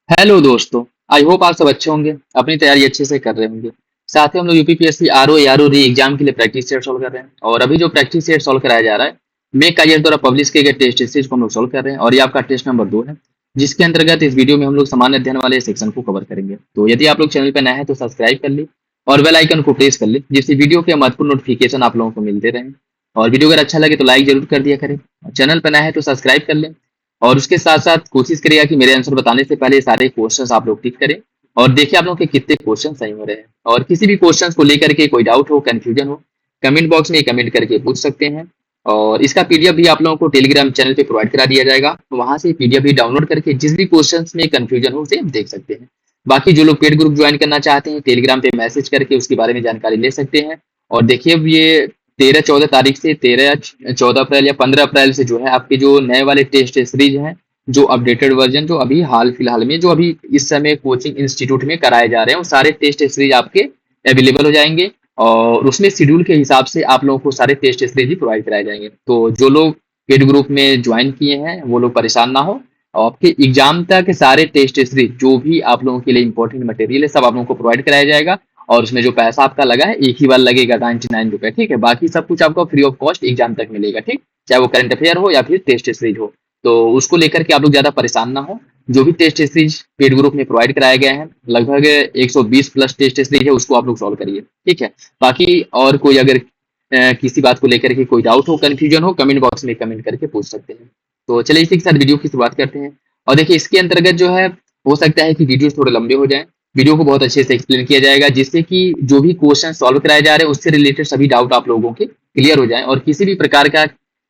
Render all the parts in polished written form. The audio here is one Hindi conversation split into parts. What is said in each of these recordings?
हेलो दोस्तों। आई होप आप सब अच्छे होंगे, अपनी तैयारी अच्छे से कर रहे होंगे। साथ ही हम लोग यूपीपीएससी आरओ आरओ री एग्जाम के लिए प्रैक्टिस सेट सॉल्व कर रहे हैं और अभी जो प्रैक्टिस सेट सॉल्व कराया जा रहा है मेक काइयर द्वारा पब्लिश किए गए टेस्ट सीरीज को हम लोग सॉल्व कर रहे हैं और ये आपका टेस्ट नंबर 2 है, जिसके अंतर्गत इस वीडियो में हम लोग सामान्य अध्ययन वाले सेक्शन को कवर करेंगे। तो यदि आप लोग चैनल पर नए हैं तो सब्सक्राइब कर ली और बेल आइकन को प्रेस कर ली, जिससे वीडियो के महत्वपूर्ण नोटिफिकेशन आप लोगों को मिलते रहें। और वीडियो अगर अच्छा लगे तो लाइक जरूर कर दिया करें, चैनल पर नया है तो सब्सक्राइब कर लें और उसके साथ साथ कोशिश करिएगा कि मेरे आंसर बताने से पहले सारे क्वेश्चंस आप लोग टिक करें और देखिए आप लोगों के कितने क्वेश्चन सही हो रहे हैं। और किसी भी क्वेश्चंस को लेकर के कोई डाउट हो, कंफ्यूजन हो, कमेंट बॉक्स में कमेंट करके पूछ सकते हैं। और इसका पीडीएफ भी आप लोगों को टेलीग्राम चैनल पे प्रोवाइड करा दिया जाएगा, तो वहां से पीडीएफ भी डाउनलोड करके जिस भी क्वेश्चंस में कंफ्यूजन हो उसे देख सकते हैं। बाकी जो लोग पेड ग्रुप ज्वाइन करना चाहते हैं टेलीग्राम पे मैसेज करके उसके बारे में जानकारी ले सकते हैं। और देखिए अब ये 13-14 तारीख से 13-14 अप्रैल या 15 अप्रैल से जो है आपके जो नए वाले टेस्ट सीरीज हैं, जो अपडेटेड वर्जन जो अभी हाल फिलहाल में जो अभी इस समय कोचिंग इंस्टीट्यूट में कराए जा रहे हैं वो सारे टेस्ट सीरीज आपके अवेलेबल हो जाएंगे और उसमें शेड्यूल के हिसाब से आप लोगों को सारे टेस्ट सीरीज भी प्रोवाइड कराए जाएंगे। तो जो लोग पेड ग्रुप में ज्वाइन किए हैं वो लोग परेशान ना हो, और आपके एग्जाम तक सारे टेस्ट सीरीज जो भी आप लोगों के लिए इंपॉर्टेंट मटेरियल है सब आप लोगों को प्रोवाइड कराया जाएगा। और उसमें जो पैसा आपका लगा है एक ही बार लगेगा 99 रुपए, ठीक है। बाकी सब कुछ आपको फ्री ऑफ कॉस्ट एग्जाम तक मिलेगा, ठीक, चाहे वो करंट अफेयर हो या फिर टेस्ट सीरीज हो। तो उसको लेकर के आप लोग ज्यादा परेशान ना हो। जो भी टेस्ट सीरीज पेड ग्रुप में प्रोवाइड कराए गए हैं लगभग 120 प्लस टेस्ट सीरीज है, उसको आप लोग सॉल्व करिए, ठीक है। बाकी और कोई अगर किसी बात को लेकर के कोई डाउट हो, कंफ्यूजन हो, कमेंट बॉक्स में कमेंट करके पूछ सकते हैं। तो चलिए इसी के साथ वीडियो की शुरुआत करते हैं। और देखिए इसके अंतर्गत जो है हो सकता है कि वीडियो थोड़े लंबे हो जाए, वीडियो को बहुत अच्छे से एक्सप्लेन किया जाएगा जिससे कि जो भी क्वेश्चन सॉल्व कराए जा रहे हैं उससे रिलेटेड सभी डाउट आप लोगों के क्लियर हो जाए और किसी भी प्रकार का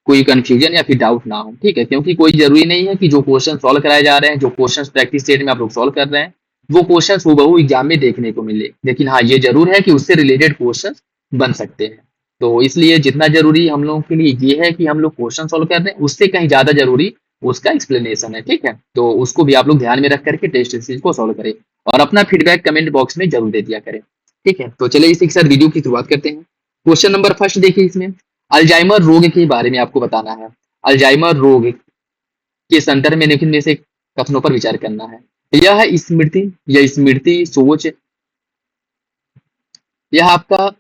कोई कंफ्यूजन या फिर डाउट ना हो, ठीक है। क्योंकि कोई जरूरी नहीं है कि जो क्वेश्चन सॉल्व कराए जा रहे हैं, जो क्वेश्चन प्रैक्टिस सेट में आप लोग सॉल्व कर रहे हैं वो क्वेश्चन हूबहू एग्जाम में देखने को मिले, लेकिन हाँ ये जरूर है कि उससे रिलेटेड क्वेश्चन बन सकते हैं। तो इसलिए जितना जरूरी हम लोगों के लिए ये है कि हम लोग क्वेश्चन सॉल्व कर रहे हैं, उससे कहीं ज्यादा जरूरी उसका एक्सप्लेनेशन है, ठीक है। तो उसको भी आप लोग ध्यान में रख करके टेस्ट सीरीज को सॉल्व करें और अपना फीडबैक कमेंट बॉक्स में जरूर दे दिया करें, ठीक है। तो चलिए इसी के साथ वीडियो की शुरुआत करते हैं। क्वेश्चन नंबर फर्स्ट देखिए, इसमें अल्जाइमर रोग के बारे में आपको बताना है। अल्जाइमर रोग के संदर्भ में निम्न से कथनों पर विचार करना है। यह स्मृति या स्मृति सोच, यह आपका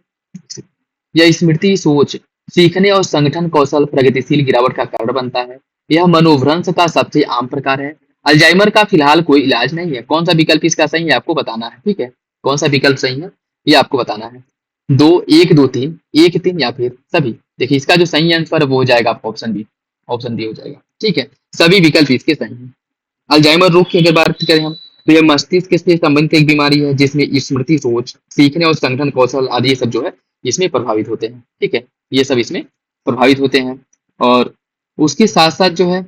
यह स्मृति सोच, सीखने और संगठन कौशल प्रगतिशील गिरावट का कारण बनता है। यह मनोभ्रंश का सबसे आम प्रकार है। अल्जाइमर का फिलहाल कोई इलाज नहीं है। कौन सा विकल्प इसका सही है आपको बताना है, ठीक है। कौन सा विकल्प सही है ये आपको बताना है। दो, एक, दो, तीन, एक, तीन या फिर सभी। देखिए इसका जो सही आंसर है वो हो जाएगा आपका ऑप्शन बी, ऑप्शन बी हो जाएगा, ठीक है। सभी विकल्प इसके सही है। अल्जाइमर रोग की अगर बात करें हम तो यह मस्तिष्क से संबंधित एक बीमारी है जिसमें स्मृति सोच, सीखने और संगठन कौशल आदि ये सब जो है इसमें प्रभावित होते हैं, ठीक है। ये सब इसमें प्रभावित होते हैं। और उसके साथ साथ जो है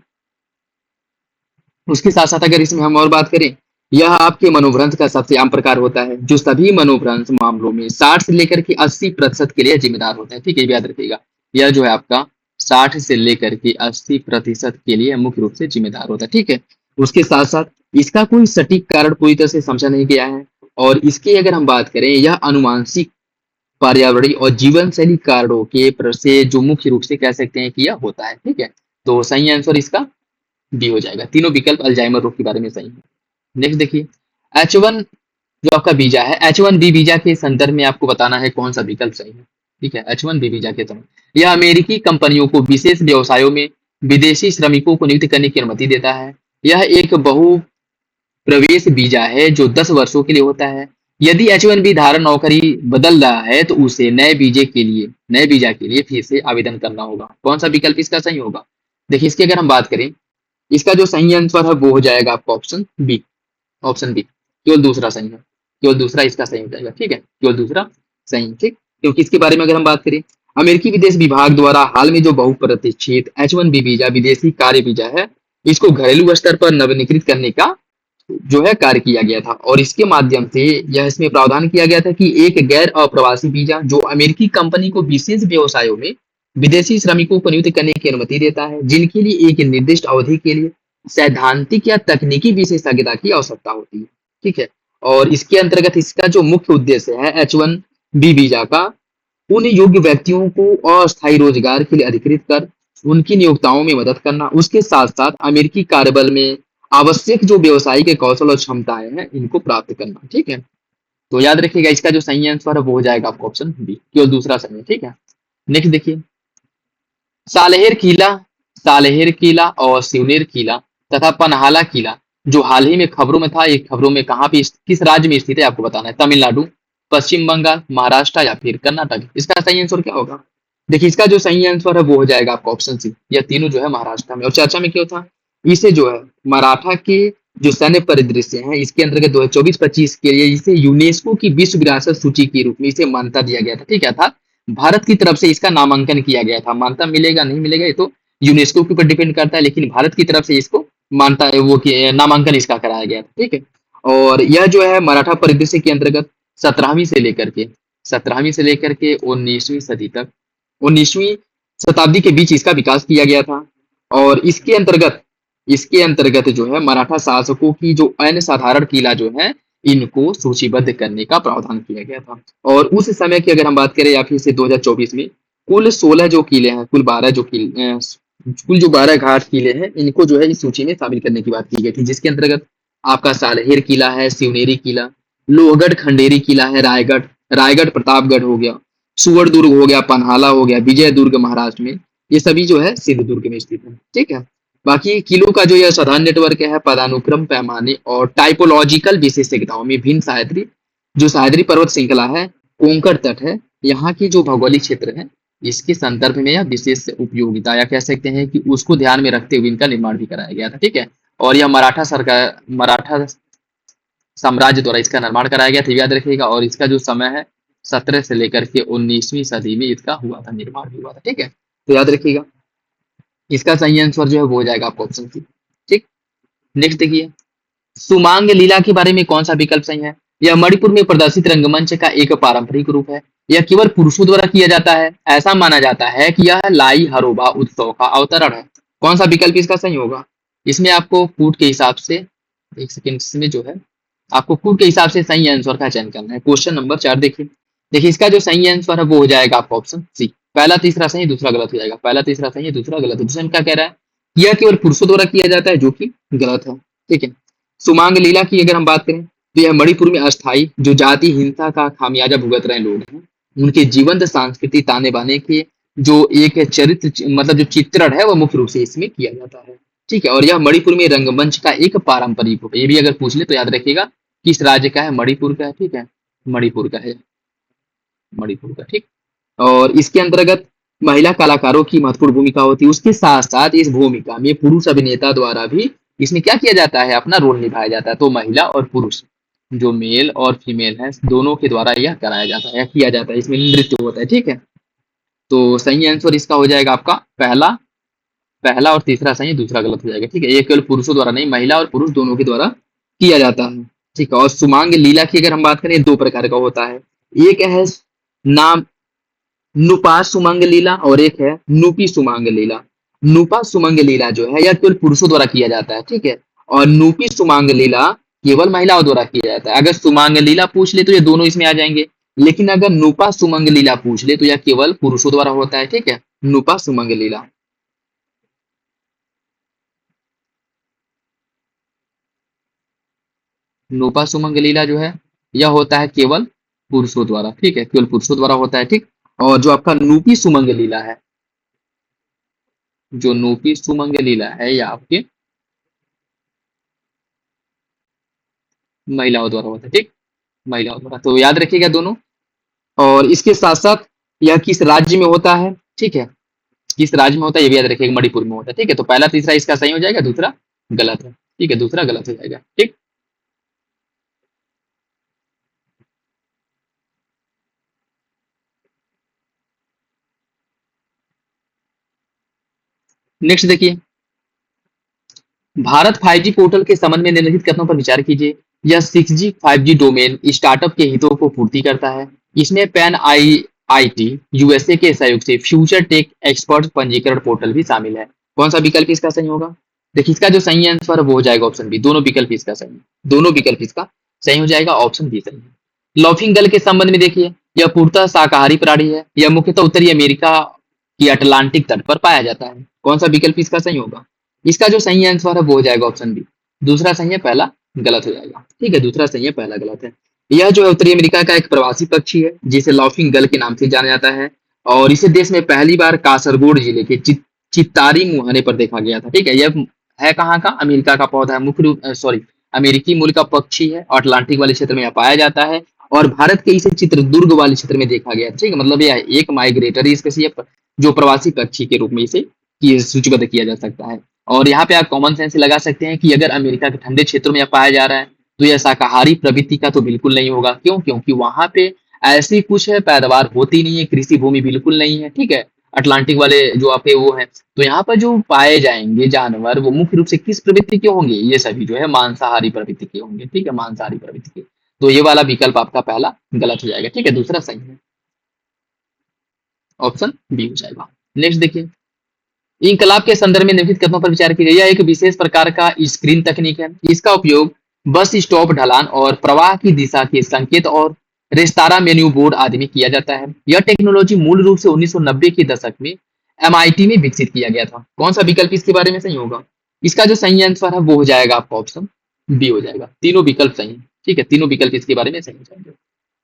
उसके साथ साथ अगर इसमें हम और बात करें, यह आपके मनोभ्रंश का सबसे आम प्रकार होता है जो सभी मनोभ्रंश मामलों में 60 से लेकर के 80% के लिए जिम्मेदार होता है, ठीक है। ये भी याद रखिएगा, यह जो है आपका 60 से लेकर के 80% के लिए मुख्य रूप से जिम्मेदार होता है, ठीक है। उसके साथ साथ इसका कोई सटीक कारण पूरी तरह से समझा नहीं गया है और इसकी अगर हम बात करें यह अनुवांशिक, पर्यावरणीय और जीवन शैली कारणों के से जो मुख्य रूप से कह सकते हैं कि यह होता है, ठीक है। तो सही आंसर इसका डी हो जाएगा। तीनों विकल्प अल्जाइमर रोग के बारे में सही है। नेक्स्ट देखिए, H1 जो आपका वीजा है, H1B वीजा के संदर्भ में आपको बताना है कौन सा विकल्प सही है, ठीक है। H1B वीजा के संदर्भ यह अमेरिकी कंपनियों को विशेष व्यवसायों में विदेशी श्रमिकों को नियुक्त करने की अनुमति देता है। यह एक बहु प्रवेश वीजा है जो 10 वर्षों के लिए होता है। यदि H1B धारक नौकरी बदल रहा है तो उसे नए वीजा के लिए फिर से आवेदन करना होगा। कौन सा विकल्प इसका सही होगा? देखिए इसकी अगर हम बात करें, इसका जो सही आंसर है वो हो जाएगा आपका ऑप्शन बी, ऑप्शन बी। केवल दूसरा सही है, केवल दूसरा इसका सही हो जाएगा, ठीक है। केवल दूसरा सही, ठीक। क्योंकि इसके बारे में अगर हम बात करें, अमेरिकी विदेश विभाग द्वारा हाल में जो बहुप्रतीक्षित H1B वीजा विदेशी कार्य वीजा है, इसको घरेलू स्तर पर नवीनीकृत करने का जो है कार्य किया गया था और इसके माध्यम से यह इसमें प्रावधान किया गया था कि एक गैर अप्रवासी वीजा जो अमेरिकी कंपनी को विशेष व्यवसायों में विदेशी श्रमिकों को नियुक्त करने की अनुमति देता है जिनके लिए एक निर्दिष्ट अवधि के लिए सैद्धांतिक या तकनीकी विशेषज्ञता की आवश्यकता होती है, ठीक है। और इसके अंतर्गत इसका जो मुख्य उद्देश्य है H1B वीजा का, उन योग्य व्यक्तियों को अस्थायी रोजगार के लिए अधिकृत कर उनकी नियोक्ताओं में मदद करना, उसके साथ साथ अमेरिकी कार्यबल में आवश्यक जो व्यवसायिक कौशल और क्षमताएं हैं इनको प्राप्त करना। ठीक है, तो याद रखिएगा इसका जो सही आंसर है वो हो जाएगा आपका ऑप्शन बी, केवल दूसरा सही है। ठीक है, नेक्स्ट देखिए, सालेहर किला, सालेहर किला और सिवनेर किला तथा पनहाला किला जो हाल ही में खबरों में था, ये खबरों में कहाँ पे किस राज्य में स्थित है आपको बताना है। तमिलनाडु, पश्चिम बंगाल, महाराष्ट्र या फिर कर्नाटक। इसका सही आंसर क्या होगा? देखिए इसका जो सही आंसर है वो हो जाएगा आपका ऑप्शन सी, यह तीनों जो है महाराष्ट्र में। और चर्चा में क्यों था? इसे जो है मराठा के जो सैन्य परिदृश्य है इसके अंतर्गत 2024-25 के लिए इसे यूनेस्को की विश्व विरासत सूची के रूप में इसे मान्यता दिया गया था। ठीक है, था भारत की तरफ से इसका नामांकन किया गया था। मान्यता मिलेगा नहीं मिलेगा ये तो यूनेस्को के ऊपर डिपेंड करता है, लेकिन भारत की तरफ से इसको मानता है वो कि नामांकन इसका कराया गया था। ठीक है, और यह जो है मराठा परिदृश्य के अंतर्गत 17वीं से लेकर के 19वीं सदी तक, 19वीं शताब्दी के बीच इसका विकास किया गया था। और इसके अंतर्गत जो है मराठा शासकों की जो अन्य साधारण किला जो है इनको सूचीबद्ध करने का प्रावधान किया गया था। और उस समय की अगर हम बात करें या फिर से 2024 में कुल 16 जो किले हैं, कुल जो 12 घाट किले हैं इनको जो है इस सूची में शामिल करने की बात की गई थी, जिसके अंतर्गत आपका सालहेर किला है, सिवनेरी किला, लोहगढ़ खंडेरी किला है, रायगढ़ प्रतापगढ़ हो गया, सुवर्णदुर्ग हो गया, पन्हाला हो गया, विजय दुर्ग महाराष्ट्र में, ये सभी जो है सिंधुदुर्ग में स्थित है। ठीक है, बाकी किलों का जो यह साधारण नेटवर्क है पदानुक्रम पैमाने और टाइपोलॉजिकल विशेषज्ञताओं में भिन्न सह्याद्री, जो सह्याद्री पर्वत श्रृंखला है, कोंकण तट है, यहाँ की जो भौगोलिक क्षेत्र है इसके संदर्भ में यह विशेष उपयोगिता या कह सकते हैं कि उसको ध्यान में रखते हुए इनका निर्माण भी कराया गया था। ठीक है, और यह मराठा साम्राज्य द्वारा इसका निर्माण कराया गया था, याद रखिएगा। और इसका जो समय है 17 से लेकर के 19वीं सदी में इसका हुआ था, निर्माण भी हुआ था। ठीक है, तो याद रखिएगा इसका सही आंसर जो है वो हो जाएगा आपका ऑप्शन सी। ठीक, नेक्स्ट देखिए, सुमांग लीला के बारे में कौन सा विकल्प सही है? यह मणिपुर में प्रदर्शित रंगमंच का एक पारंपरिक रूप है। यह केवल पुरुषों द्वारा किया जाता है। ऐसा माना जाता है कि यह लाई हरोबा उत्सव का अवतरण है। कौन सा विकल्प इसका सही होगा? इसमें आपको फुट के हिसाब से, एक सेकेंड, इसमें जो है आपको फुट के हिसाब से सही आंसर का चयन करना है। क्वेश्चन नंबर 4 देखिए, इसका जो सही आंसर है वो हो जाएगा आपका ऑप्शन सी। पहला तीसरा सही, दूसरा गलत हो जाएगा। पहला तीसरा सही है, दूसरा गलत है। दूसरा क्या कह रहा है? यह केवल पुरुषों द्वारा किया जाता है, जो कि गलत है। ठीक है, सुमांग लीला की अगर हम बात करें तो यह मणिपुर में अस्थायी जो जाति हिंसा का खामियाजा भुगत रहे लोग हैं उनके जीवंत सांस्कृतिक ताने बाने के जो एक चरित्र मतलब जो चित्रण है वो मुख्य रूप से इसमें किया जाता है। ठीक है, और यह मणिपुर में रंगमंच का एक पारंपरिक रूप है। ये भी अगर पूछ ले तो याद रखिएगा किस राज्य का है? मणिपुर का है। ठीक है, मणिपुर का है, मणिपुर का। ठीक, और इसके अंतर्गत महिला कलाकारों की महत्वपूर्ण भूमिका होती है। उसके साथ साथ इस भूमिका में पुरुष अभिनेता द्वारा भी इसमें क्या किया जाता है? अपना रोल निभाया जाता है। तो महिला और पुरुष जो मेल और फीमेल है दोनों के द्वारा यह कराया जाता है या किया जाता है, इसमें नृत्य होता है। ठीक है, तो सही आंसर इसका हो जाएगा आपका पहला, पहला और तीसरा सही, दूसरा गलत हो जाएगा। ठीक है, ये केवल पुरुषों द्वारा नहीं, महिला और पुरुष दोनों के द्वारा किया जाता है। ठीक है, और सुमांग लीला की अगर हम बात करें दो प्रकार का होता है। एक है नाम नुपा सुमंग लीला और एक है नुपी सुमंग लीला। नुपा सुमंग लीला जो है यह केवल पुरुषों द्वारा किया जाता है। ठीक है, और नुपी सुमंग लीला केवल महिलाओं द्वारा किया जाता है। अगर सुमंग लीला पूछ ले तो ये दोनों इसमें आ जाएंगे, लेकिन अगर नुपा सुमंग लीला पूछ ले तो यह केवल पुरुषों द्वारा होता है। ठीक है, नुपा सुमंग लीला। नुपा सुमंग लीला जो है यह होता है केवल पुरुषों द्वारा। ठीक है, केवल पुरुषों द्वारा होता है। ठीक, और जो आपका नूपी सुमंग लीला है, जो नूपी सुमंग लीला है यह आपके महिलाओं द्वारा होता है। ठीक, महिलाओं द्वारा, तो याद रखिएगा दोनों। और इसके साथ साथ यह किस राज्य में होता है? ठीक है, किस राज्य में होता है ये भी याद रखिएगा, मणिपुर में होता है। ठीक है, तो पहला तीसरा इसका सही हो जाएगा, दूसरा गलत है। ठीक है, दूसरा गलत हो जाएगा। ठीक, नेक्स्ट देखिए, भारत 5G पोर्टल के संबंध में निम्नलिखित कथनों पर विचार कीजिए। यह 6G 5G डोमेन स्टार्टअप के हितों को पूर्ति करता है। इसमें पैन IIT USA के सहयोग से फ्यूचर टेक एक्सपर्ट पंजीकरण पोर्टल भी शामिल है। कौन सा विकल्प इसका सही होगा? देखिए इसका जो सही आंसर है वो हो जाएगा ऑप्शन बी। दोनों विकल्प इसका सही है, दोनों विकल्प इसका सही हो जाएगा, ऑप्शन बी सही है। लॉफिंग गल के संबंध में देखिए, यह पूर्णतः शाकाहारी प्राणी है। यह मुख्यतः उत्तरी अमेरिका की अटलांटिक तट पर पाया जाता है। कौन सा विकल्प इसका सही होगा? इसका जो सही आंसर है वो हो जाएगा ऑप्शन बी। दूसरा सही है, पहला गलत हो जाएगा। ठीक है, दूसरा सही है, पहला गलत है। यह जो है उत्तरी अमेरिका का एक प्रवासी पक्षी है जिसे लाफिंग गल के नाम से जाना जाता है, और इसे देश में पहली बार कासरगोड जिले के चित्तारी मुहाने पर देखा गया था। ठीक है, यह है कहाँ का? अमेरिका का पौधा है, मुख्य रूप सॉरी अमेरिकी मूल का पक्षी है, और अटलांटिक वाले क्षेत्र में यह पाया जाता है, और भारत के इसे चित्रदुर्ग वाले क्षेत्र में देखा गया। ठीक है, मतलब यह एक माइग्रेटरी स्पेसीज जो प्रवासी पक्षी के रूप में इसे सूचीबद्ध किया जा सकता है। और यहाँ पे आप कॉमन सेंस लगा सकते हैं कि अगर अमेरिका के ठंडे क्षेत्रों में यह पाया जा रहा है तो यह शाकाहारी प्रवृत्ति का तो बिल्कुल नहीं होगा। क्यों? क्योंकि वहां पे ऐसी कुछ है पैदावार होती नहीं है, कृषि भूमि बिल्कुल नहीं है। ठीक है, अटलांटिक वाले जो आपके वो है, तो यहाँ पर जो पाए जाएंगे जानवर वो मुख्य रूप से किस प्रवृत्ति के होंगे? ये सभी जो है मांसाहारी प्रवृत्ति के होंगे। ठीक है, मांसाहारी प्रवृत्ति के। तो ये वाला विकल्प आपका पहला गलत हो जाएगा। ठीक है, दूसरा सही है, ऑप्शन बी हो जाएगा। नेक्स्ट देखिए, इंकलाब के संदर्भ में निम्नलिखित कथनों पर विचार कीजिए। यह एक विशेष प्रकार का स्क्रीन तकनीक है। इसका उपयोग बस स्टॉप, ढलान और प्रवाह की दिशा के संकेत और रेस्तारा मेन्यू बोर्ड आदि में किया जाता है। यह टेक्नोलॉजी मूल रूप से 1990 के दशक में MIT में विकसित किया गया था। कौन सा विकल्प इसके बारे में सही होगा? इसका जो सही आंसर है वो हो जाएगा आपका ऑप्शन बी हो जाएगा। तीनों विकल्प सही है। ठीक है, तीनों विकल्प इसके बारे में सही हो जाएंगे।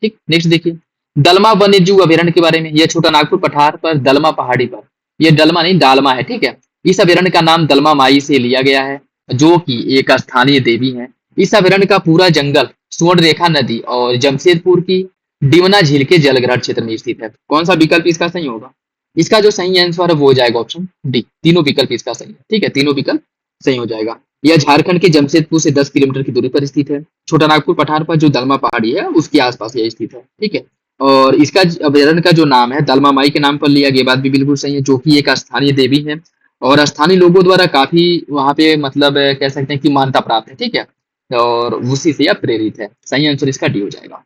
ठीक, नेक्स्ट देखिए, दलमा वन्य जीव अभ्यारण्य के बारे में। यह छोटा नागपुर पठार पर दलमा पहाड़ी पर, ये दलमा नहीं डालमा है। ठीक है, इस अभ्यारण्य का नाम दलमा माई से लिया गया है जो कि एक स्थानीय देवी है। इस अभ्यारण्य का पूरा जंगल स्वर्ण रेखा नदी और जमशेदपुर की डिमना झील के जलग्रहण क्षेत्र में स्थित है। कौन सा विकल्प इसका सही होगा? इसका जो सही आंसर है वो हो जाएगा ऑप्शन डी। तीनों विकल्प इसका सही है। ठीक है, तीनों विकल्प सही हो जाएगा। यह झारखंड के जमशेदपुर से 10 किलोमीटर की दूरी पर स्थित है। छोटा नागपुर पठार पर जो दलमा पहाड़ी है उसके आसपास यह स्थित है। ठीक है, और इसका अभ्यारण्य का जो नाम है दलमा माई के नाम पर लिया गया, बात भी बिल्कुल सही है, जो कि एक स्थानीय देवी है और स्थानीय लोगों द्वारा काफी वहां पे मतलब कह सकते हैं कि मान्यता प्राप्त है। ठीक है, और उसी से यह प्रेरित है। सही आंसर इसका डी हो जाएगा।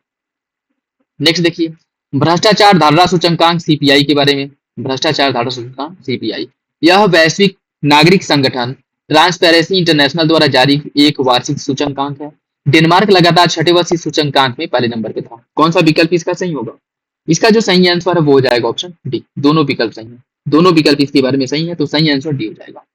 नेक्स्ट देखिए, भ्रष्टाचार धारणा सूचकांक CPI के बारे में। भ्रष्टाचार धारणा सूचकांक CPI, यह वैश्विक नागरिक संगठन ट्रांसपेरेंसी इंटरनेशनल द्वारा जारी एक वार्षिक सूचकांक है। डेनमार्क लगातार छठे वर्ष इस सूचकांक में पहले नंबर पे था। कौन सा विकल्प इसका सही होगा? इसका जो सही आंसर है वो हो जाएगा ऑप्शन डी। दोनों विकल्प सही है, दोनों विकल्प इसके बारे में सही है, तो सही आंसर डी हो जाएगा।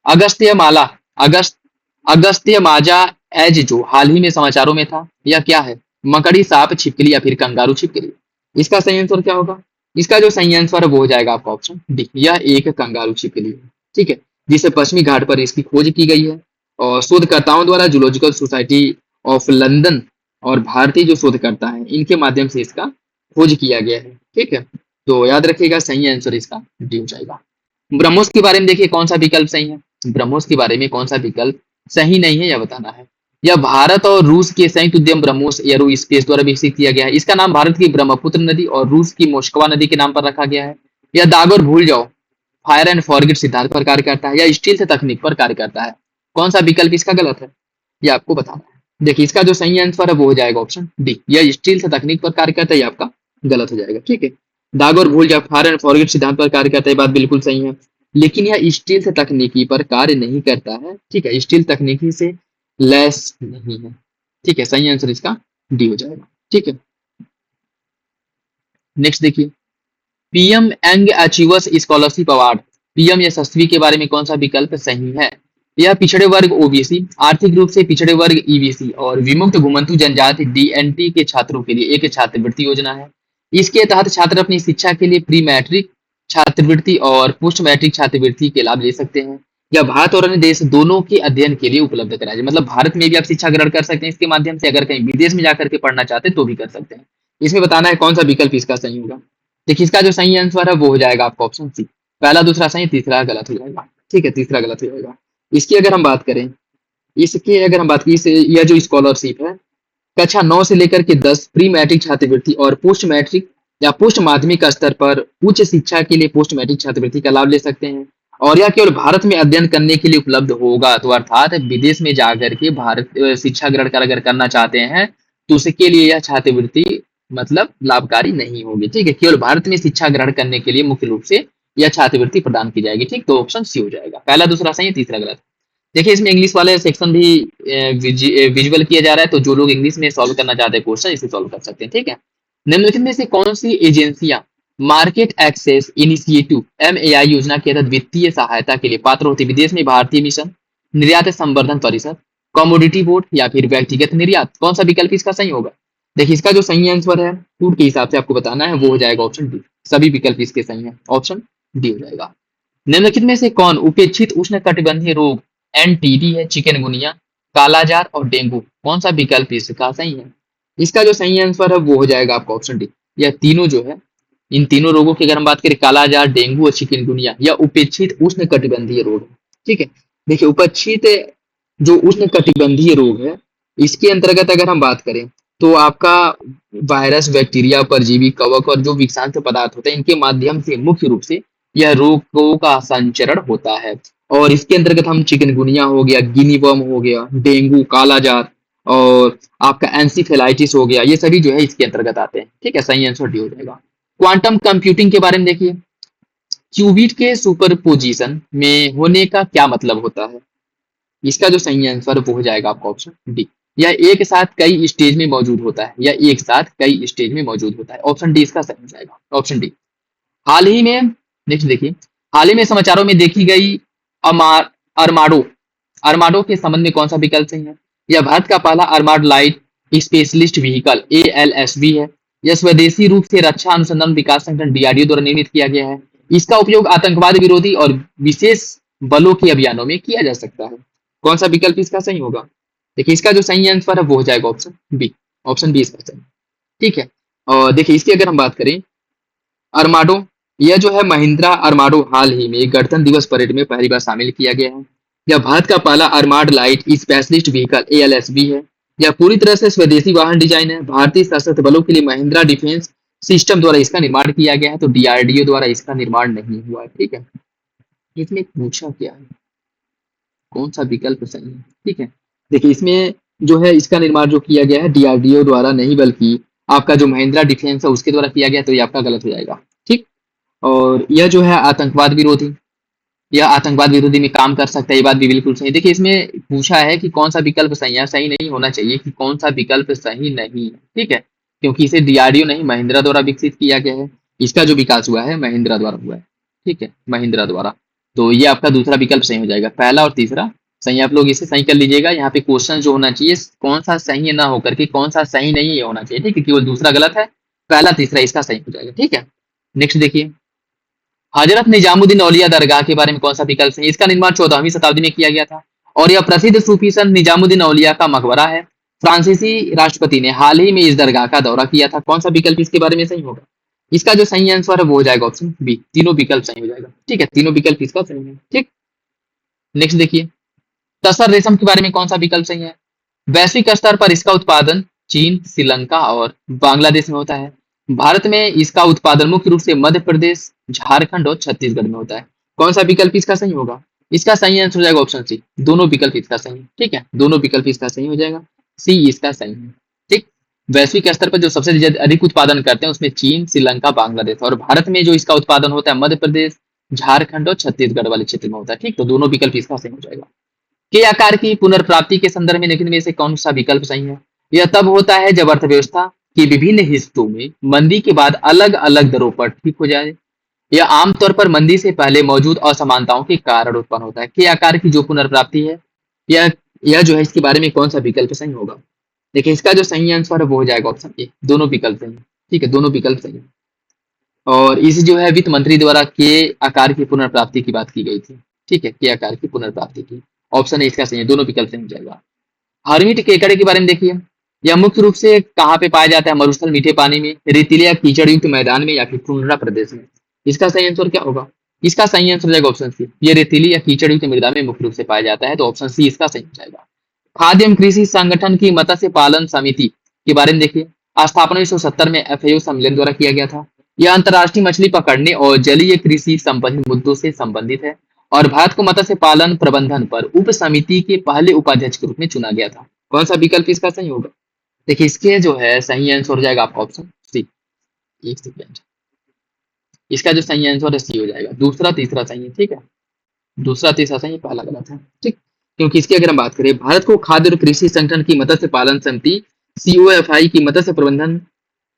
अगस्त्य माला, अगस्त अगस्त्य माजा एज जो हाल ही में समाचारों में था, यह क्या है? मकड़ी, सांप, छिपकली या फिर कंगारू छिपकली? इसका सही आंसर क्या होगा? इसका जो सही आंसर है वो हो जाएगा आपका ऑप्शन डी। यह एक कंगारू छिपकली है। ठीक है, जिसे पश्चिमी घाट पर इसकी खोज की गई है और शोधकर्ताओं द्वारा जूलॉजिकल सोसाइटी ऑफ लंदन और भारतीय जो शोधकर्ता हैं इनके माध्यम से इसका खोज किया गया है। ठीक है, तो याद रखिएगा सही आंसर इसका डी हो जाएगा। ब्रह्मोस के बारे में देखिए कौन सा विकल्प सही है। ब्रह्मोस के बारे में कौन सा विकल्प सही नहीं है यह बताना है। यह भारत और रूस के संयुक्त उद्यम ब्रह्मोस एरो स्पेस द्वारा विकसित किया गया है। इसका नाम भारत की ब्रह्मपुत्र नदी और रूस की मोस्कवा नदी के नाम पर रखा गया है। यह दाग और भूल जाओ, फायर एंड फॉरगेट सिद्धांत पर कार्य करता है। यह स्टील से तकनीक पर कार्य करता है। कौन सा विकल्प इसका गलत है यह आपको बताना है। देखिए, इसका जो सही आंसर है वो हो जाएगा ऑप्शन डी। यह स्टील से तकनीक पर कार्य करता है, ये आपका गलत हो जाएगा। ठीक है, दाग और भूल जाओ, फायर एंड फॉरगेट सिद्धांत पर कार्य करता है, बात बिल्कुल सही है, लेकिन यह स्टील से तकनीकी पर कार्य नहीं करता है। ठीक है, स्टील तकनीकी से लेस नहीं है। ठीक है, सही आंसर इसका डी हो जाएगा। ठीक है, नेक्स्ट देखिए, PM young achievers scholarship award, PM Yashasvi के बारे में कौन सा विकल्प सही है? यह पिछड़े वर्ग OBC, आर्थिक रूप से पिछड़े वर्ग EBC और विमुक्त घुमंतु जनजाति DNT के छात्रों के लिए एक छात्रवृत्ति योजना है। इसके तहत छात्र अपनी शिक्षा के लिए प्री मैट्रिक छात्रवृत्ति और पोस्ट मैट्रिक छात्रवृत्ति के लाभ ले सकते हैं। यह भारत और अन्य देश दोनों के अध्ययन के लिए उपलब्ध कराया जाए, मतलब भारत में भी आप शिक्षा ग्रहण कर सकते हैं इसके माध्यम से, अगर कहीं विदेश में जाकर के पढ़ना चाहते हैं तो भी कर सकते हैं। इसमें बताना है कौन सा विकल्प इसका सही होगा। देखिए, इसका जो सही आंसर है वो हो जाएगा आपका ऑप्शन सी। पहला दूसरा सही, तीसरा गलत हो जाएगा। ठीक है, तीसरा गलत हो जाएगा। इसकी अगर हम बात करें, यह जो स्कॉलरशिप है कक्षा 9 से लेकर के 10 प्री मैट्रिक छात्रवृत्ति और पोस्ट मैट्रिक या पोस्ट माध्यमिक स्तर पर उच्च शिक्षा के लिए पोस्ट मैट्रिक छात्रवृत्ति का लाभ ले सकते हैं, और यह केवल भारत में अध्ययन करने के लिए उपलब्ध होगा। तो अर्थात विदेश में जाकर के भारत शिक्षा ग्रहण कर अगर करना चाहते हैं तो उसके लिए यह छात्रवृत्ति मतलब लाभकारी नहीं होगी। ठीक है, केवल भारत में शिक्षा ग्रहण करने के लिए मुख्य रूप से यह छात्रवृत्ति प्रदान की जाएगी। ठीक, तो ऑप्शन सी हो जाएगा। पहला दूसरा सही, तीसरा गलत। देखिए, इसमें इंग्लिश वाले सेक्शन भी विजुअल किया जा रहा है, तो जो लोग इंग्लिश में सॉल्व करना चाहते हैं क्वेश्चन इसे सॉल्व कर सकते हैं। ठीक है, निम्नलिखित में से कौन सी एजेंसियां मार्केट एक्सेस इनिशिएटिव MAI योजना के तहत वित्तीय सहायता के लिए पात्र होती? विदेश में भारतीय मिशन, निर्यात संवर्धन परिषद, कमोडिटी बोर्ड या फिर व्यक्तिगत निर्यात? कौन सा विकल्प इसका सही होगा? देखिए इसका जो सही आंसर है फूड के हिसाब से आपको बताना है, वो हो जाएगा ऑप्शन डी। सभी विकल्प इसके सही है, ऑप्शन डी हो जाएगा। निम्नलिखित में से कौन उपेक्षित उष्णकटिबंधीय रोग एनटीडी है? चिकनगुनिया, कालाजार और डेंगू, कौन सा विकल्प इसका सही है? इसका जो सही आंसर है वो हो जाएगा आपका ऑप्शन डी। यह तीनों जो है, इन तीनों रोगों की अगर हम बात करें, कालाजार, डेंगू और चिकनगुनिया, यह उपेक्षित उष्णकटिबंधीय रोग है। ठीक है, देखिए उपेक्षित जो उष्णकटिबंधीय रोग है, इसके अंतर्गत अगर हम बात करें तो आपका वायरस, बैक्टीरिया, परजीवी, कवक और जो विषाक्त पदार्थ होते हैं, इनके माध्यम से मुख्य रूप से यह रोगों का संचरण होता है। और इसके अंतर्गत हम चिकनगुनिया हो गया, गिनी वर्म हो गया, डेंगू, कालाजार और आपका एंसीफेलाइटिस हो गया, ये सभी जो है इसके अंतर्गत आते हैं। ठीक है, सही आंसर डी हो जाएगा। क्वांटम कंप्यूटिंग के बारे में देखिए, क्यूबिट के सुपरपोजिशन में होने का क्या मतलब होता है? इसका जो सही आंसर वो हो जाएगा आपका ऑप्शन डी। यह एक साथ कई स्टेज में मौजूद होता है, यह एक साथ कई स्टेज में मौजूद होता है, ऑप्शन डी इसका सही हो जाएगा, ऑप्शन डी। हाल ही में नेक्स्ट देखिए, हाल ही में समाचारों में देखी गई अमार अरमाडो अरमाडो के संबंध में कौन सा विकल्प सही है? यह भारत का पहला अरमाड लाइट स्पेशलिस्ट व्हीकल ALSV है। यह स्वदेशी रूप से रक्षा अनुसंधान विकास संगठन DRDO द्वारा निर्मित किया गया है। इसका उपयोग आतंकवाद विरोधी और विशेष बलों के अभियानों में किया जा सकता है। कौन सा विकल्प इसका सही होगा? देखिए इसका जो सही आंसर है वो हो जाएगा ऑप्शन बी, ऑप्शन बी इसका सही। ठीक है, और देखिए इसकी अगर हम बात करें, अरमाडो, यह जो है महिंद्रा अरमाडो हाल ही में गणतंत्र दिवस परेड में पहली बार शामिल किया गया है। यह भारत का पहला अरमाड लाइट स्पेशलिस्ट व्हीकल ALSV है। यह पूरी तरह से स्वदेशी वाहन डिजाइन है। भारतीय सशस्त्र बलों के लिए महिंद्रा डिफेंस सिस्टम द्वारा इसका निर्माण किया गया है, तो DRDO द्वारा इसका निर्माण नहीं हुआ है। ठीक है, इसमें पूछा क्या है, कौन सा विकल्प सही है? ठीक है, देखिए इसमें जो है इसका निर्माण जो किया गया है DRDO द्वारा नहीं, बल्कि आपका जो महिंद्रा डिफेंस है उसके द्वारा किया गया, तो ये आपका गलत हो जाएगा। ठीक, और यह जो है आतंकवाद विरोधी, यह आतंकवाद विरोधी में काम कर सकता है, ये बात भी बिल्कुल सही। देखिए इसमें पूछा है कि कौन सा विकल्प सही है, सही नहीं होना चाहिए कि कौन सा विकल्प सही नहीं है। ठीक है, क्योंकि इसे DRDO नहीं महिंद्रा द्वारा विकसित किया गया है, इसका जो विकास हुआ है महिंद्रा द्वारा हुआ है। ठीक है, महिंद्रा द्वारा, तो ये आपका दूसरा विकल्प सही हो जाएगा। पहला और तीसरा सही, आप लोग इसे सही कर लीजिएगा। यहाँ पे क्वेश्चन जो होना चाहिए कौन सा सही है ना होकर के कौन सा सही नहीं है होना चाहिए। ठीक है, केवल दूसरा गलत है, पहला तीसरा इसका सही हो जाएगा। ठीक है, नेक्स्ट देखिए, हजरत निजामुद्दीन औलिया दरगाह के बारे में कौन सा विकल्प सही? इसका निर्माण 14वीं शताब्दी में किया गया था और यह प्रसिद्ध सूफी संत निजामुद्दीन औलिया का मकबरा है। फ्रांसीसी राष्ट्रपति ने हाल ही में इस दरगाह का दौरा किया था। कौन सा विकल्प इसके बारे में सही होगा? इसका जो सही आंसर है वो हो जाएगा ऑप्शन बी, तीनों विकल्प सही हो जाएगा। ठीक है, तीनों विकल्प इसका सही है। ठीक, नेक्स्ट देखिए, तसर रेशम के बारे में कौन सा विकल्प सही है? वैश्विक स्तर पर इसका उत्पादन चीन, श्रीलंका और बांग्लादेश में होता है। भारत में इसका उत्पादन मुख्य रूप से मध्य प्रदेश, झारखंड और छत्तीसगढ़ में होता है। कौन सा विकल्प इसका सही होगा? इसका सही आंसर हो जाएगा ऑप्शन सी, दोनों विकल्प इसका सही है। ठीक है, दोनों विकल्प इसका सही हो जाएगा, सी इसका सही है। ठीक, वैश्विक स्तर पर जो सबसे अधिक उत्पादन करते हैं उसमें चीन, श्रीलंका, बांग्लादेश, और भारत में जो इसका उत्पादन होता है मध्य प्रदेश, झारखंड और छत्तीसगढ़ वाले क्षेत्र में होता है। ठीक, तो दोनों विकल्प इसका सही हो जाएगा। के आकार की पुनर्प्राप्ति के संदर्भ में निम्न में से कौन सा विकल्प सही है? यह तब होता है जब अर्थव्यवस्था के विभिन्न हिस्सों में मंदी के बाद अलग अलग दरों पर ठीक हो जाए। यह आमतौर पर मंदी से पहले मौजूद असमानताओं के कारण उत्पन्न होता है। के आकार की जो पुनर्प्राप्ति है, यह जो है इसके बारे में कौन सा विकल्प सही होगा? देखिए इसका जो सही आंसर है वो हो जाएगा ऑप्शन ए, दोनों विकल्प सही है। ठीक है, दोनों विकल्प सही है। और इस जो है वित्त मंत्री द्वारा के आकार की पुनर्प्राप्ति की बात की गई थी। ठीक है, के आकार की पुनर्प्राप्ति की, ऑप्शन ए इसका सही है, दोनों विकल्प सही हो जाएगा। हर्मिट केकड़े के बारे में देखिए, यह मुख्य रूप से कहाँ पे पाया जाता है? मरुस्थल, मीठे पानी में, रेतीले या कीचड़ युक्त मैदान में, या फिर टुंड्रा प्रदेश में। इसका सही आंसर क्या होगा? इसका सही आंसर हो जाएगा ऑप्शन सी, ये रेतीली या कीचड़ युक्त मृदा में मुख्य रूप से पाया जाता है, तो ऑप्शन सी इसका सही हो जाएगा। खाद्य एवं कृषि संगठन की मत्स्य पालन समिति के बारे में देखिए, स्थापना 1970 में FAO सम्मेलन द्वारा किया गया था। यह अंतर्राष्ट्रीय मछली पकड़ने और जलीय कृषि संबंधित मुद्दों से संबंधित है और भारत को मत्स्य पालन प्रबंधन पर उप समिति के पहले उपाध्यक्ष के रूप में चुना गया था। कौन सा विकल्प इसका सही होगा? देखिए इसके जो है सही आंसर हो जाएगा आपका ऑप्शन सी। एक सेकेंड, इसका जो सही आंसर है सी हो जाएगा, दूसरा तीसरा सही है। ठीक है, दूसरा तीसरा सही है, पहला गलत है। ठीक, क्योंकि इसकी अगर हम बात करें, भारत को खाद्य और कृषि संगठन की मत्स्य पालन समिति COFI की मत्स्य प्रबंधन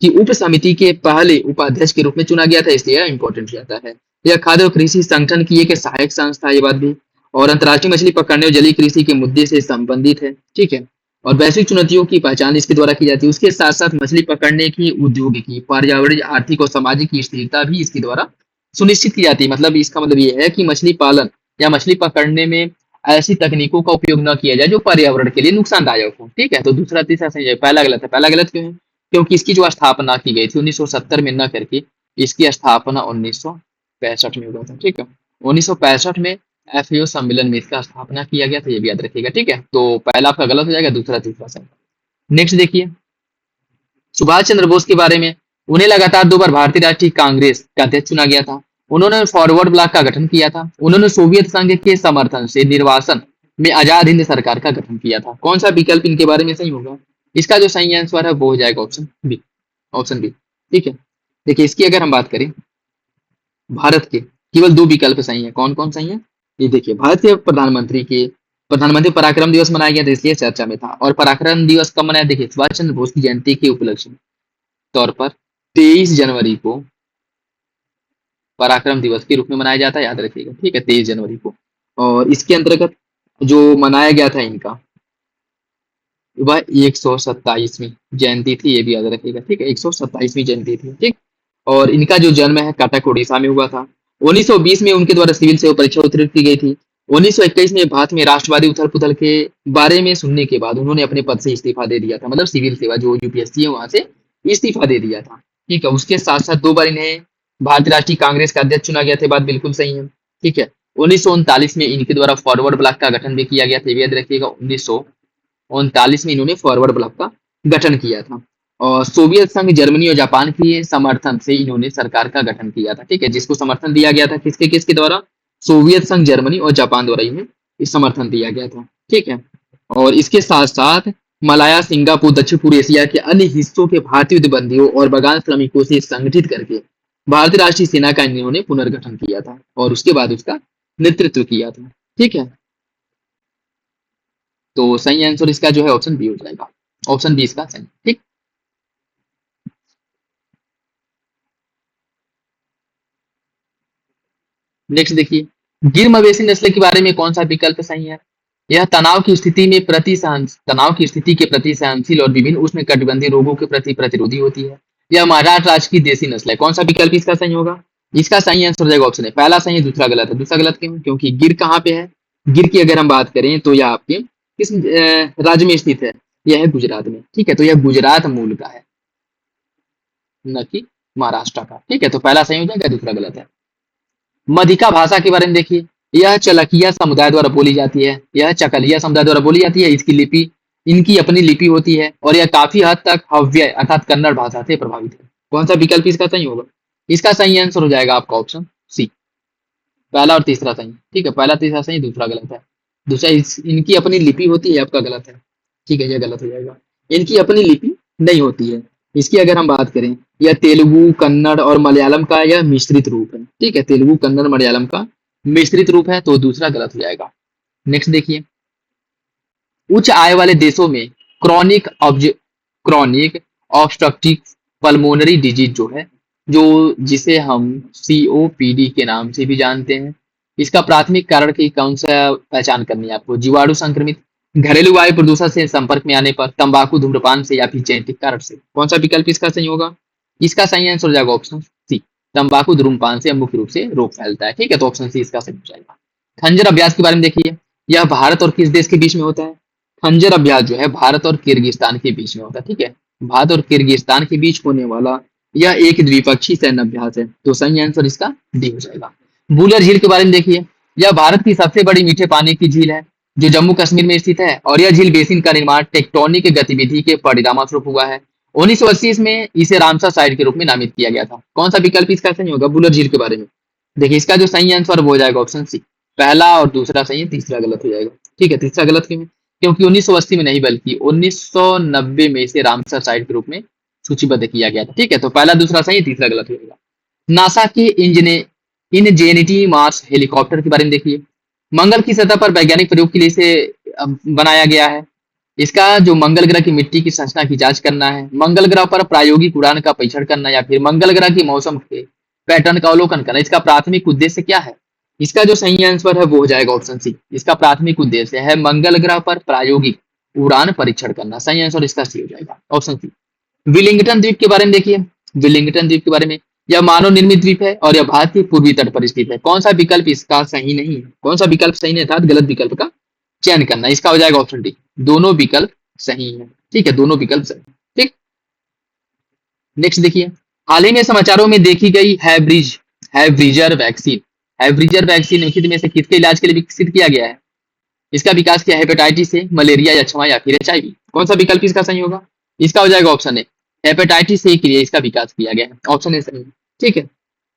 की उप समिति के पहले उपाध्यक्ष के रूप में चुना गया था, इसलिए इंपॉर्टेंट जाता है। यह खाद्य और कृषि संगठन की एक सहायक संस्था है, ये बात भी। और अंतर्राष्ट्रीय मछली पकड़ने और जलीय कृषि के मुद्दे से संबंधित है। ठीक है, और वैश्विक चुनौतियों की पहचान इसके द्वारा की जाती है। उसके साथ साथ मछली पकड़ने की उद्योग की पर्यावरणीय, आर्थिक और सामाजिक स्थिरता भी इसके द्वारा सुनिश्चित की जाती है। मतलब इसका मतलब ये है कि मछली पालन या मछली पकड़ने में ऐसी तकनीकों का उपयोग न किया जाए जो पर्यावरण के लिए नुकसानदायक हो। ठीक है, तो दूसरा तीसरा सही है, पहला गलत है। पहला गलत क्यों है? क्योंकि इसकी जो स्थापना की गई थी 1970 में न करके इसकी स्थापना 1965 में हुआ था। ठीक है, 1965 में एफएओ सम्मेलन में इसका स्थापना किया गया था, ये भी याद रखिएगा। ठीक है, तो पहला आपका गलत हो जाएगा, दूसरा तीसरा सही। नेक्स्ट देखिए, सुभाष चंद्र बोस के बारे में। उन्हें लगातार 2 बार भारतीय राष्ट्रीय कांग्रेस का अध्यक्ष चुना गया था। उन्होंने फॉरवर्ड ब्लॉक का गठन किया था। उन्होंने सोवियत संघ के समर्थन से निर्वासन में आजाद हिंद सरकार का गठन किया था। कौन सा विकल्प इनके बारे में सही होगा? इसका जो सही आंसर है वो हो जाएगा ऑप्शन बी। Option B. ठीक है, देखिए इसकी अगर हम बात करें, भारत के केवल 2 विकल्प सही है। कौन कौन सही है? ये देखिए, भारत के प्रधानमंत्री पराक्रम दिवस मनाया गया था, इसलिए चर्चा में था। और पराक्रम दिवस कब मनाया? देखिए, सुभाष चंद्र बोस की जयंती के उपलक्ष्य में तौर पर 23 जनवरी को पराक्रम दिवस के रूप में मनाया जाता है, याद रखिएगा। ठीक है, 23 जनवरी को। और इसके अंतर्गत जो मनाया गया था इनका, वह 127वीं जयंती थी, ये भी याद रखिएगा। ठीक है, 127वीं जयंती थी। ठीक, और इनका जो जन्म है कटक उड़ीसा में हुआ था। 1920 में उनके द्वारा सिविल सेवा परीक्षा उत्तीर्ण की गई थी। 1921 में भारत में राष्ट्रवादी उथल पुथल के बारे में सुनने के बाद उन्होंने अपने पद से इस्तीफा दे दिया था। मतलब सिविल सेवा जो यूपीएससी है वहां से इस्तीफा दे दिया था। ठीक है, उसके साथ साथ 2 बार इन्हें भारतीय राष्ट्रीय कांग्रेस का अध्यक्ष चुना गया था, बात बिल्कुल सही है। ठीक है, 1939 में इनके द्वारा फॉरवर्ड ब्लॉक का गठन भी किया गया था, याद रखिएगा। 1939 में इन्होंने फॉरवर्ड ब्लॉक का गठन किया था। और सोवियत संघ, जर्मनी और जापान के समर्थन से इन्होंने सरकार का गठन किया था। ठीक है, जिसको समर्थन दिया गया था किसके किसके द्वारा? सोवियत संघ, जर्मनी और जापान द्वारा इन्हें इस समर्थन दिया गया था। ठीक है, और इसके साथ साथ मलाया, सिंगापुर, दक्षिण पूर्व एशिया के अन्य हिस्सों के भारतीय युद्धबंदियों और बगान श्रमिकों से संगठित करके भारतीय राष्ट्रीय सेना का इन्होंने पुनर्गठन किया था और उसके बाद उसका नेतृत्व किया था। ठीक है, तो सही आंसर इसका जो है ऑप्शन बी हो जाएगा। ऑप्शन बी इसका सही। ठीक, नेक्स्ट देखिए, गिर मवेशी नस्ल के बारे में कौन सा विकल्प सही है? यह तनाव की स्थिति के प्रति सहनशील और विभिन्न उष्णकटिबंधीय रोगों के प्रति प्रतिरोधी होती है। यह महाराष्ट्र राज्य की देसी नस्ल है। कौन सा विकल्प इसका सही होगा? इसका सही आंसर हो जाएगा ऑप्शन है। पहला सही है, दूसरा गलत है। दूसरा गलत क्यों? क्योंकि गिर कहाँ पे है? गिर की अगर हम बात करें तो यह आपके किस राज्य में स्थित है? यह है गुजरात में। ठीक है, तो यह गुजरात मूल का है, न कि महाराष्ट्र का। ठीक है, तो पहला सही हो जाएगा, दूसरा गलत है। मधिका भाषा के बारे में देखिए, यह चलकिया समुदाय द्वारा बोली जाती है। यह चकलिया समुदाय द्वारा बोली जाती है। इसकी लिपि, इनकी अपनी लिपि होती है और यह काफी हद तक हव्य अर्थात कन्नड़ भाषा से प्रभावित है। कौन सा विकल्प इसका सही होगा? इसका सही आंसर हो जाएगा आपका ऑप्शन सी, पहला और तीसरा सही। ठीक है, पहला तीसरा सही, दूसरा गलत है। दूसरा इनकी अपनी लिपि होती है, आपका गलत है। ठीक है, यह गलत हो जाएगा। इनकी अपनी लिपि नहीं होती है। इसकी अगर हम बात करें, यह तेलुगु, कन्नड़ और मलयालम का यह मिश्रित रूप है। ठीक है, तेलुगु, कन्नड़, मलयालम का मिश्रित रूप है, तो दूसरा गलत हो जाएगा। नेक्स्ट देखिए, उच्च आय वाले देशों में क्रॉनिक ऑब्स्ट्रक्टिव पल्मोनरी डिजीज जो है, जो जिसे हम सीओपीडी के नाम से भी जानते हैं, इसका प्राथमिक कारण की कौन सा पहचान करनी है आपको? जीवाणु संक्रमित, घरेलू वायु प्रदूषण से संपर्क में आने पर, तंबाकू धूम्रपान से, या फिर जेनेटिक कारण से। कौन सा विकल्प इसका सही होगा? इसका सही आंसर हो जाएगा ऑप्शन सी, तंबाकू धूम्रपान से मुख्य रूप से रोग फैलता है। ठीक है, तो ऑप्शन सी इसका सही हो जाएगा। खंजर अभ्यास के बारे में देखिए, यह भारत और किस देश के बीच में होता है? खंजर अभ्यास जो है भारत और किर्गिस्तान के बीच में होता है। ठीक है, भारत और किर्गिस्तान के बीच होने वाला यह एक द्विपक्षीय सैन्य अभ्यास है, तो सही आंसर इसका डी हो जाएगा। बूलर झील के बारे में देखिए, यह भारत की सबसे बड़ी मीठे पानी की झील है जो जम्मू कश्मीर में स्थित है, और यह झील बेसिन का निर्माण टेक्टोनिक गतिविधि के परिणामस्वरूप हुआ है। 1980 में इसे रामसर साइट के रूप में नामित किया गया था। कौन सा विकल्प इसका सही होगा बुलर झील के बारे में? देखिए, इसका जो सही आंसर वो हो जाएगा ऑप्शन सी, पहला और दूसरा सही है, तीसरा गलत हो जाएगा। ठीक है, तीसरा गलत क्यों? क्योंकि 1980 में नहीं बल्कि 1990 में इसे रामसर साइट के रूप में सूचीबद्ध किया गया था। ठीक है, तो पहला दूसरा सही, तीसरा गलत हो जाएगा। नासा के इनजेनिटी मार्स हेलीकॉप्टर के बारे में देखिए, मंगल की सतह पर वैज्ञानिक प्रयोग के लिए इसे बनाया गया है। इसका जो मंगल ग्रह की मिट्टी की संरचना की जांच करना है, मंगल ग्रह पर प्रायोगिक उड़ान का परीक्षण करना, या फिर मंगल ग्रह की मौसम के पैटर्न का अवलोकन करना, इसका प्राथमिक उद्देश्य क्या है? इसका जो सही आंसर है वो हो जाएगा ऑप्शन सी। इसका प्राथमिक उद्देश्य है मंगल ग्रह पर प्रायोगिक उड़ान परीक्षण करना। सही आंसर इसका सी हो जाएगा, ऑप्शन सी। विलिंगटन द्वीप के बारे में देखिए, विलिंगटन द्वीप के बारे में, यह मानव निर्मित द्वीप है और यह भारत के पूर्वी तट पर स्थित है। कौन सा विकल्प इसका सही नहीं है, कौन सा विकल्प सही नहीं, अर्थात गलत विकल्प का चयन करना। इसका हो जाएगा ऑप्शन डी, दोनों विकल्प सही है। ठीक है, दोनों विकल्प सही। ठीक, नेक्स्ट देखिए, हाल ही में समाचारों में देखी गई हैब्रिजर वैक्सीन, हैब्रिजर वैक्सीन निम्नलिखित में से किसके इलाज के लिए विकसित किया गया है। इसका विकास किया हेपेटाइटिस ए, मलेरिया या छुआ या फिर एचआईवी। कौन सा विकल्प इसका सही होगा। इसका हो जाएगा ऑप्शन ए, हेपेटाइटिस ए के लिए इसका विकास किया गया है। ऑप्शन ए सही है। ठीक है,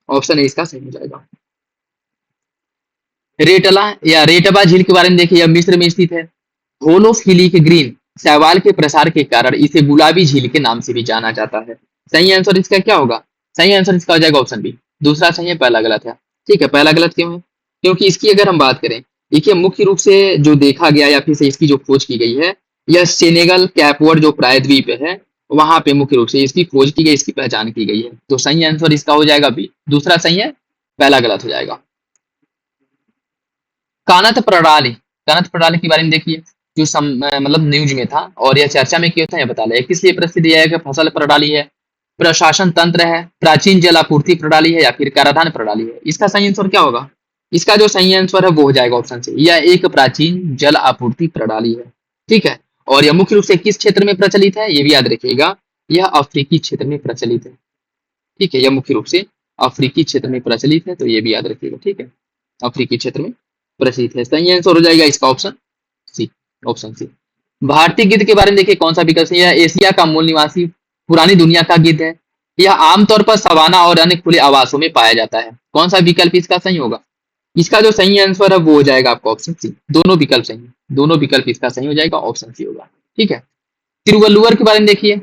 ऑप्शन ए इसका सही हो जाएगा। रेटला या रेटबा झील के बारे में देखिए, यह मिस्र में स्थित है। होलोफिलिक ग्रीन शैवाल के प्रसार के कारण इसे गुलाबी झील के नाम से भी जाना जाता है। सही आंसर इसका क्या होगा, सही आंसर इसका हो जाएगा ऑप्शन बी। दूसरा सही है, पहला गलत है। ठीक है, पहला गलत क्यों है, क्योंकि इसकी अगर हम बात करें, देखिए मुख्य रूप से जो देखा गया या फिर से इसकी जो खोज की गई है, यह सेनेगल कैपवर्ड जो प्रायद्वीप है वहां पे मुख्य रूप से इसकी खोज की गई, इसकी पहचान की गई है। तो सही आंसर इसका हो जाएगा बी। दूसरा सही है, पहला गलत हो जाएगा। कानत प्रणाली, कानत प्रणाली के बारे में देखिए, जो मतलब न्यूज में था और यह चर्चा में क्यों था यह बता ले। किस लिए प्रसिद्ध है कि फसल प्रणाली है, प्रशासन तंत्र है, प्राचीन जल आपूर्ति प्रणाली है या फिर कराधान प्रणाली है। इसका सही आंसर क्या होगा, इसका जो सही आंसर है वो हो जाएगा ऑप्शन सी, यह एक प्राचीन जल आपूर्ति प्रणाली है। ठीक है, और यह मुख्य रूप से किस क्षेत्र में प्रचलित है ये भी याद रखिएगा, यह अफ्रीकी क्षेत्र में प्रचलित है। ठीक है, यह मुख्य रूप से अफ्रीकी क्षेत्र में प्रचलित है, तो ये भी याद रखिएगा। ठीक है, अफ्रीकी क्षेत्र में प्रचलित है। सही आंसर हो जाएगा इसका ऑप्शन सी, ऑप्शन सी। भारतीय गिद्ध के बारे में देखिए, कौन सा विकल्प सही है। एशिया का मूल निवासी पुरानी दुनिया का गिद्ध है। यह आमतौर पर सवाना और अन्य खुले आवासों में पाया जाता है। कौन सा विकल्प इसका सही होगा, इसका जो सही आंसर है वो हो जाएगा आपका ऑप्शन सी। दोनों विकल्प सही है, दोनों विकल्प इसका सही हो जाएगा, ऑप्शन सी होगा। ठीक है, तिरुवल्लुवर के बारे में देखिए,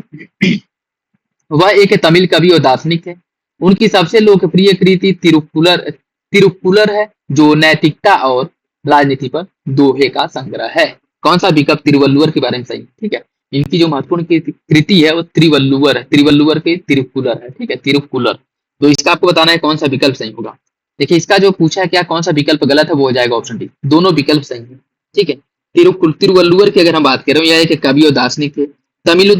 वह एक तमिल कवि और दार्शनिक थे। उनकी सबसे लोकप्रिय कृति तिरुक्कुलर है, जो नैतिकता और राजनीति पर दोहे का संग्रह है। कौन सा विकल्प तिरुवल्लुवर के बारे में सही। ठीक है, इनकी जो महत्वपूर्ण कृति है वो तिरुवल्लुवर है, तिरुवल्लुवर के तिरुक्कुलर है। ठीक है, तिरुक्कुलर। तो इसका आपको बताना है कौन सा विकल्प सही होगा। देखिए, इसका जो पूछा है क्या कौन सा विकल्प गलत है वो हो जाएगा ऑप्शन डी, दोनों विकल्प सही है। ठीक है, तिरुवल्लुवर की अगर हम बात करें, यह एक कवि और दार्शनिक थे। तमिलों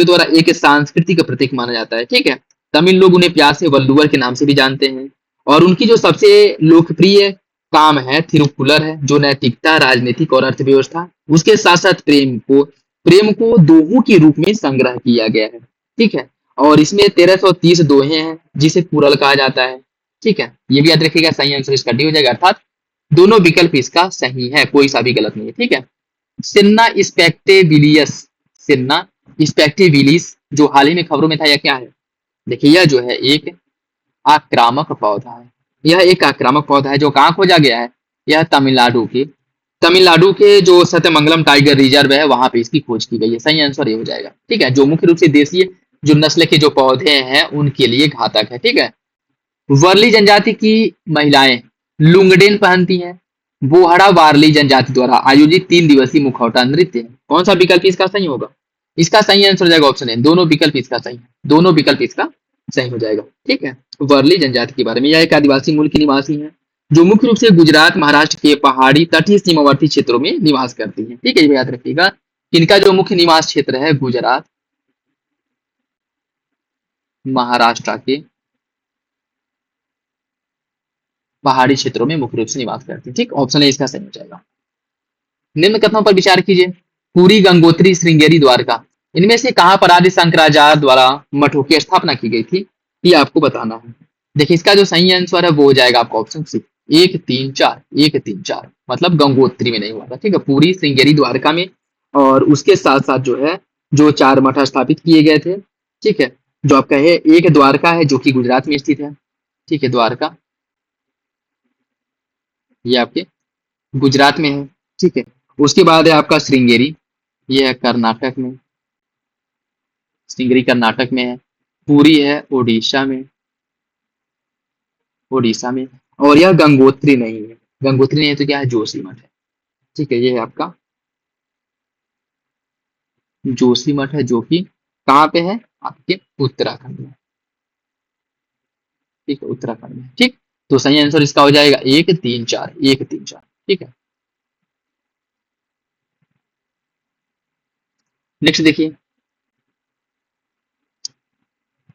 द्वारा एक सांस्कृतिक प्रतीक माना जाता है। ठीक है, तमिल लोग उन्हें प्यार से वल्लुवर के नाम से भी जानते हैं। और उनकी जो सबसे लोकप्रिय काम है तिरुक्कुलर है, जो नैतिकता, राजनीतिक और अर्थव्यवस्था, उसके साथ साथ प्रेम को दोहों के रूप में संग्रह किया गया है। ठीक है, और इसमें 1330 दोहे हैं जिसे कुरल कहा जाता है। ठीक है, ये भी याद रखिएगा, सही आंसर इसका डी हो जाएगा, अर्थात दोनों विकल्प इसका सही है, कोई सा भी गलत नहीं है। ठीक है, सिन्ना स्पेक्टेबिलियस, सिन्ना स्पेक्टेबिलिस जो हाल ही में खबरों में था, यह क्या है। देखिए, यह जो है एक आक्रामक पौधा है। यह एक आक्रामक पौधा है जो कहाँ खोजा गया है, यह तमिलनाडु के जो सत्यमंगलम टाइगर रिजर्व है वहां पे इसकी खोज की गई है। सही आंसर ये हो जाएगा। ठीक है, जो मुख्य रूप से देशीय जो नस्ल के जो पौधे हैं उनके लिए घातक है। ठीक है, वर्ली जनजाति की महिलाएं लुंगडेन पहनती हैं। बोहड़ा वारली जनजाति द्वारा आयोजित 3 दिवसीय मुखौटा नृत्य है। कौन सा विकल्प इसका सही होगा, इसका सही आंसर हो जाएगा ऑप्शन है, दोनों विकल्प इसका सही है, दोनों विकल्प इसका सही हो जाएगा। ठीक है, वर्ली जनजाति के बारे में, यह एक आदिवासी मूल की निवासी है जो मुख्य रूप से गुजरात, महाराष्ट्र के पहाड़ी तटीय सीमावर्ती क्षेत्रों में निवास करती है। ठीक है, ये याद रखिएगा, इनका जो मुख्य निवास क्षेत्र है गुजरात, महाराष्ट्र के पहाड़ी क्षेत्रों में मुख्य रूप से निवास करती है। ठीक, ऑप्शन है इसका सही हो जाएगा। निम्न कथनों पर विचार कीजिए, पुरी, गंगोत्री, श्रृंगेरी, द्वारका, इनमें से कहां पर आदि शंकराचार्य द्वारा मठों की स्थापना की गई थी, ये आपको बताना है। देखिए, इसका जो सही आंसर है वो हो जाएगा आपका ऑप्शन सी, 1 3 4, 1 3 4, मतलब गंगोत्री में नहीं हुआ था। ठीक है, पुरी, श्रृंगेरी, द्वारका में, और उसके साथ साथ जो है जो 4 मठ स्थापित किए गए थे। ठीक है, जो आपका है एक द्वारका है जो कि गुजरात में स्थित है। ठीक है, द्वारका ये आपके गुजरात में है। ठीक है, उसके बाद है आपका श्रृंगेरी, ये है कर्नाटक में, श्रृंगेरी कर्नाटक में है। पुरी है उड़ीसा में, और यह गंगोत्री नहीं है। गंगोत्री नहीं है तो क्या है, जोशीमठ है। ठीक है, ये है आपका जोशीमठ है, जो कि कहाँ पे है, आपके उत्तराखंड में। ठीक है, उत्तराखंड में। ठीक, तो सही आंसर इसका हो जाएगा 1 3 4, 1 3 4। ठीक है, नेक्स्ट देखिए,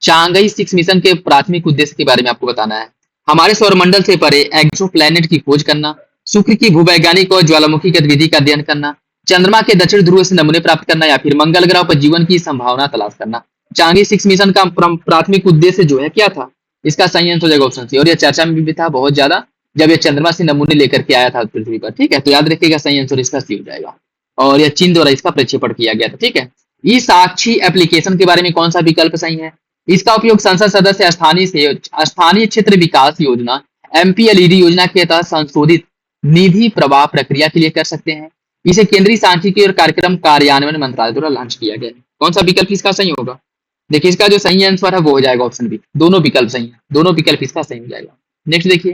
चांगई 6 मिशन के प्राथमिक उद्देश्य के बारे में आपको बताना है। हमारे सौरमंडल से परे एक्सो प्लैनेट की खोज करना, शुक्र की भूवैज्ञानिक और ज्वालामुखी गतिविधि का अध्ययन करना, चंद्रमा के दक्षिण ध्रुव से नमूने प्राप्त करना, या फिर मंगल ग्रह पर जीवन की संभावना तलाश करना। चांगी 6 मिशन का प्राथमिक उद्देश्य जो है क्या था? इसका सही आंसर हो जाएगा ऑप्शन सी। और यह चर्चा में भी था बहुत ज्यादा, जब यह चंद्रमा से नमूने लेकर के आया था पृथ्वी पर। ठीक है, तो याद रखिएगा सही आंसर इसका सी हो जाएगा। और यह चीन द्वारा इसका प्रक्षेपण किया गया था। ठीक है, ई साक्षी एप्लीकेशन के बारे में कौन सा विकल्प सही है? इसका उपयोग संसद सदस्य स्थानीय क्षेत्र विकास योजना एमपीएलईडी योजना के तहत संशोधित निधि प्रवाह प्रक्रिया के लिए कर सकते हैं। इसे केंद्रीय सांख्यिकी और कार्यक्रम कार्यान्वयन मंत्रालय द्वारा लॉन्च किया गया है। कौन सा विकल्प इसका सही होगा? देखिए, इसका जो सही आंसर है वो हो जाएगा ऑप्शन बी। दोनों विकल्प सही है, दोनों विकल्प इसका सही हो जाएगा। नेक्स्ट देखिए,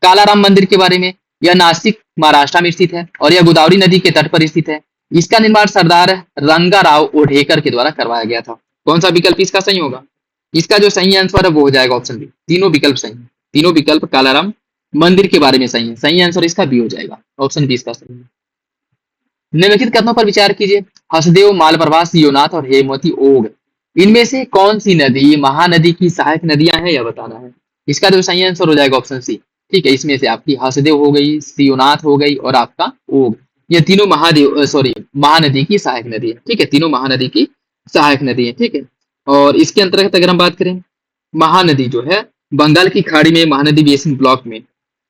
कालाराम मंदिर के बारे में। यह नासिक महाराष्ट्र में स्थित है और यह गोदावरी नदी के तट पर स्थित है। इसका निर्माण सरदार रंगाराव ओढेकर के द्वारा करवाया गया था। कौन सा विकल्प इसका सही होगा? इसका जो सही आंसर है वो हो जाएगा ऑप्शन बी। तीनों विकल्प सही है, तीनों विकल्प कालाराम मंदिर के बारे में सही है। सही आंसर इसका बी हो जाएगा, ऑप्शन बी इसका सही है। निम्नलिखित कथनों पर विचार कीजिए। हसदेव, मालप्रभा, सियोनाथ और हेमवती ओग, इनमें से कौन सी नदी महानदी की सहायक नदियां हैं, यह बताना है। इसका जो सही आंसर हो जाएगा ऑप्शन सी। ठीक है, इसमें से आपकी हसदेव हो गई, सियोनाथ हो गई और आपका ओग, ये तीनों महानदी की सहायक नदी है। ठीक है, तीनों महानदी की सहायक नदी है। ठीक है, और इसके अंतर्गत अगर हम बात करें, महानदी जो है बंगाल की खाड़ी में महानदी बेसिन ब्लॉक में,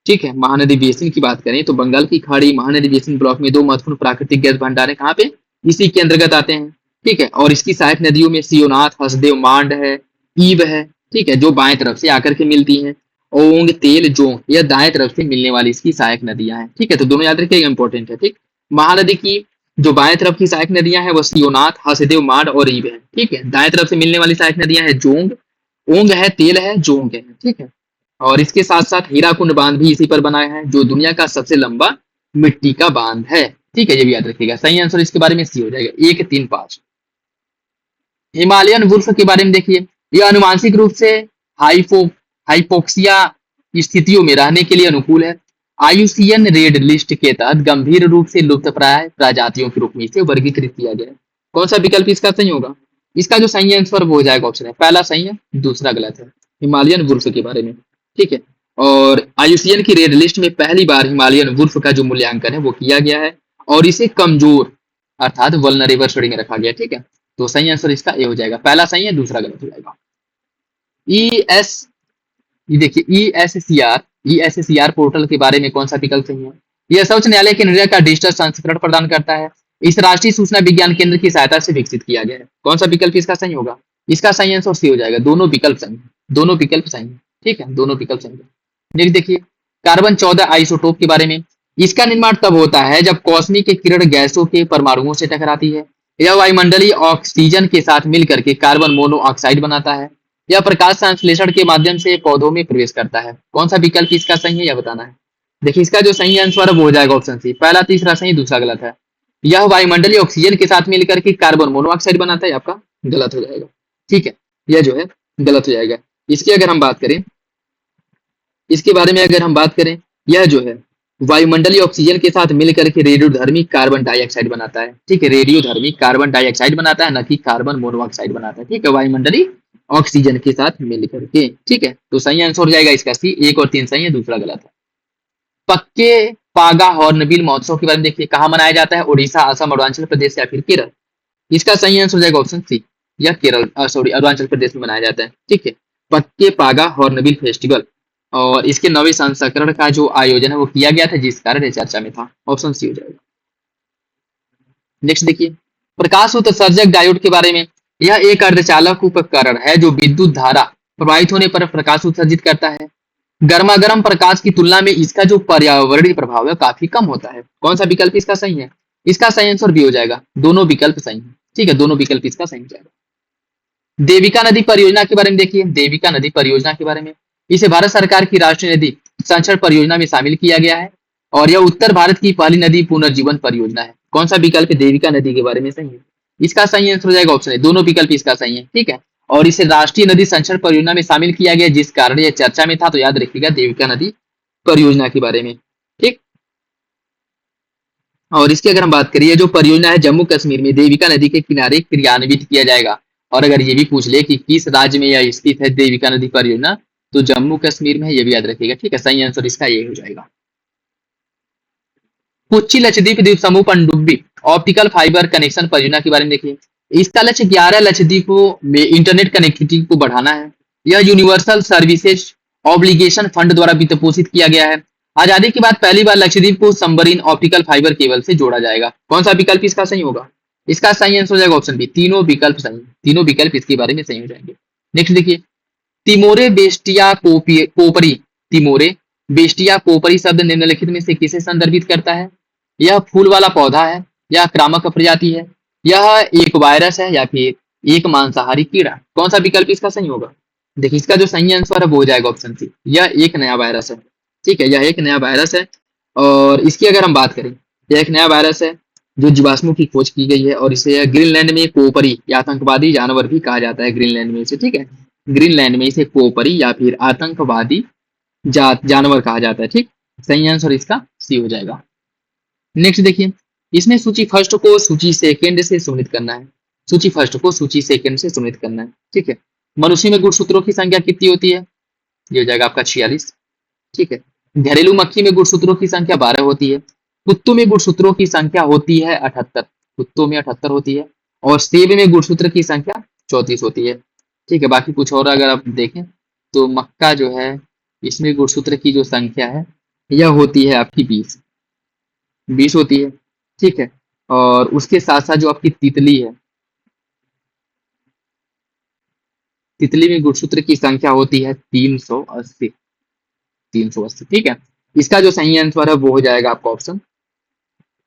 ठीक है, महानदी बेसिन की बात करें तो बंगाल की खाड़ी महानदी बेसिन ब्लॉक में दो महत्वपूर्ण प्राकृतिक गैस भंडार है। कहाँ पे? इसी के अंतर्गत आते हैं। ठीक है, और इसकी सहायक नदियों में सियोनाथ, हसदेव, मांड है, ईब है। ठीक है, जो बाएं तरफ से आकर के मिलती हैं। ओंग, तेल, जोंग, यह दाएं तरफ से मिलने वाली इसकी सहायक नदियां हैं। ठीक है, तो दोनों याद रखिएगा, इंपॉर्टेंट है। ठीक, महानदी की जो बाएं तरफ की सहायक नदियां हैं वो सियोनाथ, हसदेव, मांड और ईब है। ठीक है, दाएं तरफ से मिलने वाली सहायक नदियां हैं जोंग, ओंग है, तेल है, जोंग है। ठीक है, और इसके साथ साथ हीराकुंड बांध भी इसी पर बनाया है, जो दुनिया का सबसे लंबा मिट्टी का बांध है। ठीक है, ये भी याद रखिएगा। सही आंसर इसके बारे में सी हो जाएगा, 1 3 5। हिमालयन वुल्फ के बारे में देखिए, यह अनुवांशिक रूप से हाइपोक्सिया स्थितियों में रहने के लिए अनुकूल है। आयुसीएन रेड लिस्ट के तहत गंभीर रूप से लुप्तप्राय प्रजातियों के रूप में इसे वर्गीकृत किया गया है। कौन सा विकल्प इसका सही होगा? इसका जो सही आंसर वो हो जाएगा ऑप्शन है, पहला सही है, दूसरा गलत है। हिमालयन वुल्फ के बारे में। ठीक है, और आयुसीएन की रेड लिस्ट में पहली बार हिमालयन वुल्फ का जो मूल्यांकन है वो किया गया है और इसे कमजोर अर्थात वल्नरेबल श्रेणी में रखा गया। ठीक है, तो सही आंसर इसका ए हो जाएगा, पहला सही है, दूसरा गलत हो जाएगा। ये देखिए, ईएससीआर पोर्टल के बारे में कौन सा विकल्प सही है? यह सर्वोच्च न्यायालय के निर्णय का डिजिटल संस्करण प्रदान करता है। इस राष्ट्रीय सूचना विज्ञान केंद्र की सहायता से विकसित किया गया है। कौन सा विकल्प इसका सही होगा? इसका सही आंसर सी हो जाएगा, दोनों विकल्प सही है, दोनों विकल्प सही है। ठीक है, दोनों विकल्प सही है। नेक्स्ट देखिए, कार्बन 14 आइसोटोप के बारे में। इसका निर्माण तब होता है जब कॉस्मिक किरण गैसों के परमाणुओं से टकराती है। यह वायुमंडलीय ऑक्सीजन के साथ मिलकर के कार्बन मोनोऑक्साइड बनाता है। यह प्रकाश संश्लेषण के माध्यम से पौधों में प्रवेश करता है। कौन सा विकल्प इसका सही है, यह बताना है। देखिए, इसका जो सही आंसर है वो हो जाएगा ऑप्शन सी, पहला तीसरा सही, दूसरा गलत है। यह वायुमंडलीय ऑक्सीजन के साथ मिलकर के कार्बन मोनोऑक्साइड बनाता है, आपका गलत हो जाएगा। ठीक है, यह जो है गलत हो जाएगा। इसकी अगर हम बात करें, इसके बारे में अगर हम बात करें, यह जो है वायुमंडलीय ऑक्सीजन के साथ मिलकर के रेडियोधर्मी कार्बन डाइऑक्साइड बनाता है। ठीक है, रेडियोधर्मी कार्बन डाइऑक्साइड बनाता है, न कि कार्बन मोनोऑक्साइड बनाता है। ठीक है, वायुमंडलीय ऑक्सीजन के साथ मिलकर के। ठीक है, तो सही आंसर हो जाएगा इसका सी, 1 और 3 सही है, दूसरा गलत है। पक्के पागा हॉर्नबिल महोत्सव के बारे में देखिए, कहाँ मनाया जाता है? उड़ीसा, असम, अरुणाचल प्रदेश या फिर केरल। इसका सही आंसर हो जाएगा ऑप्शन सी, या केरल अरुणाचल प्रदेश में मनाया जाता है। ठीक है, पक्के पागा हॉर्नबिल फेस्टिवल, और इसके 9वें संस्करण का जो आयोजन है वो किया गया था, जिस कारण चर्चा में था। ऑप्शन सी हो जाएगा। नेक्स्ट देखिए, प्रकाश उत्सर्जक डायोड के बारे में। यह एक अर्धचालक उपकरण है जो विद्युत धारा प्रवाहित होने पर प्रकाश उत्सर्जित करता है। गर्मागर्म प्रकाश की तुलना में इसका जो पर्यावरणीय प्रभाव है काफी कम होता है। कौन सा विकल्प इसका सही है? इसका सही आंसर बी हो जाएगा, दोनों विकल्प सही है। ठीक है, दोनों विकल्प इसका सही हो जाएगा। देविका नदी परियोजना के बारे में देखिए, देविका नदी परियोजना के बारे में। इसे भारत सरकार की राष्ट्रीय नदी संरक्षण परियोजना में शामिल किया गया है और यह उत्तर भारत की पहली नदी पुनर्जीवन परियोजना है। कौन सा विकल्प देविका नदी के बारे में सही है? इसका सही आंसर हो जाएगा ऑप्शन है, दोनों विकल्प इसका सही है। ठीक है, और इसे राष्ट्रीय नदी संरक्षण परियोजना में शामिल किया गया, जिस कारण यह चर्चा में था। तो याद रखिएगा देविका नदी परियोजना के बारे में। ठीक। और इसकी अगर हम बात करिए, जो परियोजना है जम्मू कश्मीर में देविका नदी के किनारे क्रियान्वित किया जाएगा। और अगर ये भी पूछ ले कि किस राज्य में यह स्थित है देविका नदी परियोजना, तो जम्मू कश्मीर में है, ये भी याद रखिएगा। ठीक है, सही आंसर इसका ये हो जाएगा। कोच्चि लक्षद्वीप द्वीप समूह पनडुब्बी ऑप्टिकल फाइबर कनेक्शन परियोजना के बारे में देखिए। इसका लक्ष्य 11 लक्षद्वीपों में इंटरनेट कनेक्टिविटी को बढ़ाना है। यह यूनिवर्सल सर्विसेज ऑब्लिगेशन फंड द्वारा वित्त पोषित किया गया है। आजादी के बाद पहली बार लक्षद्वीप को सबमरीन ऑप्टिकल फाइबर केबल से जोड़ा जाएगा। कौन सा विकल्प इसका सही होगा? इसका सही आंसर हो जाएगा ऑप्शन बी, तीनों विकल्प सही। तीनों विकल्प इसके बारे में सही हो जाएंगे। नेक्स्ट देखिए, तिमोरे बेस्टिया कोपरी। तिमोरे बेस्टिया कोपरी शब्द निम्नलिखित में से किसे संदर्भित करता है? यह फूल वाला पौधा है, यह आक्रामक प्रजाति है, यह एक वायरस है, या फिर एक मांसाहारी कीड़ा? कौन सा विकल्प इसका सही होगा? देखिए इसका जो सही आंसर है वो हो जाएगा ऑप्शन सी, यह एक नया वायरस है। ठीक है, यह एक नया वायरस है। और इसकी अगर हम बात करें, यह एक नया वायरस है जो जीवाश्मों की खोज की गई है, और इसे ग्रीनलैंड में कोपरी या आतंकवादी जानवर भी कहा जाता है। ग्रीनलैंड में इसे, ठीक है, ग्रीनलैंड में इसे कोपरी या फिर आतंकवादी जानवर कहा जाता है। ठीक, सही आंसर इसका सी हो जाएगा। नेक्स्ट देखिए, इसमें सूची फर्स्ट को सूची सेकंड से सम्मिलित करना है। सूची फर्स्ट को सूची सेकंड से सम्मिलित करना है। ठीक है, मनुष्य में गुणसूत्रों की संख्या कितनी होती है? ये हो जाएगा आपका 46। ठीक है, घरेलू मक्खी में गुणसूत्रों की संख्या 12 होती है। कुत्तों में गुणसूत्रों की संख्या होती है 78। कुत्तों में 78 होती है। और सेब में गुणसूत्र की संख्या 34 होती है। ठीक है, बाकी कुछ और अगर आप देखें तो मक्का जो है, इसमें गुणसूत्र की जो संख्या है यह होती है आपकी 20 होती है। ठीक है, और उसके साथ साथ जो आपकी तितली है, तितली में गुणसूत्र की संख्या होती है 380। 380। ठीक है, इसका जो सही आंसर है वो हो जाएगा आपका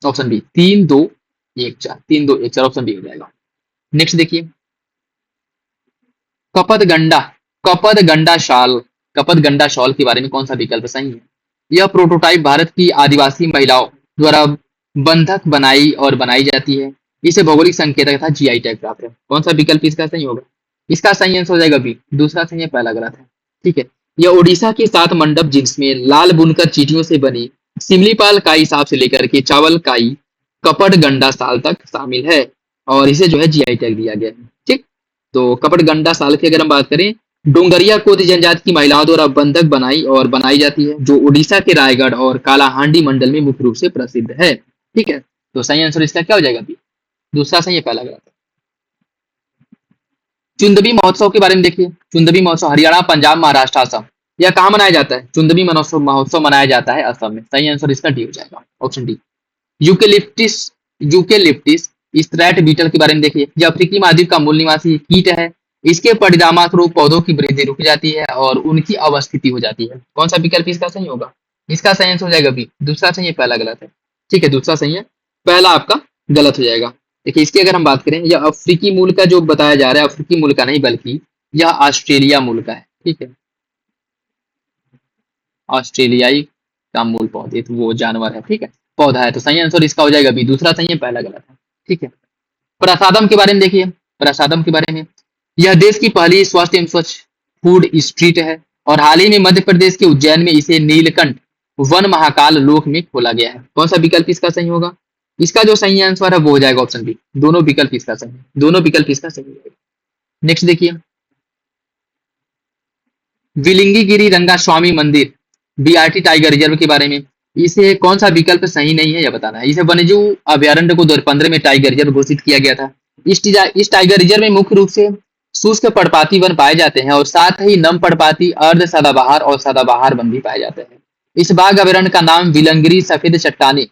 ऑप्शन बी, 3214। 3214 ऑप्शन बी हो जाएगा। नेक्स्ट देखिए, कपतगंडा कपतगंडा शाल कपतगंडा शॉल के बारे में कौन सा विकल्प सही है? यह प्रोटोटाइप भारत की आदिवासी महिलाओं द्वारा बंधक बनाई जाती है। इसे भौगोलिक संकेतक तथा जीआई टैग प्राप्त है। कौन सा विकल्प इसका सही होगा? इसका सही आंसर हो जाएगा बी, दूसरा सही है, पहला गलत है। ठीक है, यह ओडिशा के 7 मंडप जिसमें लाल बुनकर चीटियों से बनी सिमलीपाल काई सांप से लेकर के चावल काई कपटगंडा साल तक शामिल है, और इसे जो है जीआई टैग दिया गया है। ठीक, तो कपटगंडा साल की अगर हम बात करें, डोंगरिया कोती जनजाति की महिलाओं द्वारा बंधक बनाई जाती है, जो उड़ीसा के रायगढ़ और कालाहांडी मंडल में मुख्य रूप से प्रसिद्ध है। ठीक है, तो सही आंसर इसका क्या हो जाएगा? बी, दूसरा सही है, पहला गलत है। चुंदबी महोत्सव के बारे में देखिए। चुंदबी महोत्सव हरियाणा, पंजाब, महाराष्ट्र, असम, यह कहाँ मनाया जाता है? चुंदबी महोत्सव मनाया जाता है असम में। सही आंसर इसका डी हो जाएगा, ऑप्शन डी। यूकेलिप्टिस स्ट्रैट बीटल के बारे में देखिए। यह अफ्रीकी महाद्वीप का मूल निवासी कीट है। इसके परिणामस्वरूप पौधों की वृद्धि रुक जाती है और उनकी अवस्थिति हो जाती है। कौन सा विकल्प इसका सही होगा? इसका सही आंसर हो जाएगा बी, दूसरा सही है, पहला गलत है। ठीक है, दूसरा सही है, पहला आपका गलत हो जाएगा। देखिए इसकी अगर हम बात करें, यह अफ्रीकी मूल का जो बताया जा रहा है, अफ्रीकी मूल का नहीं बल्कि यह ऑस्ट्रेलिया मूल का है। ठीक है, ऑस्ट्रेलियाई का मूल पौधे, तो वो जानवर है। ठीक है, पौधा है, तो सही आंसर इसका हो जाएगा बी, दूसरा सही है, पहला गलत है। ठीक है, प्रसादम के बारे में देखिए। प्रसादम के बारे में, यह देश की पहली स्वस्थ एवं स्वच्छ फूड स्ट्रीट है, और हाल ही में मध्य प्रदेश के उज्जैन में इसे नीलकंठ वन महाकाल लोक में खोला गया है। कौन सा विकल्प इसका सही होगा? इसका जो सही आंसर है वो हो जाएगा ऑप्शन बी, दोनों विकल्प इसका सही है, दोनों विकल्प इसका सही है। नेक्स्ट देखिए, विलिंगीगिरी रंगा स्वामी मंदिर बीआरटी टाइगर रिजर्व के बारे में, इसे कौन सा विकल्प सही नहीं है यह बताना है। इसे वन्यजीव अभ्यारण्य को 2015 में टाइगर रिजर्व घोषित किया गया था। इस टाइगर रिजर्व में मुख्य रूप से शुष्क पर्णपाती वन पाए जाते हैं, और साथ ही नम पर्णपाती, अर्ध सदाबहार और सदाबहार वन भी पाए जाते हैं। इस बाघ अभ्यारण्य का नाम विलंगिरी सफेद चट्टानी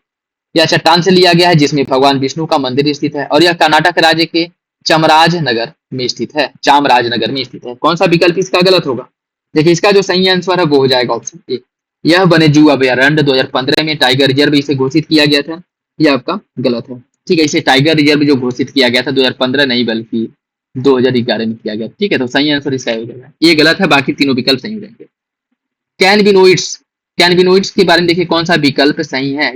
या चट्टान से लिया गया है, जिसमें भगवान विष्णु का मंदिर स्थित है, और यह कर्नाटक राज्य के चामराजनगर में स्थित है। चामराजनगर में स्थित है। कौन सा विकल्प इसका गलत होगा? देखिए इसका जो सही आंसर है वो हो जाएगा ऑप्शन ए, यह वन्यजीव अभ्यारण्य 2015 में टाइगर रिजर्व इसे घोषित किया गया था। यह आपका गलत है। ठीक है, इसे टाइगर रिजर्व जो घोषित किया गया था 2015 नहीं बल्कि 2011 में किया गया। ठीक है, तो सही आंसर इसका हो जाएगा, ये गलत है, बाकी तीनों विकल्प सही हो जाएंगे। कैनबिनोइड्स के बारे में देखिए, कौन सा विकल्प सही है?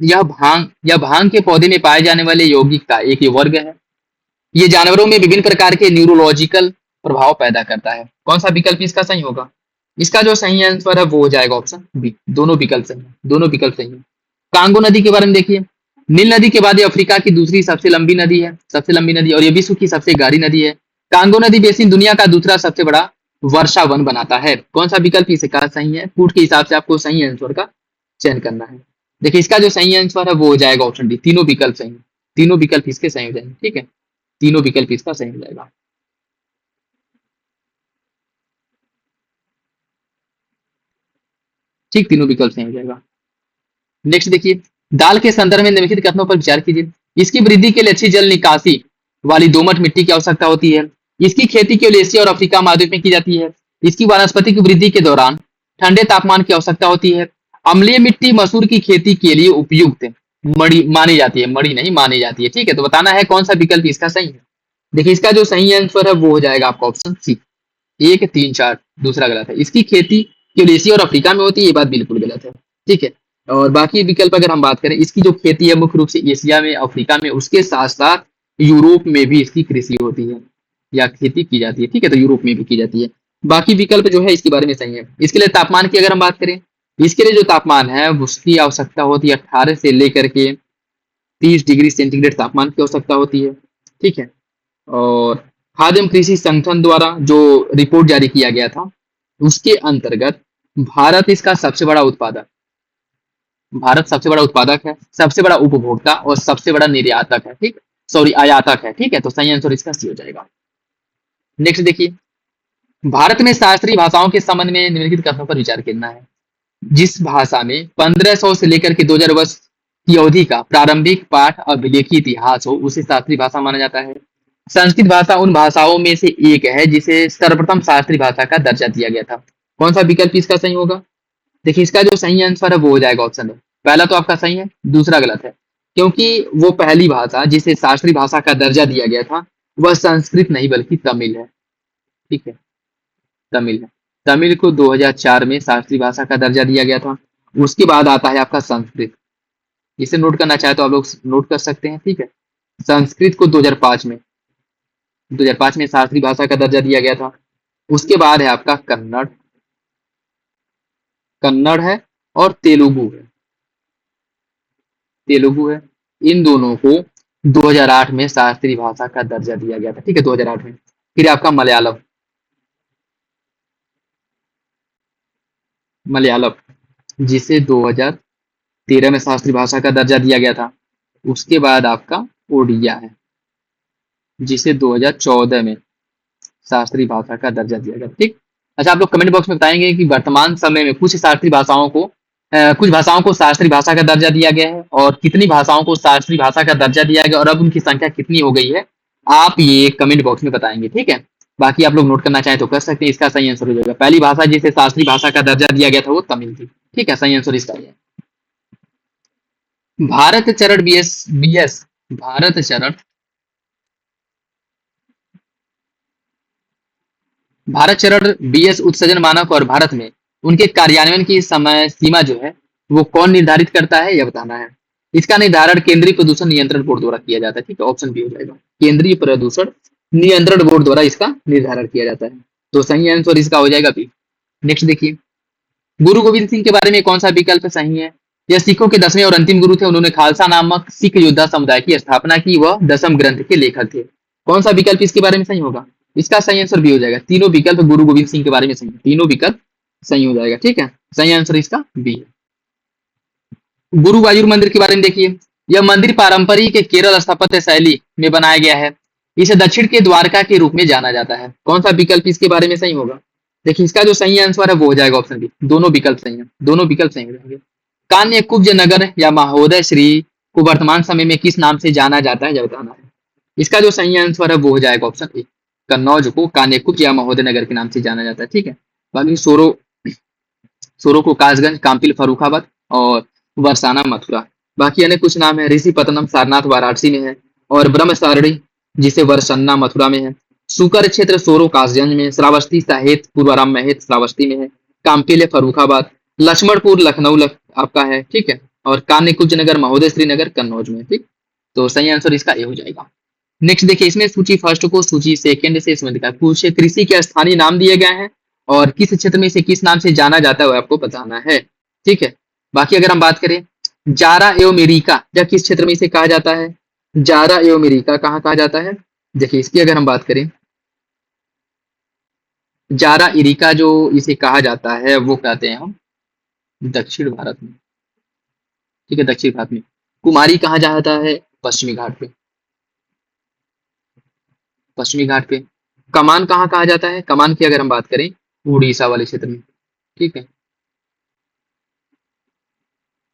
यह भांग के पौधे में पाए जाने वाले यौगिक का एक वर्ग है। ये जानवरों में विभिन्न प्रकार के न्यूरोलॉजिकल प्रभाव पैदा करता है। कौन सा विकल्प इसका सही होगा? इसका जो सही आंसर है वो हो जाएगा ऑप्शन बी। दोनों विकल्प सही है, दोनों विकल्प सही है। कांगो नदी के बारे में देखिए, नील नदी के बाद ये अफ्रीका की दूसरी सबसे लंबी नदी है, सबसे लंबी नदी, और ये विश्व की सबसे गहरी नदी है। कांगो नदी बेसिन दुनिया का दूसरा सबसे बड़ा वर्षा वन बनाता है। कौन सा विकल्प इसका सही है? फुट के हिसाब से आपको सही आंसर का चयन करना है। देखिए इसका जो सही आंसर है वो हो जाएगा ऑप्शन डी। तीनों विकल्प सही है, तीनों विकल्प इसके सही हो जाएंगे। ठीक है, तीनों विकल्प इसका सही हो जाएगा। ठीक, तीनों विकल्प सही हो जाएगा। नेक्स्ट देखिए, दाल के संदर्भ में निम्नलिखित कथनों पर विचार कीजिए। इसकी वृद्धि के लिए अच्छी जल निकासी वाली दोमट मिट्टी की आवश्यकता होती है। इसकी खेती केवल एशिया और अफ्रीका महाद्वीप में की जाती है। इसकी वनस्पतिक वृद्धि के दौरान ठंडे तापमान की आवश्यकता होती है। अम्लीय मिट्टी मसूर की खेती के लिए उपयुक्त मड़ी मानी जाती है, मड़ी नहीं मानी जाती है। ठीक है, तो बताना है कौन सा विकल्प इसका सही है। देखिए इसका जो सही आंसर है वो हो जाएगा आपका ऑप्शन सी। 1, 3, 4 दूसरा गलत है। इसकी खेती केवल एशिया और अफ्रीका में होती है, ये बात बिल्कुल गलत है। ठीक है, और बाकी विकल्प अगर हम बात करें, इसकी जो खेती है मुख्य रूप से एशिया में, अफ्रीका में, उसके साथ साथ यूरोप में भी इसकी कृषि होती है या खेती की जाती है। ठीक है, तो यूरोप में भी की जाती है। बाकी विकल्प जो है इसके बारे में सही है। इसके लिए तापमान की अगर हम बात करें, इसके लिए जो तापमान है उसकी आवश्यकता होती है 18 से लेकर के 30 डिग्री सेंटीग्रेड तापमान की आवश्यकता होती है। ठीक है, और खाद्य एवं कृषि संगठन द्वारा जो रिपोर्ट जारी किया गया था उसके अंतर्गत भारत इसका सबसे बड़ा उत्पादक, भारत सबसे बड़ा उत्पादक है, सबसे बड़ा उपभोक्ता और सबसे बड़ा निर्यातक है। ठीक, सॉरी आयातक है। ठीक है, तो सही आंसर इसका सी हो जाएगा। नेक्स्ट देखिए, भारत में शास्त्रीय भाषाओं के संबंध में निम्नलिखित कथनों पर विचार करना है। जिस भाषा में 1500 से लेकर के 2000 वर्ष की अवधि का प्रारंभिक पाठ अभिलेखी इतिहास हो उसे शास्त्रीय भाषा माना जाता है। संस्कृत भाषा उन भाषाओं में से एक है जिसे सर्वप्रथम शास्त्रीय भाषा का दर्जा दिया गया था। कौन सा विकल्प इसका सही होगा? देखिए इसका जो सही आंसर है वो हो जाएगा ऑप्शन है। पहला तो आपका सही है, दूसरा गलत है, क्योंकि वो पहली भाषा जिसे शास्त्रीय भाषा का दर्जा दिया गया था वह संस्कृत नहीं बल्कि तमिल है। ठीक है, तमिल है। तमिल को 2004 में शास्त्रीय भाषा का दर्जा दिया गया था। उसके बाद आता है आपका संस्कृत। इसे नोट करना चाहे तो आप लोग नोट कर सकते हैं। ठीक है, संस्कृत को 2005 में शास्त्रीय भाषा का दर्जा दिया गया था। उसके बाद है आपका कन्नड़, कन्नड़ है और तेलुगु है, तेलुगु है। इन दोनों को 2008 में शास्त्रीय भाषा का दर्जा दिया गया था। ठीक है, 2008 में। फिर आपका मलयालम, मलयालम जिसे 2013 में शास्त्रीय भाषा का दर्जा दिया गया था। उसके बाद आपका ओडिया है जिसे 2014 में शास्त्रीय भाषा का दर्जा दिया गया। ठीक, अच्छा आप लोग कमेंट बॉक्स में बताएंगे कि वर्तमान समय में कुछ शास्त्रीय भाषाओं को कुछ भाषाओं को शास्त्रीय भाषा का दर्जा दिया गया है और कितनी भाषाओं को शास्त्रीय भाषा का दर्जा दिया गया और अब उनकी संख्या कितनी हो गई है, आप ये कमेंट बॉक्स में बताएंगे। ठीक है, बाकी आप लोग नोट करना चाहें तो कर सकते हैं। इसका सही आंसर हो जाएगा, पहली भाषा जिसे शास्त्रीय भाषा का दर्जा दिया गया था वो तमिल थी। ठीक है, सही आंसर इसका है भारत चरण बीएस भारत चरण भारत चरण बीएस उत्सर्जन मानक और भारत में उनके कार्यान्वयन की समय सीमा जो है वो कौन निर्धारित करता है, यह बताना है। इसका निर्धारण केंद्रीय प्रदूषण नियंत्रण बोर्ड द्वारा किया जाता है। ठीक है, ऑप्शन बी हो जाएगा, केंद्रीय प्रदूषण नियंत्रण बोर्ड द्वारा इसका निर्धारण किया जाता है। तो सही आंसर इसका हो जाएगा बी। नेक्स्ट देखिए, गुरु गोविंद सिंह के बारे में कौन सा विकल्प सही है? यह सिखों के 10वें और अंतिम गुरु थे। उन्होंने खालसा नामक सिख योद्धा समुदाय की स्थापना की। वह दसम ग्रंथ के लेखक थे। कौन सा विकल्प इसके बारे में सही होगा? इसका सही आंसर बी हो जाएगा। तीनों विकल्प गुरु गोविंद सिंह के बारे में सही है, तीनों विकल्प सही हो जाएगा। ठीक है, सही आंसर इसका बी है। गुरुवायूर मंदिर के बारे में देखिए, यह मंदिर पारंपरिक केरल स्थापत्य शैली में बनाया गया है। इसे दक्षिण के द्वारका के रूप में जाना जाता है। कौन सा विकल्प इसके बारे में सही होगा? देखिए इसका जो सही आंसर है वो हो जाएगा ऑप्शन बी। दोनों विकल्प सही है, दोनों विकल्प सही हो जाएंगे। कान्य कुब्ज नगर या महोदय श्री को वर्तमान समय में किस नाम से जाना जाता है, यह बताना है। इसका जो सही आंसर है वो हो जाएगा ऑप्शन ए। कन्नौज को कान्य कुब्ज या महोदय नगर के नाम से जाना जाता है। ठीक है, बाकी सोरो को कासगंज, काम्पिल फर्रुखाबाद और बरसाना मथुरा। बाकी अन्य कुछ नाम है, ऋषिपतनम सारनाथ वाराणसी में है और ब्रह्मसारणी जिसे वरसन्ना मथुरा में है। सुकर क्षेत्र सोरो कासगंज में, श्रावस्ती साहेत पूर्वाराम महेत श्रावस्ती में है, काम्पिल फर्रुखाबाद, लक्ष्मणपुर लखनऊ आपका है। ठीक है, और कान्य कुब्ज नगर महोदय श्रीनगर कन्नौज में है। ठीक, तो सही आंसर इसका ए हो जाएगा। नेक्स्ट देखिए, इसमें सूची फर्स्ट को सूची सेकंड से संबंधित है। कुछ कृषि के स्थानीय नाम दिए गए हैं और किस क्षेत्र में इसे किस नाम से जाना जाता है वो आपको बताना है। ठीक है, बाकी अगर हम बात करें जारा एवं इरिका, या किस क्षेत्र में इसे कहा जाता है, जारा एवं इरिका कहाँ कहा जाता है। देखिए इसकी अगर हम बात करें, जारा इरिका जो इसे कहा जाता है वो कहते हैं हम दक्षिण भारत में। ठीक है, दक्षिण भारत में। कुमारी कहाँ जाता है, पश्चिमी घाट पे, पश्चिमी घाट पे। कमान कहाँ कहा जाता है, कमान की अगर हम बात करें उड़ीसा वाले क्षेत्र में। ठीक है,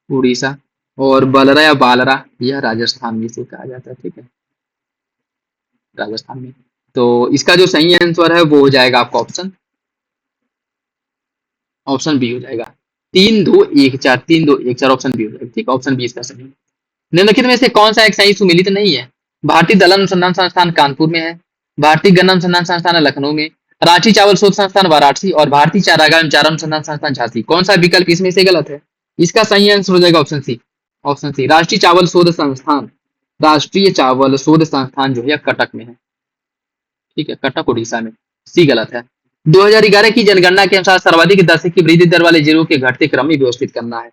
उड़ीसा। और बलरा या बालरा यह राजस्थान में इसे कहा जाता है। ठीक है, राजस्थान में। तो इसका जो सही आंसर है वो हो जाएगा आपका ऑप्शन, ऑप्शन बी हो जाएगा। 3 2 1 4, 3 2 1 4 ऑप्शन बी हो जाएगा। ठीक, ऑप्शन बी इसका सही है। निम्नलिखित में से कौन सा एक सही सुमेलित नहीं है। भारतीय दलन अनुसंधान संस्थान कानपुर में है, भारतीय गन्ना अनुसंधान संस्थान है लखनऊ में, रांची चावल शोध संस्थान वाराणसी और भारतीय चारागाह एवं चारा अनुसंधान संस्थान झांसी। कौन सा विकल्प इसमें से गलत है। इसका सही आंसर हो जाएगा ऑप्शन सी, ऑप्शन सी राष्ट्रीय चावल शोध संस्थान, राष्ट्रीय चावल शोध संस्थान जो है कटक में है। ठीक है, कटक उड़ीसा में। सी गलत है। 2011 की जनगणना के अनुसार सर्वाधिक दशक की वृद्धि दर वाले जिलों के घटते क्रम में व्यवस्थित करना है।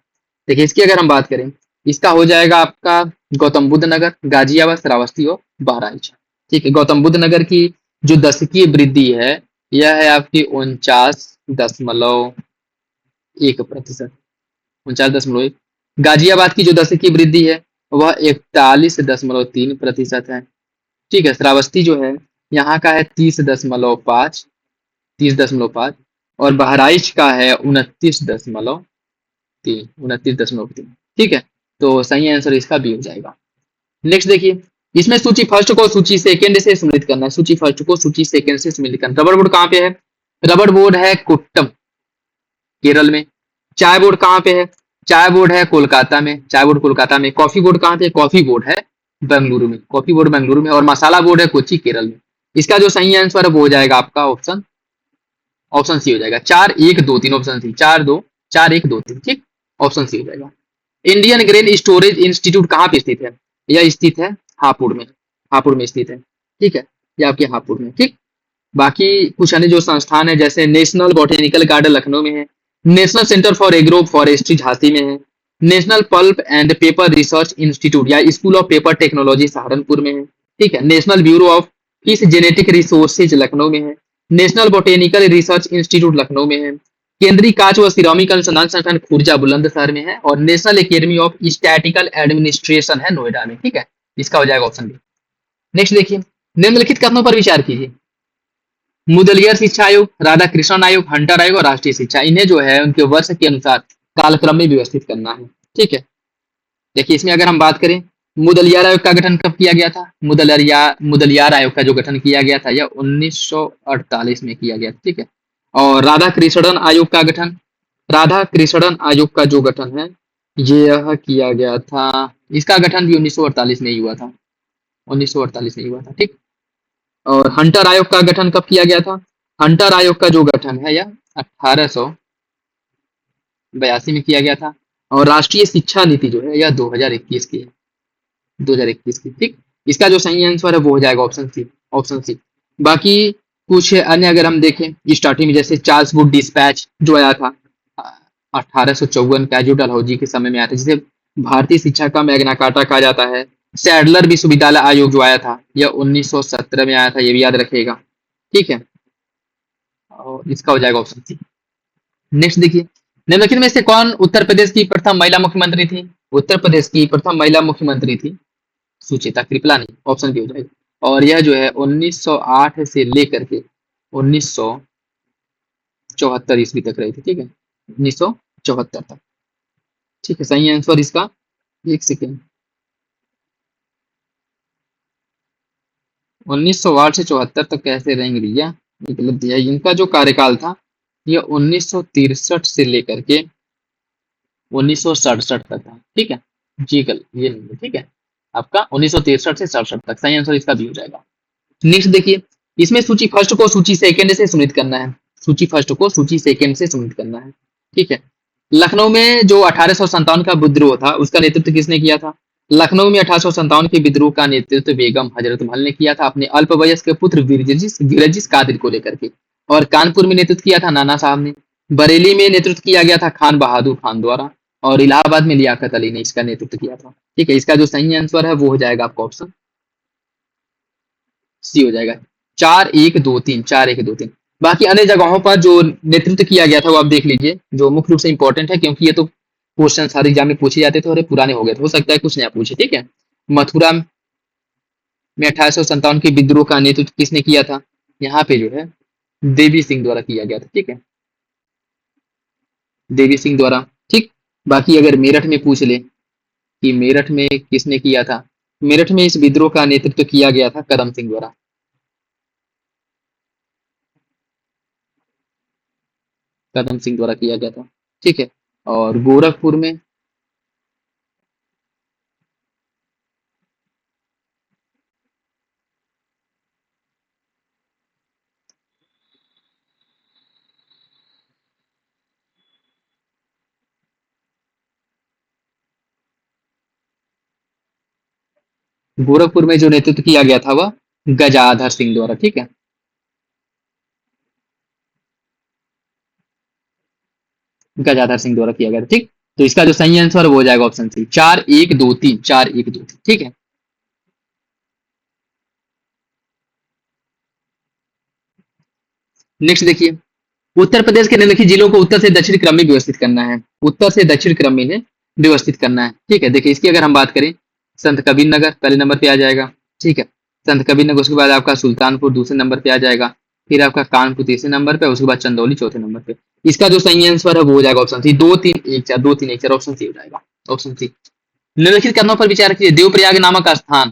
देखिए इसकी अगर हम बात करें, इसका हो जाएगा आपका गौतम बुद्ध नगर, गाजियाबाद, श्रावस्ती और बहराइच। ठीक है, गौतम बुद्ध नगर की जो दशकीय वृद्धि है यह है आपकी 49.1%, 49.1। गाजियाबाद की जो दशकीय वृद्धि है वह 41.3% है। ठीक है, श्रावस्ती जो है यहाँ का है 30.5, 30.5 और बहराइच का है 29.3, 29.3। ठीक है, तो सही आंसर इसका बी हो जाएगा। नेक्स्ट देखिए, इसमें सूची फर्स्ट को सूची सेकंड से सम्मिलित करना है। सूची फर्स्ट को सूची सेकंड से सम्मिलित करना। रबड़ बोर्ड कहाँ पे है, रबड़ बोर्ड है कुट्टम केरल में। चाय बोर्ड कहाँ पे है, चाय बोर्ड है कोलकाता में, चाय बोर्ड कोलकाता में। कॉफी बोर्ड कहाँ पे है, कॉफी बोर्ड है बेंगलुरु में, कॉफी बोर्ड बेंगलुरु में। और मसाला बोर्ड है कोची केरल में। इसका जो सही आंसर है वो हो जाएगा आपका ऑप्शन, ऑप्शन सी हो जाएगा। 4 1 2 3 ऑप्शन सी, 4 1 2 3। ठीक, ऑप्शन सी हो जाएगा। इंडियन ग्रेन स्टोरेज इंस्टीट्यूट कहाँ पे स्थित है, यह स्थित है हापुड़ में, हापुड़ में स्थित है। ठीक है, यह आपके हापुड़ में। ठीक, बाकी कुछ अन्य जो संस्थान है जैसे नेशनल बॉटेनिकल गार्डन लखनऊ में है, national centre for agro forestry Jhansi में है, national pulp and paper research institute या school of paper technology Saharanpur में है। ठीक है, national bureau of fish genetic resources Lucknow में है, national botanical research institute Lucknow में है, केंद्रीय कांच व सिरामिक अनुसंधान संस्थान खुर्जा बुलंदशहर में है और national academy of statistical administration है नोएडा में। ठीक है, इसका हो जाएगा ऑप्शन बी। नेक्स्ट देखिए, निम्नलिखित कथनों पर विचार कीजिए। मुदलियर शिक्षा आयोग, राधा कृष्णन आयोग, हंटर आयोग और राष्ट्रीय शिक्षा, इन्हें जो है उनके वर्ष के अनुसार कालक्रम में व्यवस्थित करना है। ठीक है, देखिए इसमें अगर हम बात करें मुदलियार आयोग का गठन कब किया गया था, मुदलियार आयोग का जो गठन किया गया था यह 1948 में किया गया। ठीक है, और राधा कृष्णन आयोग का गठन, राधा कृष्णन आयोग का जो गठन है यह किया गया था, इसका गठन भी 1948 में ही हुआ था, 1948 में ही हुआ था। ठीक, और हंटर आयोग का गठन कब किया गया था, हंटर आयोग का जो गठन है यह 1882 में किया गया था। और राष्ट्रीय शिक्षा नीति जो है यह 2021 की है, 2021 की। ठीक, इसका जो सही आंसर है वो हो जाएगा ऑप्शन सी, ऑप्शन सी। बाकी कुछ अन्य अगर हम देखें स्टार्टिंग में, जैसे चार्ल्स वुड डिस्पैच जो आया था 1854 का, जो डलहौजी के समय में आया था, जिसे भारतीय शिक्षा का मैग्ना कार्टा कहा जाता है। सैडलर विश्वविद्यालय आयोग जो आया था यह 1917 में आया था, ये भी याद रखिएगा। ठीक है, और इसका हो जाएगा ऑप्शन सी। नेक्स्ट देखिए, निम्नलिखित में से कौन उत्तर प्रदेश की प्रथम महिला मुख्यमंत्री थी, उत्तर प्रदेश की प्रथम महिला मुख्यमंत्री थी सुचेता कृपलानी, ऑप्शन बी हो जाएगा। और यह जो है 1908 से लेकर के 1974 ईस्वी तक रही थी। ठीक है, 1974 तक। ठीक है, सही आंसर इसका, एक सेकेंड, 1908 से 74 तक कैसे रहेंगे भैया, ये गलत दिया है। इनका जो कार्यकाल था यह 1963 से लेकर के 1967 तक था। ठीक है, जी गलत, ये नहीं है। ठीक है, आपका 1963 से 67 तक, सही आंसर इसका भी हो जाएगा। नेक्स्ट देखिए, इसमें सूची फर्स्ट को सूची सेकंड से सम्मिलित करना है, सूची फर्स्ट को सूची सेकंड से सम्मिलित करना है। ठीक है, लखनऊ में जो 1857 का विद्रोह था उसका नेतृत्व किसने किया था, लखनऊ में 1857 के विद्रोह का नेतृत्व बेगम हजरत महल ने किया था अपने अल्पवयस्क पुत्र वीरजिस कादिर को लेकर के। और कानपुर में नेतृत्व किया था नाना साहब ने। बरेली में नेतृत्व किया गया था खान बहादुर खान द्वारा। और इलाहाबाद में लियाकत अली ने इसका नेतृत्व किया था। ठीक है, इसका जो सही आंसर है वो हो जाएगा आपका ऑप्शन सी हो जाएगा। 4-1-2-3, 4-1-2-3। बाकी अन्य जगहों पर जो नेतृत्व किया गया था वो आप देख लीजिए, जो मुख्य रूप से इंपॉर्टेंट है, क्योंकि ये तो क्वेश्चन सारे एग्जाम में पूछे जाते थे और ये पुराने हो गए थे, हो सकता है कुछ नया पूछे। ठीक है, मथुरा में 1857 के विद्रोह का नेतृत्व किसने किया था? यहाँ पे जो है देवी सिंह द्वारा किया गया था। ठीक है, देवी सिंह द्वारा। ठीक, बाकी अगर मेरठ में पूछ ले कि मेरठ में किसने किया था, मेरठ में इस विद्रोह का नेतृत्व किया गया था करम सिंह द्वारा। कदम सिंह द्वारा किया गया था। ठीक है, और गोरखपुर में, गोरखपुर में जो नेतृत्व किया गया था वह गजाधर सिंह द्वारा। ठीक है, गजाधर सिंह द्वारा किया गया था। ठीक, तो इसका जो सही आंसर है वो हो जाएगा ऑप्शन सी, 4-1-2-3, 4-1-2-3। ठीक है, नेक्स्ट देखिए, उत्तर प्रदेश के निम्नलिखित जिलों को उत्तर से दक्षिण क्रम में व्यवस्थित करना है। उत्तर से दक्षिण क्रम में इन्हें व्यवस्थित करना है। ठीक है, देखिए इसकी अगर हम बात करें, संत कबीर नगर पहले नंबर पे आ जाएगा। ठीक है, संत कबीर नगर, उसके बाद आपका सुल्तानपुर दूसरे नंबर पे आ जाएगा, फिर आपका कानपुर तीसरे नंबर पे, उसके बाद चंदौली चौथे नंबर पे। इसका जो सही आंसर है वो हो जाएगा ऑप्शन सी, 2-3-1-4, 2-3-1-4, ऑप्शन सी हो जाएगा, ऑप्शन सी। निम्नलिखित कथनों पर विचार कीजिए। देवप्रयाग नामक स्थान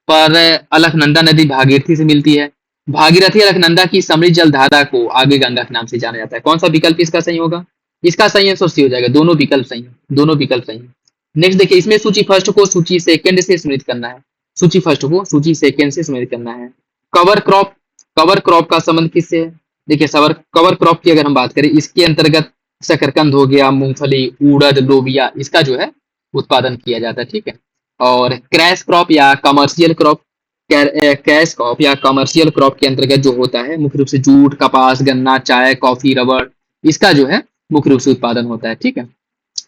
पर अलकनंदा नदी भागीरथी से मिलती है। भागीरथी अलकनंदा की समृद्ध जलधारा को आगे गंगा के नाम से जाना जाता है। कौन सा विकल्प इसका सही होगा? इसका सही आंसर सी हो जाएगा, दोनों विकल्प सही है, दोनों विकल्प सही है। नेक्स्ट देखिए, इसमें सूची फर्स्ट को सूची सेकंड से स्मृत करना है। सूची फर्स्ट को सूची सेकंड से स्मृत करना है। कवर क्रॉप, कवर क्रॉप का संबंध किससे है? देखिए कवर क्रॉप की अगर हम बात करें, इसके अंतर्गत शकरकंद हो गया, मूंगफली, उड़द, लोबिया, इसका जो है उत्पादन किया जाता है। ठीक है, और क्रैश क्रॉप या कमर्शियल क्रॉप, कैश क्रॉप या कमर्शियल क्रॉप के अंतर्गत जो होता है मुख्य रूप से जूट, कपास, गन्ना, चाय, कॉफी, रबड़, इसका जो है मुख्य रूप से उत्पादन होता है। ठीक है,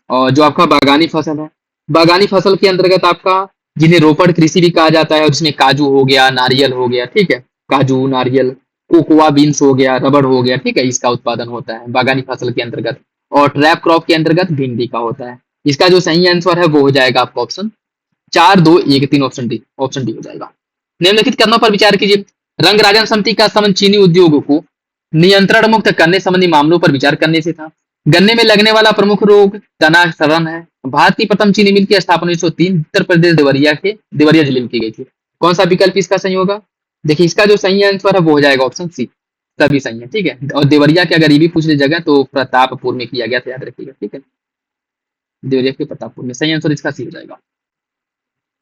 और जो आपका बागानी फसल है, बागानी फसल के अंतर्गत आपका जिन्हें रोपड़ कृषि भी कहा जाता है, और इसमें काजू हो गया, नारियल हो गया। ठीक है, काजू, नारियल, कोकोआ बीन्स हो गया, रबड़ हो गया। ठीक है, इसका उत्पादन होता है बागानी फसल के अंतर्गत। और ट्रैप क्रॉप के अंतर्गत भिंडी का होता है। इसका जो सही आंसर है वो हो जाएगा आपका ऑप्शन 4-2-1-3, ऑप्शन डी हो जाएगा। निम्नलिखित कथनों पर विचार कीजिए। रंगराजन समिति का संबंध चीनी उद्योग को नियंत्रण मुक्त करने संबंधी मामलों पर विचार करने से था। गन्ने में लगने वाला प्रमुख रोग तना सड़न है। भारत की प्रथम चीनी मिल की स्थापना 1903 उत्तर प्रदेश देवरिया जिले में की गई थी। कौन सा विकल्प इसका सही होगा? देखिए इसका जो सही आंसर है वो हो जाएगा ऑप्शन सी, सभी सही है। ठीक है, और देवरिया की अगर ये भी पूछ ली जगह तो प्रतापपुर में किया गया था, याद रखिएगा। ठीक है, देवरिया के प्रतापपुर में, सही आंसर इसका सी हो जाएगा।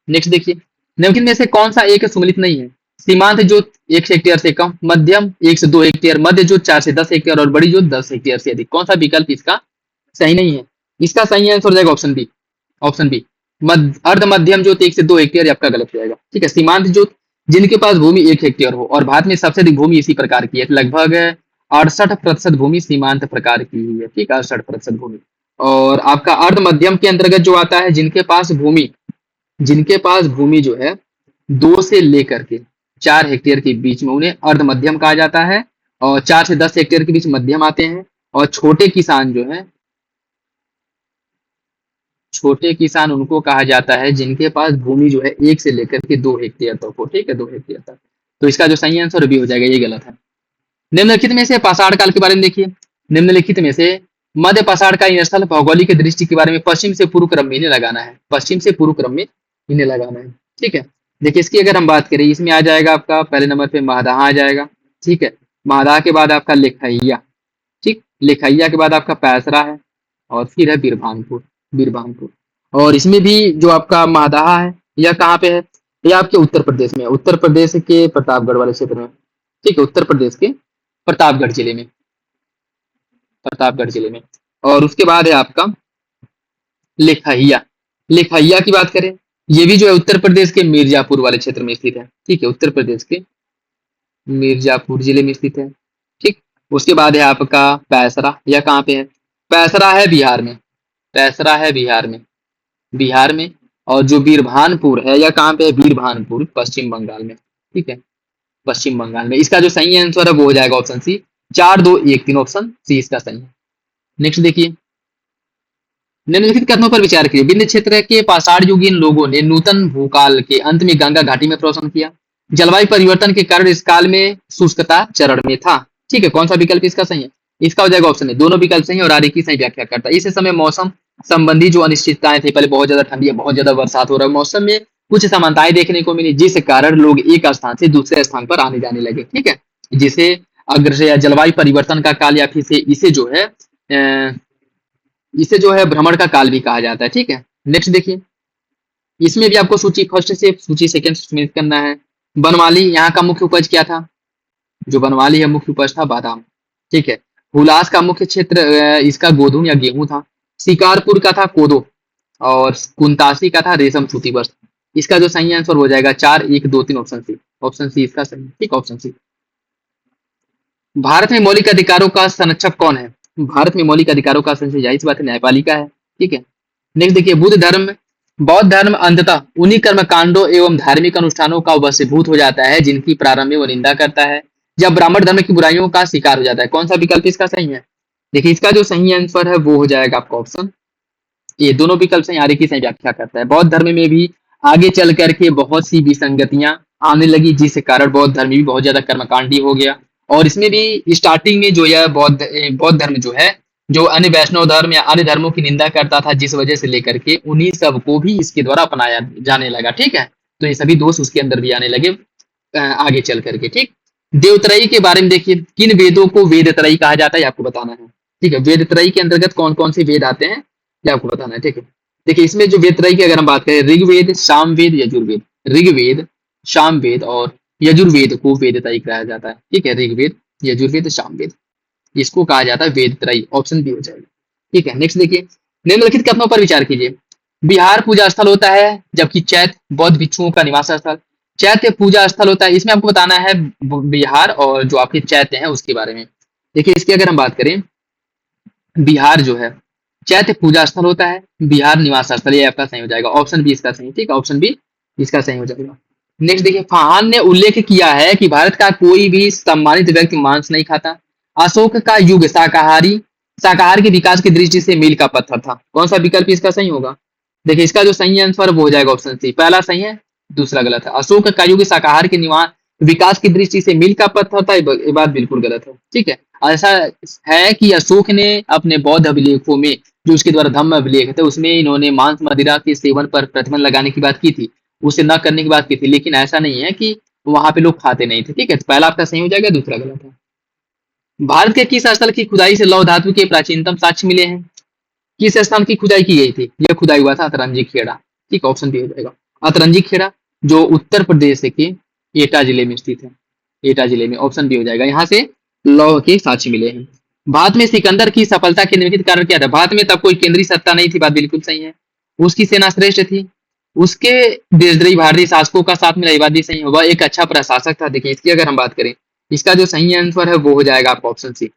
नेक्स्ट देखिए, निम्नलिखित में से कौन सा एक सम्मिलित नहीं है? सीमांत जोत 1 हेक्टेयर से कम, मध्यम 1 से 2 हेक्टेयर, मध्य जोत 4 से 10 हेक्टेयर और बड़ी जोत 10 हेक्टेयर से अधिक। कौन सा विकल्प इसका सही नहीं है? इसका सही आंसर हो जाएगा ऑप्शन बी, ऑप्शन बी। अर्ध मध्यम जोत 1 से 2 हेक्टेयर आपका गलत हो जाएगा। ठीक है, सीमांत जोत जिनके पास भूमि 1 हेक्टेयर हो, और भारत में सबसे अधिक भूमि इसी प्रकार की है, लगभग 68% भूमि सीमांत प्रकार की हुई है। ठीक है, 68% भूमि। और आपका अर्ध मध्यम के अंतर्गत जो आता है, जिनके पास भूमि जो है 2 से लेकर के 4 हेक्टेयर के बीच में, उन्हें अर्ध मध्यम कहा जाता है। और 4 से 10 हेक्टेयर के बीच मध्यम आते हैं। और छोटे किसान उनको कहा जाता है जिनके पास भूमि जो है 1 से लेकर के 2 हेक्टेयर तक हो। ठीक है, 2 हेक्टेयर तक। तो इसका जो सही आंसर भी हो जाएगा, ये गलत है। निम्नलिखित में से पाषाण काल के बारे में देखिए। निम्नलिखित में से मध्य पाषाण का स्थल भौगोलिक दृष्टि के बारे में पश्चिम से पूर्व क्रम में इन्हें लगाना है, पश्चिम से पूर्व क्रम में इन्हें लगाना है। ठीक है, देखिए इसकी अगर हम बात करें, इसमें आ जाएगा आपका पहले नंबर पे महदाह आ जाएगा। ठीक है, महदाह के बाद आपका लेखैया। ठीक, लेखैया के बाद आपका पैसरा है, और फिर है बीरभानपुर, बीरभानपुर। और इसमें भी जो आपका महदाह है, यह कहाँ पे है? यह आपके उत्तर प्रदेश में है, उत्तर प्रदेश के प्रतापगढ़ वाले क्षेत्र में। ठीक है, उत्तर प्रदेश के प्रतापगढ़ जिले में, प्रतापगढ़ जिले में। और उसके बाद है आपका लेखैया। लेखैया की बात करें ये भी जो है उत्तर प्रदेश के मिर्जापुर वाले क्षेत्र में स्थित है। ठीक है, उत्तर प्रदेश के मिर्जापुर जिले में स्थित है। ठीक। उसके बाद है आपका पैसरा, यह कहाँ पे है? पैसरा है बिहार में। पैसरा है बिहार में। बिहार में। और जो बीरभानपुर है, यह कहाँ पे है? बीरभानपुर पश्चिम बंगाल में। ठीक है, पश्चिम बंगाल में। इसका जो सही आंसर है वो हो जाएगा ऑप्शन सी। 4 2 1 3 ऑप्शन सी इसका सही है। नेक्स्ट देखिए, निम्नलिखित कथनों पर विचार करिए। विंध्य क्षेत्र के पाषाण युगीन लोगों ने नूतन भूकाल के अंत में गंगा घाटी में प्रवेश किया। जलवायु परिवर्तन के कारण इस काल में शुष्कता चरण में था। ठीक है, कौन सा विकल्प इसका सही है? इसका हो जाएगा ऑप्शन है। दोनों विकल्प सही है और आगे की सही व्याख्या करता है। इस समय मौसम संबंधी जो अनिश्चितताएं थी, पहले बहुत ज्यादा ठंडी है, बहुत ज्यादा बरसात हो रहा है, मौसम में कुछ समानताएं देखने को मिली, जिस कारण लोग एक स्थान से दूसरे स्थान पर आने जाने लगे। ठीक है, जिसे अग्रसे या जलवायु परिवर्तन का काल या फिर से इसे जो है भ्रमण का काल भी कहा जाता है। ठीक है, नेक्स्ट देखिए, इसमें भी आपको सूची फर्स्ट से सूची सेकंड समेत करना है। बनवाली यहाँ का मुख्य उपज क्या था? जो बनवाली है मुख्य उपज था बादाम। ठीक है, हुलास का मुख्य क्षेत्र इसका गोधूम या गेहूं था। शिकारपुर का था कोदो। और कुंतासी का था रेशम सूती वस्त्र। इसका जो सही आंसर हो जाएगा 4 1 2 3 ऑप्शन सी। ऑप्शन सी इसका सही। ठीक, ऑप्शन सी। भारत में मौलिक अधिकारों का संरक्षक कौन है? भारत में मौलिक अधिकारों का संरक्षक जाहिर सी बात है न्यायपालिका है। ठीक है, नेक्स्ट देखिए, बुद्ध धर्म बौद्ध धर्म अंततः उन्हीं कर्म कांडों एवं धार्मिक अनुष्ठानों का वशीभूत हो जाता है जिनकी प्रारंभ में वो निंदा करता है, जब ब्राह्मण धर्म की बुराइयों का शिकार हो जाता है। कौन सा विकल्प इसका सही है? देखिए, इसका जो सही आंसर है वो हो जाएगा आपका ऑप्शन ये। दोनों विकल्प सही, आगे की सही व्याख्या करता है। बौद्ध धर्म में भी आगे चल करके बहुत सी विसंगतियां आने लगी, जिस कारण बौद्ध धर्म भी बहुत ज्यादा कर्मकांडी हो गया। और इसमें भी स्टार्टिंग में जो यह बौद्ध धर्म जो है, जो अन्य वैष्णव धर्म या अन्य धर्मों की निंदा करता था, जिस वजह से लेकर के उन्हीं सब को भी इसके द्वारा अपनाया जाने लगा। ठीक है, तो ये सभी दोष उसके अंदर भी आने लगे आगे चल करके। ठीक, देवत्रयी के बारे में देखिए, किन वेदों को वेदत्रयी कहा जाता है आपको बताना है। ठीक है, वेदत्रयी के अंतर्गत कौन कौन से वेद आते हैं ये आपको बताना है। ठीक है, देखिए इसमें जो वेदत्रयी की अगर हम बात करें, ऋग्वेद, सामवेद, यजुर्वेद। ऋग्वेद, सामवेद और यजुर्वेद को वेदत्रयी कहा जाता है। ठीक है, ऋग्वेद, यजुर्वेद, सामवेद, इसको कहा जाता है वेदत्रयी। ऑप्शन बी हो जाएगा। ठीक है, नेक्स्ट देखिए, निम्नलिखित कथनों पर विचार कीजिए। बिहार पूजा स्थल होता है जबकि चैत बौद्ध भिक्षुओं का निवास स्थल। चैत्य पूजा स्थल होता है, इसमें आपको बताना है बिहार और जो आपके चैत्य हैं उसके बारे में। देखिए, इसकी अगर हम बात करें, बिहार जो है चैत्य पूजा स्थल होता है, बिहार निवास स्थल, ये आपका सही हो जाएगा। ऑप्शन बी इसका सही। ठीक है, ऑप्शन बी इसका सही हो जाएगा। नेक्स्ट देखिए, फाहान ने उल्लेख किया है कि भारत का कोई भी सम्मानित व्यक्ति मांस नहीं खाता। अशोक का युग शाकाहार के विकास की दृष्टि से मील का पत्थर था। कौन सा विकल्प इसका सही होगा? देखिए, इसका जो सही आंसर वो हो जाएगा ऑप्शन सी। पहला सही है, दूसरा गलत है। अशोक का युग शाकाहार के विकास की दृष्टि से मील का पत्थर था, ये बात बिल्कुल गलत है। ठीक है, ऐसा है कि अशोक ने अपने बौद्ध अभिलेखों में, जो उसके द्वारा धम्म अभिलेख थे, उसमें इन्होंने मांस मदिरा के सेवन पर प्रतिबंध लगाने की बात की थी, उसे न करने की बात की थी। लेकिन ऐसा नहीं है कि वहां पे लोग खाते नहीं थे। ठीक है, तो पहला आपका सही हो जाएगा, दूसरा गलत है। भारत के किस स्थल की खुदाई से लौह धातु के प्राचीनतम साक्ष्य मिले हैं? किस स्थान की खुदाई की गई थी? यह खुदाई हुआ था अतरंजी खेड़ा। ठीक, ऑप्शन बी हो जाएगा। अतरंजी खेड़ा जो उत्तर प्रदेश के एटा जिले में स्थित है। एटा जिले में, ऑप्शन बी हो जाएगा। यहाँ से लौह के साक्ष्य मिले हैं। भारत में सिकंदर की सफलता के निम्नलिखित कारण क्या था? भारत में तब कोई केंद्रीय सत्ता नहीं थी, बात बिल्कुल सही है। उसकी सेना श्रेष्ठ थी, उसके देशद्रोही भारतीय शासकों का साथ मिला, ये बात भी सही है। वह एक अच्छा प्रशासक था। देखिए, इसकी अगर हम बात करें, इसका जो सही आंसर है वो हो जाएगा आपका ऑप्शन सी,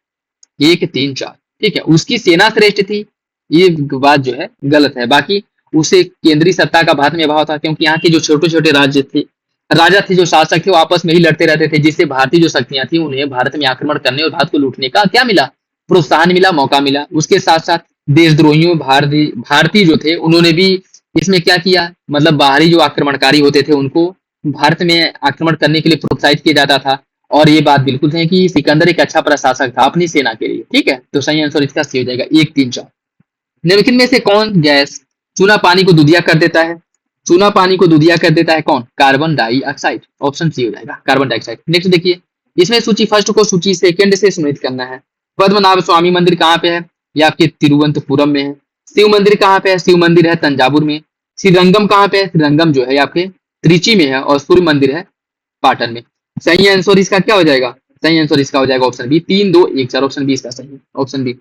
1 3 4। ठीक है, उसकी सेना श्रेष्ठ थी, ये बात जो है गलत है। बाकी उसे केंद्रीय सत्ता का भारत में अभाव था, क्योंकि यहाँ के जो छोटे छोटे राजा थे, जो शासक थे, वो आपस में ही लड़ते रहते थे, जिससे भारतीय जो शक्तियां थी उन्हें भारत में आक्रमण करने और भारत को लूटने का क्या मिला? प्रोत्साहन मिला, मौका मिला। उसके साथ साथ देशद्रोहियों भारतीय जो थे उन्होंने भी इसमें क्या किया, मतलब बाहरी जो आक्रमणकारी होते थे उनको भारत में आक्रमण करने के लिए प्रोत्साहित किया जाता था। और ये बात बिल्कुल है कि सिकंदर एक अच्छा प्रशासक था अपनी सेना के लिए। ठीक है, तो सही आंसर इसका सी हो जाएगा, 1 3 4। निम्नलिखित में से कौन गैस चूना पानी को दूधिया कर देता है? चूना पानी को दूधिया कर देता है कौन? Carbon dioxide. ऑप्शन सी हो जाएगा, कार्बन डाइऑक्साइड। नेक्स्ट देखिए, इसमें सूची फर्स्ट को सूची सेकंड से सुमेलित करना है। पद्मनाभ स्वामी मंदिर कहाँ पे है? ये आपके तिरुवनंतपुरम में है। शिव मंदिर कहाँ पे है? शिव मंदिर है तंजावुर में। श्रीरंगम कहाँ पे है? श्रीरंगम जो है आपके त्रिची में है। और सूर्य मंदिर है पाटन में। सही आंसर इसका क्या हो जाएगा? सही आंसर इसका हो जाएगा ऑप्शन बी, 3 2 1 4। ऑप्शन बी इसका सही है, ऑप्शन बी।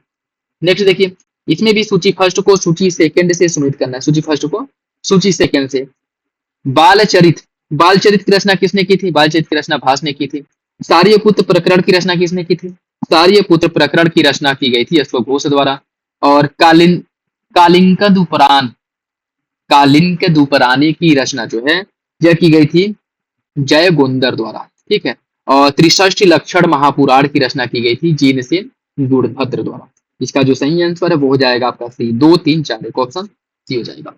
नेक्स्ट देखिए, इसमें भी सूची फर्स्ट को सूची सेकंड से सुमेलित करना है। सूची फर्स्ट को सूची सेकंड से। बालचरित, बालचरित की रचना किसने की थी? बालचरित की रचना भास ने की थी। सार्यपुत्र प्रकरण की रचना किसने की थी? सार्यपुत्र प्रकरण की रचना की गई थी अश्वघोष घोष द्वारा। और कालिंकद उपरान, कालिंकदुपरानी की रचना जो है यह की गई थी जय गोंदर द्वारा, ठीक है। और त्रिषष्टि लक्षण महापुराण की रचना की गई थी जीनसेन गुणभद्र द्वारा। इसका जो सही आंसर है वो हो जाएगा आपका सी, 2 3 4 एक ऑप्शन सी हो जाएगा।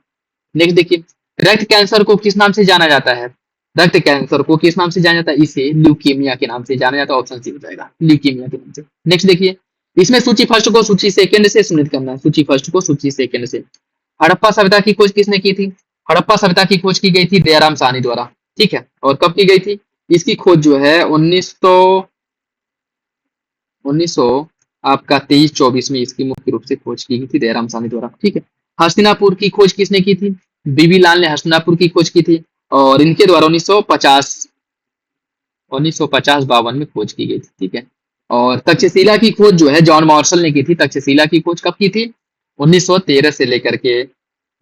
नेक्स्ट देखिए, रक्त कैंसर को किस नाम से जाना जाता है? रक्त कैंसर को किस नाम से जाना जाता है? इसे ल्यूकीमिया के नाम से जाना जाता है, ऑप्शन सी हो जाएगा ल्यूकीमिया के नाम से। नेक्स्ट देखिए, इसमें सूची फर्स्ट को सूची सेकंड से सुनित करना है, सूची फर्स्ट को सूची सेकंड से। हड़प्पा सभ्यता की खोज किसने की थी? हड़प्पा सभ्यता की खोज की गई थी दयाराम साहनी द्वारा, ठीक है। और कब की गई थी? इसकी खोज जो है 1900 आपका 23-24 में इसकी मुख्य रूप से खोज की गई थी दयाराम साहनी द्वारा, ठीक है। हस्तिनापुर की खोज किसने की थी? बीबी लाल ने हस्तिनापुर की खोज की थी और इनके द्वारा 1950-52 में खोज की गई थी, ठीक है। और तक्षशिला की खोज जो है जॉन मार्शल ने की थी। तक्षशिला की खोज कब की थी? 1913 से लेकर के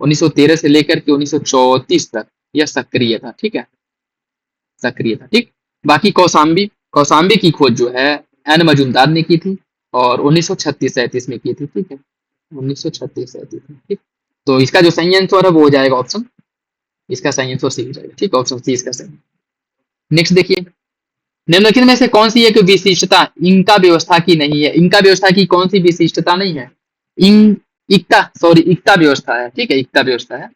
1934 तक यह सक्रिय था, ठीक है, सक्रिय था, ठीक। बाकी कौसाम्बी, कौसाम्बी की खोज जो है एन मजूमदार ने की थी और 1936-37 में की थी, ठीक है, 1936-37 में, ठीक। तो इसका जो सही आंसर है वो हो जाएगा ऑप्शन, इसका सही आंसर सी हो जाएगा, ठीक, ऑप्शन सी इसका सही। नेक्स्ट देखिए, निम्नलिखित में से कौन सी एक विशिष्टता इंका व्यवस्था की नहीं है? इंका व्यवस्था की कौन सी विशिष्टता नहीं है? इन इक्ता व्यवस्था है, ठीक है, इक्ता व्यवस्था है।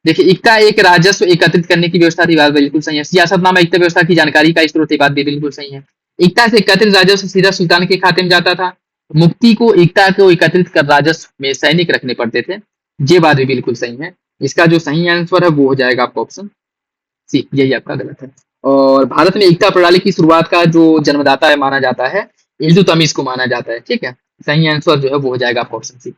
देखिए, इक्ता एक राजस्व एकत्रित करने की व्यवस्था थी, बात बिल्कुल सही है। सियासतनामा इक्ता व्यवस्था की जानकारी का स्रोत है, बात भी बिल्कुल सही है। इक्ता से एकत्रित राजस्व सीधा सुल्तान के खाते में जाता था। मुक्ति को इक्ता को एकत्रित कर राजस्व में सैनिक रखने पड़ते थे, ये बात भी बिल्कुल सही है। इसका जो सही आंसर है वो हो जाएगा आपका ऑप्शन सी, यही आपका गलत है। और भारत में इक्ता प्रणाली की शुरुआत का जो जन्मदाता है माना जाता है इल्तुतमिश को माना जाता है, ठीक है। सही आंसर जो है वो हो जाएगा आपका ऑप्शन सी।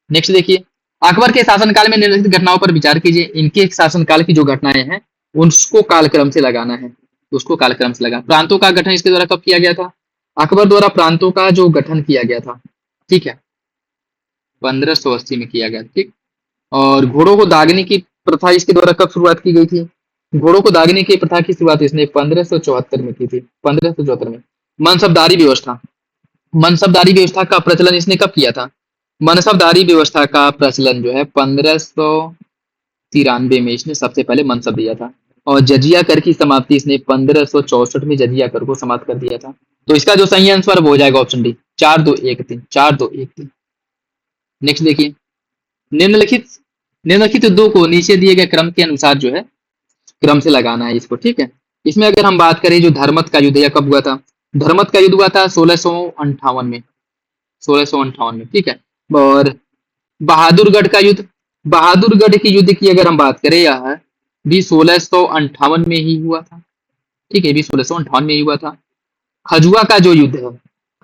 नेक्स्ट देखिए, अकबर के शासनकाल में निम्नलिखित घटनाओं पर विचार कीजिए। इनके शासनकाल की जो घटनाएं हैं उसको कालक्रम से लगाना है, उसको कालक्रम से लगाना। प्रांतों का गठन इसके द्वारा कब किया गया था? अकबर द्वारा प्रांतों का जो गठन किया गया था, ठीक है, 1580 में किया गया, ठीक। और घोड़ों को दागने की प्रथा इसके द्वारा कब शुरुआत की गई थी? घोड़ों को दागने की प्रथा की शुरुआत इसने 1574 में की थी, 1574 में। मनसबदारी व्यवस्था, मनसबदारी व्यवस्था का प्रचलन इसने कब किया था? मनसबदारी व्यवस्था का प्रचलन जो है 1593 में इसने सबसे पहले मनसब दिया था। और जजिया कर की समाप्ति इसने 1564 में जजिया कर को समाप्त कर दिया था। तो इसका जो सही आंसर वो हो जाएगा ऑप्शन डी, 4213, 4213। नेक्स्ट देखिए, निम्नलिखित निम्नलिखित युद्धों को नीचे दिए गए क्रम के अनुसार जो है क्रम से लगाना है इसको, ठीक है। इसमें अगर हम बात करें जो धर्मत का युद्ध यह कब हुआ था? धर्मत का युद्ध हुआ था 1658 में, 1658 में, ठीक है। और बहादुरगढ़ का युद्ध, बहादुरगढ़ की युद्ध की अगर हम बात करें यह भी 1658 में ही हुआ था, ठीक है, भी 1658 में ही हुआ था। खजुआ का जो युद्ध है,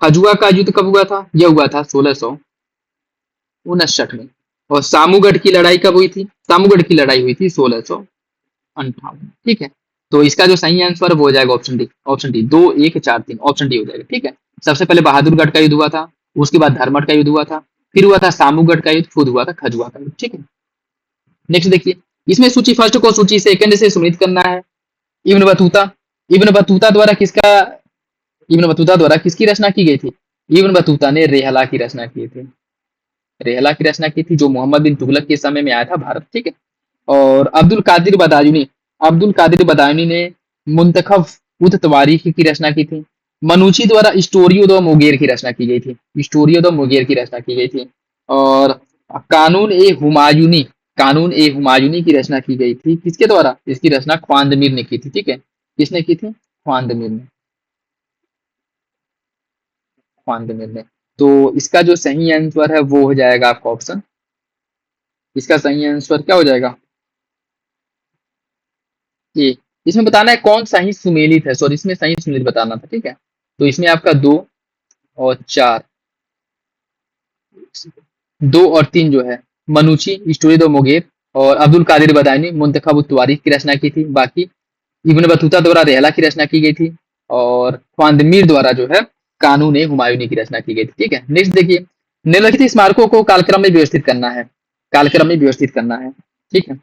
खजुआ का युद्ध कब हुआ था? यह हुआ था 1659 में। और सामूगढ़ की लड़ाई कब हुई थी? सामूगढ़ की लड़ाई हुई थी 1658, ठीक है। तो इसका जो सही आंसर वो हो जाएगा option D, option D, 2-1-4-3, option D हो जाएगा, ठीक है। सबसे पहले बहादुरगढ़ का युद्ध हुआ था, उसके बाद धर्मट का युद्ध हुआ था, फिर हुआ था सामूगढ़ का युद्ध, फिर हुआ था खजुआ का युद्ध, ठीक है। नेक्स्ट देखिए, इसमें सूची फर्स्ट को सूची सेकंड से सुमित करना है। इब्न बतूता, इब्न बतूता द्वारा किसका, इब्न बतूता द्वारा किसकी रचना की गई थी? इब्न बतूता ने रेहला की रचना की थी, रेहला की रचना की थी जो मोहम्मद बिन तुगलक के समय में आया था भारत, ठीक है। और अब्दुल कादिर बदायूनी ने मुंतखब उत तवारीख की रचना की थी। मनुची द्वारा स्टोरियो द मुगेर की रचना की गई थी, स्टोरियो द मुगेर की रचना की गई थी। और कानून ए हुमायूनी, कानून ए हुमायूनी की रचना की गई थी किसके द्वारा? इसकी रचना ख्वांदमीर ने की थी, ठीक है। किसने की थी? ख्वांदमीर ने, ख्वांदमीर ने। तो इसका जो सही आंसर है वो हो जाएगा आपका ऑप्शन, इसका सही आंसर क्या हो जाएगा? ये इसमें बताना है कौन सही सुमेलित है, सॉरी इसमें सही सुमेलित बताना था, ठीक है। तो इसमें आपका 2 और 4, 2 और 3 जो है मनुची स्टोरी दो मुगेर और अब्दुल कादिर बदायनी मुंतखब उत तवारीख की रचना की थी। बाकी इब्न बतूता द्वारा रेहला की रचना की गई थी और ख्वांदमीर द्वारा जो है कानून ए हुमायूनी की रचना की गई थी, ठीक है। नेक्स्ट देखिए, निम्नलिखित स्मारकों को कालक्रम में व्यवस्थित करना है, कालक्रम में व्यवस्थित करना है, ठीक है।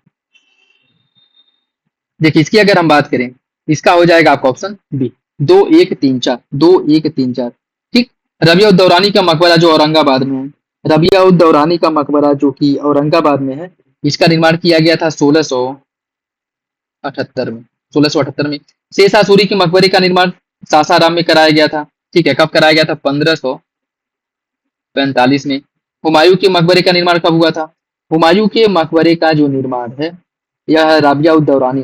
देखिए इसकी अगर हम बात करें, इसका हो जाएगा आपका ऑप्शन बी, 2134, 2134। ठीक। रबिया उद दौरानी का मकबरा जो औरंगाबाद में है, रबिया उद दौरानी का मकबरा जो कि औरंगाबाद में है, इसका निर्माण किया गया था 1678 में। 1678 में। शेषा सूरी के मकबरे का निर्माण सासाराम में कराया गया था। ठीक है, कब कराया गया था? 1545 में। हुमायूं के मकबरे का निर्माण कब हुआ था? हुमायूं के मकबरे का जो निर्माण है, यह राबिया उद दौरानी,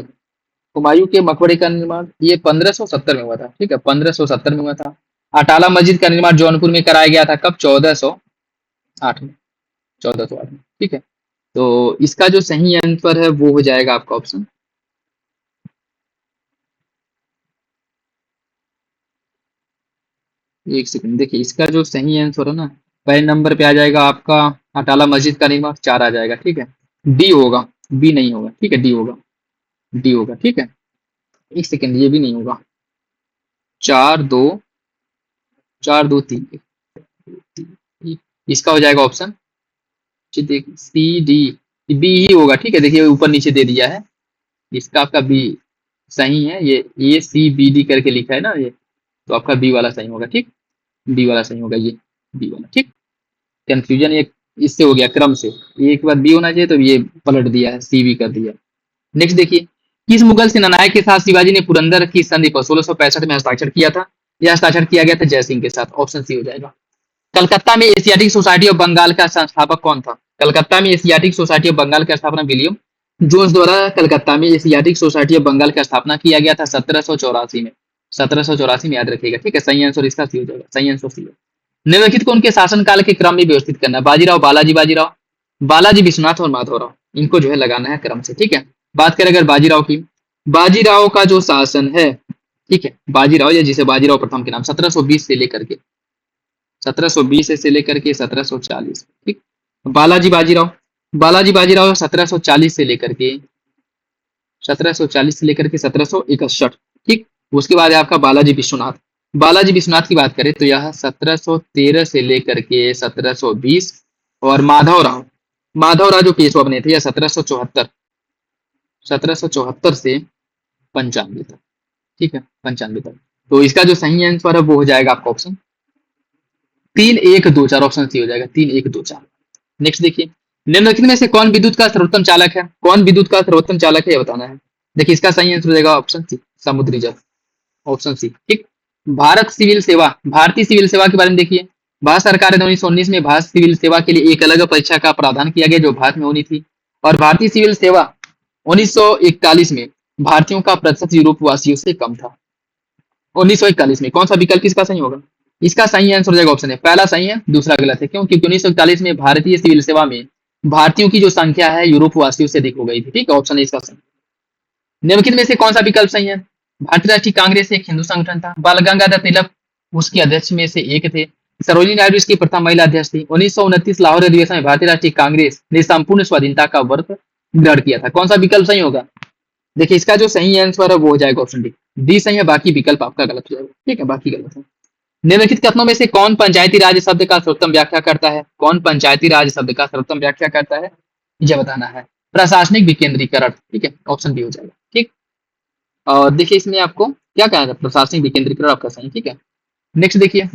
हुमायूं के मकबरे का निर्माण ये 1570 में हुआ था। ठीक है, 1570 में हुआ था। अटाला मस्जिद का निर्माण जौनपुर में कराया गया था कब? 1408 में। 1408 में। ठीक है, तो इसका जो सही आंसर है वो हो जाएगा आपका ऑप्शन, एक सेकंड, देखिए इसका जो सही आंसर है ना, पहले नंबर पे आ जाएगा आपका अटाला मस्जिद का निर्माण, 4 आ जाएगा। ठीक है, डी होगा, बी नहीं होगा। ठीक है, डी होगा, डी होगा। ठीक है, एक सेकंड, ये भी नहीं होगा। 4 2, 4 2 3, इसका हो जाएगा ऑप्शन सी डी, बी ही होगा। ठीक है, देखिए ऊपर नीचे दे दिया है, इसका आपका बी सही है। ये ACBD करके लिखा है ना ये, तो आपका बी वाला सही होगा। ठीक, बी वाला सही होगा, ये बी वाला। ठीक, कंफ्यूजन ये इससे हो गया क्रम से, ये एक बार बी होना चाहिए, तो ये पलट दिया है, सी बी कर दिया। नेक्स्ट देखिए, किस मुगल सेनानायक के साथ शिवाजी ने पुरंदर की संधि पर 1665 में हस्ताक्षर किया था? यह हस्ताक्षर किया गया था जयसिंह के साथ। ऑप्शन सी हो जाएगा। कलकत्ता में एशियाटिक सोसाइटी ऑफ बंगाल का संस्थापक कौन था? कलकत्ता में एशियाटिक सोसाइटी ऑफ बंगाल का स्थापना विलियम जोन्स द्वारा कलकत्ता में एशियाटिक सोसाइटी ऑफ बंगाल का स्थापना किया गया था 1784 में। 1784 में, याद रखिएगा। ठीक है, सही आंसर इसका सी हो जाएगा, सही आंसर सी है। निम्नलिखित को उनके शासनकाल के क्रम में व्यवस्थित करना। बाजीराव, बालाजी बाजीराव, बालाजी विश्वनाथ और माधवराव, इनको जो है लगाना है क्रम से। ठीक है, बात करें अगर बाजीराव की, बाजीराव का जो शासन है, ठीक है, बाजीराव या जिसे बाजीराव प्रथम के नाम, 1720 से लेकर के 1720 से लेकर के 1740। ठीक। बालाजी बाजीराव, बालाजी बाजीराव 1740 से लेकर के 1740 से लेकर के 1761। ठीक। उसके बाद है आपका बालाजी विश्वनाथ। बालाजी विश्वनाथ की बात करें तो यह 1713 से लेकर के 1720। और माधवराव, माधवराव जो पेशवा बने थे, यह 1774 से 95 तक। ठीक है, 95 तक। तो इसका जो सही आंसर है वो हो जाएगा आपका ऑप्शन 3124, ऑप्शन सी हो जाएगा 3124। नेक्स्ट देखिए, निम्नलिखित में से कौन विद्युत का सर्वोत्तम चालक है? कौन विद्युत का सर्वोत्तम चालक है, ये बताना है। देखिए इसका सही आंसर हो जाएगा ऑप्शन सी, समुद्री जल। Option C. ठीक। भारत सिविल सेवा, भारतीय सिविल सेवा के बारे में देखिए, भारत सरकार ने 1919 में भारत सिविल सेवा के लिए एक अलग परीक्षा का प्रावधान किया गया जो भारत में होनी थी। और भारतीय सिविल सेवा 1941 में भारतीयों का प्रतिशत यूरोप वासियों से कम था। 1941 में कौन सा विकल्प इसका सही होगा? इसका सही आंसर हो जाएगा ऑप्शन है, पहला सही है, दूसरा गलत है। क्यों? क्योंकि 1941 में भारतीय सिविल सेवा में भारतीयों की जो संख्या है यूरोप वासियों से अधिक हो गई थी। ठीक है, ऑप्शन है इसका सही। निम्नलिखित में से कौन सा विकल्प सही है? भारतीय राष्ट्रीय कांग्रेस एक हिंदू संगठन था। बाल गंगाधर तिलक उसके अध्यक्ष में से एक थे। सरोजिनी नायडू इसकी प्रथम महिला अध्यक्ष थी। 1929 लाहौर अधिवेशन में भारतीय राष्ट्रीय कांग्रेस ने संपूर्ण स्वाधीनता का व्रत ग्रहण किया था। कौन सा विकल्प सही होगा? देखिए इसका जो सही आंसर है वो हो जाएगा ऑप्शन डी, डी सही है, बाकी विकल्प आपका गलत हो जाएगा। ठीक है, बाकी गलत है। निम्नलिखित कथनों में से कौन पंचायती राज शब्द का सर्वोत्तम व्याख्या करता है? कौन पंचायती राज शब्द का सर्वोत्तम व्याख्या करता है, यह बताना है। प्रशासनिक विकेंद्रीकरण। ठीक है, ऑप्शन बी हो जाएगा। ठीक। और देखिए इसमें आपको क्या कहना है, प्रशासनिक विकेंद्रीकरण आपका सही। ठीक है, नेक्स्ट देखिए,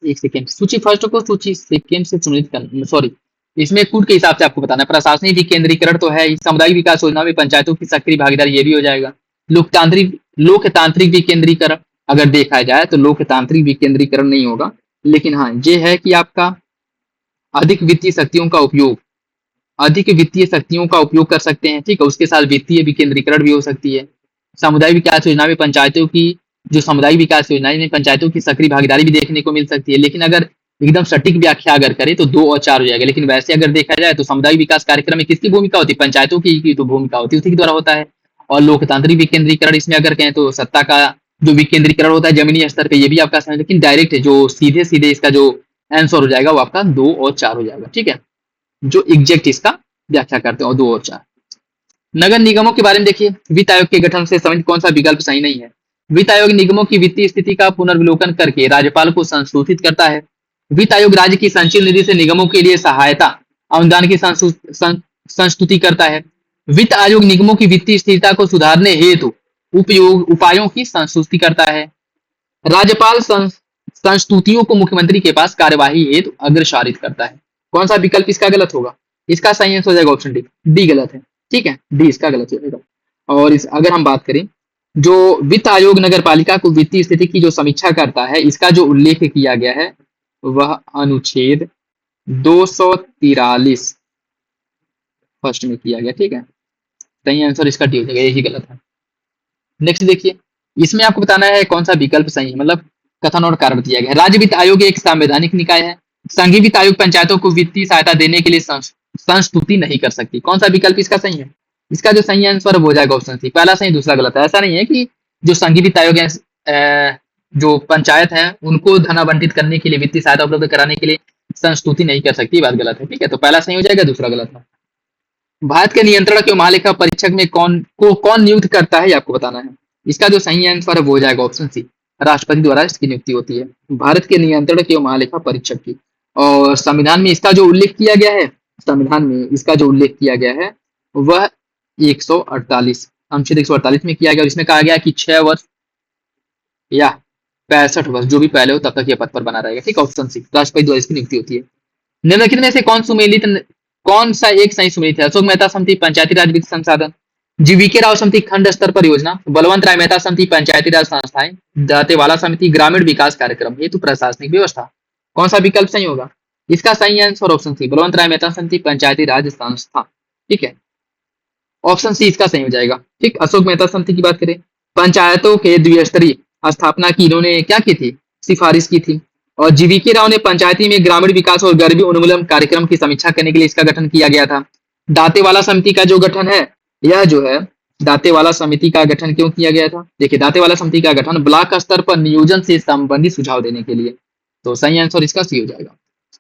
एक सेकेंड, सूची फर्स्ट को सूची सेकेंड से चुनित करना, सॉरी, इसमें कूट के हिसाब से आपको बताना है। प्रशासनिक विकेंद्रीकरण तो है, सामुदायिक विकास योजना में पंचायतों की सक्रिय भागीदारी, ये भी हो जाएगा। लोकतांत्रिक विकेंद्रीकरण अगर देखा जाए तो लोकतांत्रिक विकेंद्रीकरण नहीं होगा, लेकिन हाँ ये है कि आपका अधिक वित्तीय शक्तियों का उपयोग, अधिक वित्तीय शक्तियों का उपयोग कर सकते हैं। ठीक है, उसके साथ वित्तीय विकेंद्रीकरण भी हो सकती है। सामुदायिक विकास योजना में पंचायतों की, जो सामुदायिक विकास योजना में पंचायतों की सक्रिय भागीदारी भी देखने को मिल सकती है। लेकिन अगर एकदम सटीक व्याख्या अगर करें तो 2 और 4 हो जाएगा। लेकिन वैसे अगर देखा जाए तो सामुदायिक विकास कार्यक्रम में किसकी भूमिका होती है? पंचायतों की तो भूमिका होती है, उसी के द्वारा होता है। और लोकतांत्रिक विकेंद्रीकरण इसमें अगर कहें तो सत्ता का जो विकेंद्रीकरण होता है जमीनी स्तर पे, ये भी आपका समझ, लेकिन डायरेक्ट है जो सीधे सीधे इसका जो आंसर हो जाएगा वो आपका 2 और 4 हो जाएगा। ठीक है, जो एग्जैक्ट इसका व्याख्या करते हैं, और 2 और 4। नगर निगमों के बारे में देखिए, वित्त आयोग के गठन से संबंधित कौन सा विकल्प सही नहीं है? वित्त आयोग निगमों की वित्तीय स्थिति का पुनर्विलोकन करके राज्यपाल को संशोधित करता है। वित्त आयोग राज्य की संचित निधि से निगमों के लिए सहायता अनुदान की संस्तुति करता है। वित्त आयोग निगमों की वित्तीय स्थिरता को सुधारने हेतु उपयोग उपायों की संस्तुति करता है। राज्यपाल संस्तुतियों को मुख्यमंत्री के पास कार्यवाही हेतु अग्रसारित करता है। कौन सा विकल्प इसका गलत होगा? इसका सही आंसर हो जाएगा ऑप्शन डी। डी गलत है। ठीक है, डी इसका गलत हो जाएगा। और इस अगर हम बात करें, जो वित्त आयोग नगर पालिका को वित्तीय स्थिति की जो समीक्षा करता है, इसका जो उल्लेख किया गया है वह अनुच्छेद 243 फर्स्ट में किया गया। ठीक है, सही आंसर इसका डी हो जाएगा, यही गलत है। नेक्स्ट देखिए, इसमें आपको बताना है कौन सा विकल्प सही है, मतलब कथन और कारण दिया गया है। राज्य वित्त आयोग एक संवैधानिक निकाय है। संघीय वित्त आयोग पंचायतों को वित्तीय सहायता देने के लिए संस्तुति नहीं कर सकती। कौन सा विकल्प इसका सही है? इसका जो सही आंसर हो जाएगा ऑप्शन सी, पहला सही दूसरा गलत है। ऐसा नहीं है कि जो संघीय वित्त आयोग है, जो पंचायत है, उनको धन आवंटित करने के लिए, वित्तीय सहायता उपलब्ध कराने के लिए संस्तुति नहीं कर सकती, बात गलत है। ठीक है, तो पहला सही हो जाएगा, दूसरा गलत है। भारत के नियंत्रण के महालेखा परीक्षक में कौन नियुक्त करता है, ये आपको बताना है। इसका जो सही आंसर है वो हो जाएगा ऑप्शन सी, राष्ट्रपति द्वारा इसकी नियुक्ति होती है, भारत के नियंत्रण के महालेखा परीक्षक की। और संविधान में इसका जो उल्लेख किया गया है, संविधान में इसका जो उल्लेख किया गया है वह 148 अनुच्छेद 148 में किया गया, और इसमें कहा गया कि 6 वर्ष या 65 वर्ष जो भी पहले हो तब तक यह पद पर बना रहेगा। ठीक, ऑप्शन सी, राष्ट्रपति द्वारा इसकी नियुक्ति होती है। निम्नलिखित में से कौन सा एक सही सुमेलित है? अशोक मेहता समिति पंचायती राज वित्त संसाधन, जीवीके राव समिति खंड स्तर पर योजना, बलवंत राय मेहता समिति पंचायती राज संस्थाएं, दातेवाला समिति ग्रामीण विकास कार्यक्रम हेतु प्रशासनिक व्यवस्था। कौन सा विकल्प सही होगा? इसका सही आंसर ऑप्शन सी, बलवंत राय मेहता समिति पंचायती राज संस्था। ठीक है, ऑप्शन सी इसका सही हो जाएगा। ठीक, अशोक मेहता समिति की बात करें, पंचायतों के द्विस्तरीय स्थापना की इन्होंने क्या की थी? सिफारिश की थी। और जीवीके राव ने पंचायती में ग्रामीण विकास और गरीबी उन्मूलन कार्यक्रम की समीक्षा करने के लिए इसका गठन किया गया था। दातेवाला समिति का जो गठन है, यह जो है दातेवाला समिति का गठन क्यों किया गया था? देखिए, दातेवाला समिति का गठन ब्लॉक स्तर पर नियोजन से संबंधित सुझाव देने के लिए। तो सही आंसर इसका सी हो जाएगा।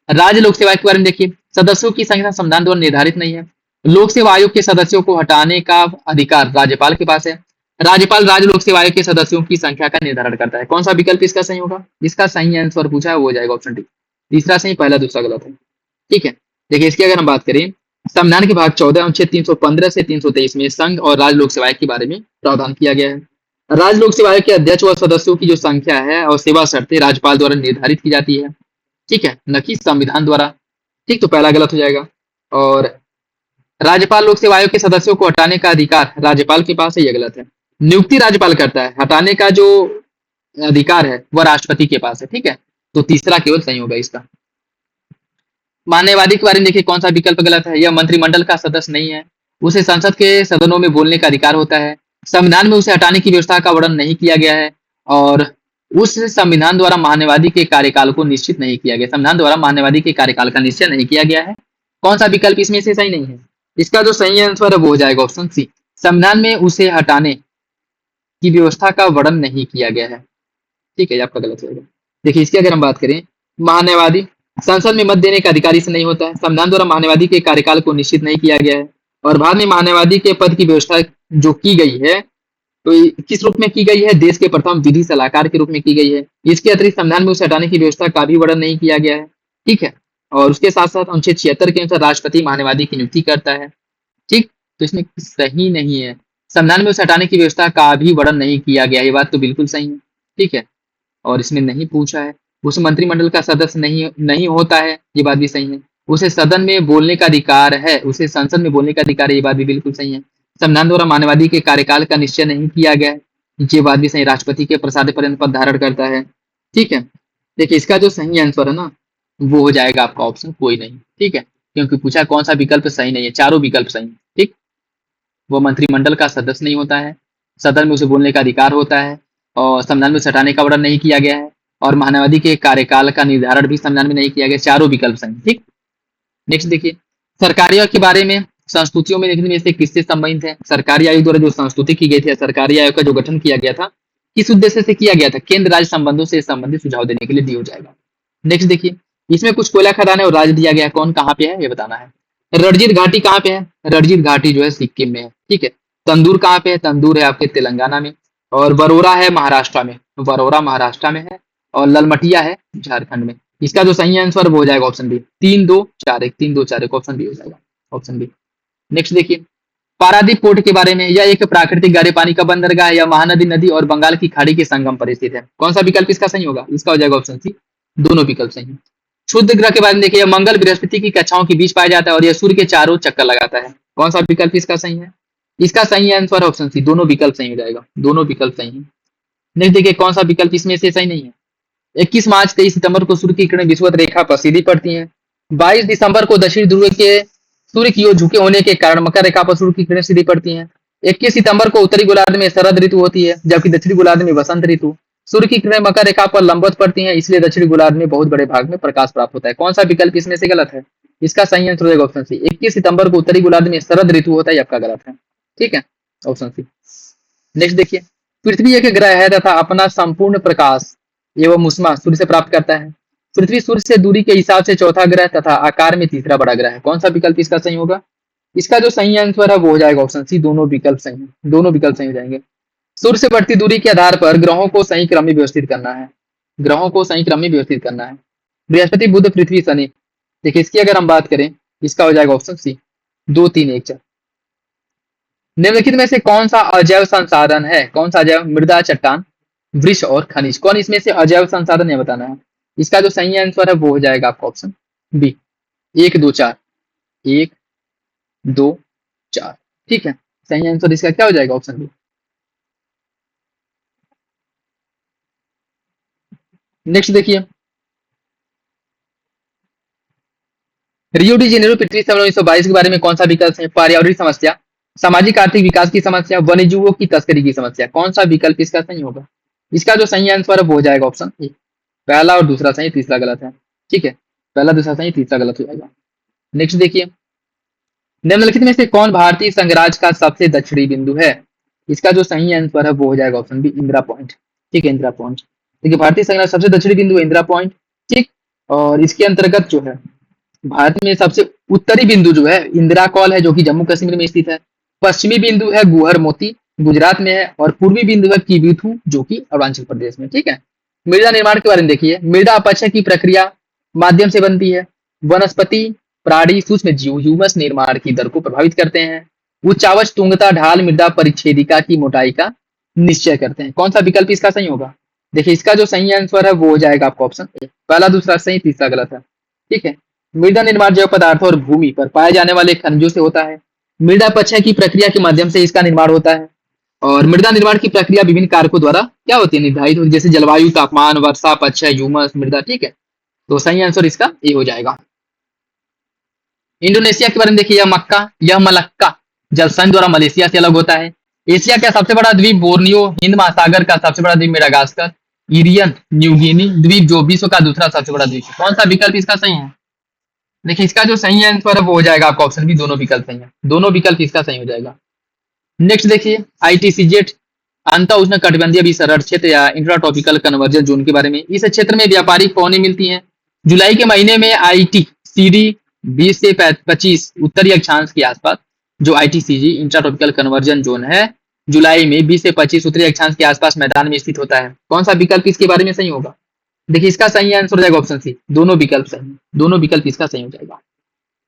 राज्य लोक सेवा के बारे में देखिए, सदस्यों की संख्या संविधान द्वारा निर्धारित नहीं है। लोक सेवा आयोग के सदस्यों को हटाने का अधिकार राज्यपाल के पास है। राज्यपाल राज्य लोक सेवा आयोग के सदस्यों की संख्या का निर्धारण करता है। कौन सा विकल्प इसका सही होगा? इसका सही आंसर पूछा है वो हो जाएगा ऑप्शन डी, तीसरा सही, पहला दूसरा गलत है। ठीक है, देखिए इसकी अगर हम बात करें, संविधान के भाग 14 अनुच्छेद 315 से 323 में संघ और राज्य लोक सेवा आयोग के बारे में प्रावधान किया गया है। राज्य लोक सेवा आयोग के अध्यक्ष व सदस्यों की जो संख्या है और सेवा शर्तें राज्यपाल द्वारा निर्धारित की जाती है। ठीक है, न कि संविधान द्वारा। ठीक, तो पहला गलत हो जाएगा। और राज्यपाल लोक सेवा आयोग के सदस्यों को हटाने का अधिकार राज्यपाल के पास है, यह गलत है। नियुक्ति राज्यपाल करता है, हटाने का जो अधिकार है वह राष्ट्रपति के पास है। ठीक है, तो तीसरा केवल सही होगा इसका। मान्यवादी के बारे में देखिए, कौन सा विकल्प गलत है? यह मंत्रिमंडल का सदस्य नहीं है, उसे संसद के सदनों में बोलने का अधिकार होता है, संविधान में उसे हटाने की व्यवस्था का वर्णन नहीं किया गया है, और उस संविधान द्वारा मान्यवादी के कार्यकाल को निश्चित नहीं किया गया। संविधान द्वारा मान्यवादी के कार्यकाल का निश्चय नहीं किया गया है। कौन सा विकल्प इसमें से सही नहीं है? इसका जो सही आंसर है वो हो जाएगा ऑप्शन सी, संविधान में उसे हटाने की व्यवस्था का वर्णन नहीं किया गया है। ठीक है, ये आपका गलत होगा। देखिए इसकी अगर हम बात करें, महान्यायवादी संसद में मत देने का अधिकारी से नहीं होता है, संविधान द्वारा महान्यायवादी के कार्यकाल को निश्चित नहीं किया गया है, और भारत में महान्यायवादी के पद की व्यवस्था जो की गई है तो किस रूप में की गई है? देश के प्रथम विधि सलाहकार के रूप में की गई है। इसके अतिरिक्त संविधान में उसे हटाने की व्यवस्था का भी वर्णन नहीं किया गया है। ठीक है, और उसके साथ साथ अनुच्छेद 76 के अनुसार राष्ट्रपति महान्यायवादी की नियुक्ति करता है। ठीक, तो इसमें सही नहीं है, संविधान में उसे हटाने की व्यवस्था का भी वर्णन नहीं किया गया, ये बात तो बिल्कुल सही है। ठीक है, और इसमें नहीं पूछा है, उसे मंत्रिमंडल का सदस्य नहीं होता है, ये बात भी सही है। उसे सदन में बोलने का अधिकार है, उसे संसद में बोलने का अधिकार है, ये बात भी बिल्कुल सही है। संविधान द्वारा मानवाधिकार के कार्यकाल का निश्चय नहीं किया गया है, ये बात भी सही। राष्ट्रपति के प्रसाद पर्यंत पद धारण करता है। ठीक है, देखिए इसका जो सही आंसर है ना वो हो जाएगा आपका ऑप्शन कोई नहीं। ठीक है, क्योंकि पूछा कौन सा विकल्प सही नहीं है, चारों विकल्प सही। ठीक, वो मंत्रिमंडल का सदस्य नहीं होता है, सदन में उसे बोलने का अधिकार होता है, और संविधान में उसे हटाने का वर्णन नहीं किया गया है, और महानवादी के कार्यकाल का निर्धारण भी संविधान में नहीं किया गया। चारों विकल्प सही। ठीक, नेक्स्ट देखिए, सरकारी आयोग के बारे में संस्तुतियों में देखने में से किससे संबंधित है? सरकारी आयोग द्वारा जो संस्तुति की गई थी, सरकारी आयोग का जो गठन किया गया था, किस उद्देश्य से किया गया था? केंद्र राज्य संबंधों से संबंधित सुझाव देने के लिए दिया जाएगा। नेक्स्ट देखिए, इसमें कुछ कोयला खदान है और राज्य दिया गया है, कौन कहाँ पे है ये बताना है। रणजीत घाटी कहाँ पे है? रणजीत घाटी जो है सिक्किम में है। ठीक है, तंदूर कहाँ पे है? तंदूर है आपके तेलंगाना में, और वरोरा है महाराष्ट्र में, वरोरा महाराष्ट्र में है, और ललमटिया है झारखंड में। इसका जो सही आंसर वो हो जाएगा ऑप्शन बी, 3-2-4-1, 3-2-4-1 ऑप्शन बी हो जाएगा, ऑप्शन बी। नेक्स्ट देखिए, पारादीप पोर्ट के बारे में, यह एक प्राकृतिक गहरे पानी का बंदरगाह है, यह महानदी नदी और बंगाल की खाड़ी के संगम पर स्थित है। कौन सा विकल्प इसका सही होगा? इसका हो जाएगा ऑप्शन सी, दोनों विकल्प सही है। क्षुद्र ग्रह के बारे में देखिए, यह मंगल बृहस्पति की कक्षाओं के बीच पाया जाता है और यह सूर्य के चारों चक्कर लगाता है। कौन सा विकल्प इसका सही है? इसका सही आंसर ऑप्शन सी, दोनों विकल्प सही हो जाएगा, दोनों विकल्प सही है। नेक्स्ट देखिए, कौन सा विकल्प इसमें से सही नहीं है? 21 मार्च 23 सितंबर को सूर्य की किरणें विषुवत रेखा पर सीधी पड़ती हैं। 22 दिसंबर को दक्षिण ध्रुव के सूर्य की ओर झुके होने के कारण मकर रेखा पर सूर्य की किरणें सीधी पड़ती हैं। 21 सितंबर को उत्तरी गोलार्ध में शरद ऋतु होती है, जबकि दक्षिणी गोलार्ध में वसंत ऋतु। सूर्य की किरणें मकर रेखा पर लंबवत पड़ती हैं, इसलिए दक्षिणी गोलार्ध में बहुत बड़े भाग में प्रकाश प्राप्त होता है। कौन सा विकल्प इसमें से गलत है? इसका सही आंसर हो जाएगा ऑप्शन सी, 21 सितंबर को उत्तरी गोलार्ध में शरद ऋतु होता है, ये आपका गलत है। ठीक है, ऑप्शन सी। नेक्स्ट देखिए, पृथ्वी एक ग्रह है तथा अपना संपूर्ण प्रकाश एवं उष्मा सूर्य से प्राप्त करता है। पृथ्वी सूर्य से दूरी के हिसाब से चौथा ग्रह तथा आकार में तीसरा बड़ा ग्रह है। कौन सा विकल्प इसका सही होगा? इसका जो सही आंसर है वो हो जाएगा ऑप्शन सी, दोनों विकल्प सही है, दोनों विकल्प सही हो जाएंगे। सूर्य से बढ़ती दूरी के आधार पर ग्रहों को सही क्रम में व्यवस्थित करना है, ग्रहों को सही क्रम में व्यवस्थित करना है। बृहस्पति, बुध, पृथ्वी, शनि। देखिए इसकी अगर हम बात करें, इसका हो जाएगा ऑप्शन सी, 2 3 1 4। निम्नलिखित में से कौन सा अजैव संसाधन है? कौन सा अजैव? मृदा, चट्टान, वृक्ष और खनिज। कौन इसमें से अजैव संसाधन है बताना है। इसका जो सही आंसर है वो हो जाएगा आपका ऑप्शन बी, 1 2 4, 1 2 4। ठीक है, सही आंसर इसका क्या हो जाएगा? Option B. नेक्स्ट देखिए, रियो डी जेनेरो पृथ्वी सम्मेलन 1922 के बारे में कौन सा विकल्प है? पर्यावरणीय समस्या, सामाजिक आर्थिक विकास की समस्या, वन्यजीवों की तस्करी की समस्या। कौन सा विकल्प इसका सही होगा? इसका जो सही आंसर है वो हो जाएगा ऑप्शन ए, पहला और दूसरा सही, तीसरा गलत है। ठीक है, पहला दूसरा सही, तीसरा गलत हो जाएगा। नेक्स्ट देखिए, निम्नलिखित में से कौन भारतीय संघराज का सबसे दक्षिणी बिंदु है? इसका जो सही आंसर है वो हो जाएगा ऑप्शन बी, इंदिरा पॉइंट। ठीक है, इंदिरा पॉइंट। देखिए भारतीय संघराज सबसे दक्षिणी बिंदु है इंदिरा पॉइंट। ठीक, और इसके अंतर्गत जो है भारत में सबसे उत्तरी बिंदु जो है इंदिरा कॉल है, जो कि जम्मू कश्मीर में स्थित है। पश्चिमी बिंदु है गुहर मोती, गुजरात में है। और पूर्वी बिंदु है किबिथु, जो कि अरुणाचल प्रदेश में। ठीक है, मृदा निर्माण के बारे में देखिए, मृदा अपक्षय की प्रक्रिया माध्यम से बनती है। वनस्पति, प्राणी, सूक्ष्म जीव ह्यूमस निर्माण की दर को प्रभावित करते हैं। उच्चावच, तुंगता, ढाल मृदा परिच्छेदिका की मोटाई का निश्चय करते हैं। कौन सा विकल्प इसका सही होगा? देखिए इसका जो सही आंसर है वो हो जाएगा आपका ऑप्शन ए, पहला दूसरा सही, तीसरा गलत है। ठीक है, मृदा निर्माण जैव पदार्थों और भूमि पर पाए जाने वाले खनिजों से होता है। मृदा अपक्षय की प्रक्रिया के माध्यम से इसका निर्माण होता है। और मृदा निर्माण की प्रक्रिया विभिन्न कारकों द्वारा क्या होती है? निर्धारित होती है, जैसे जलवायु, तापमान, वर्षा, अपक्षय, ह्यूमस, मृदा। ठीक है, तो सही आंसर इसका ए हो जाएगा। इंडोनेशिया के बारे में देखिए, यह मक्का, यह मलक्का जलसंधि द्वारा मलेशिया से अलग होता है। एशिया का सबसे बड़ा द्वीप बोर्नियो, हिंद महासागर का सबसे बड़ा द्वीप मेडागास्कर, इरियन न्यूगिनी द्वीप जो विश्व का दूसरा सबसे बड़ा द्वीप है। कौन सा विकल्प इसका सही है? देखिए इसका जो सही आंसर है वो हो जाएगा आपका ऑप्शन बी, दोनों विकल्प सही है, दोनों विकल्प इसका सही हो जाएगा। नेक्स्ट देखिए, ITCZ अंत उष्ण कटिबंधीय विसरण क्षेत्र या इंट्रा ट्रॉपिकल कन्वर्जन जोन के बारे में। इस क्षेत्र में व्यापारिक पौने मिलती हैं। जुलाई के महीने में ITCD 20 से 25 उत्तरी अक्षांश के आसपास, जो ITCG intra tropical conversion zone है, जुलाई में 20 से 25 उत्तरी अक्षांश के आसपास मैदान में स्थित होता है। कौन सा विकल्प इसके बारे में सही होगा? देखिए इसका सही आंसर हो जाएगा ऑप्शन सी, दोनों विकल्प सही, दोनों विकल्प इसका सही हो जाएगा।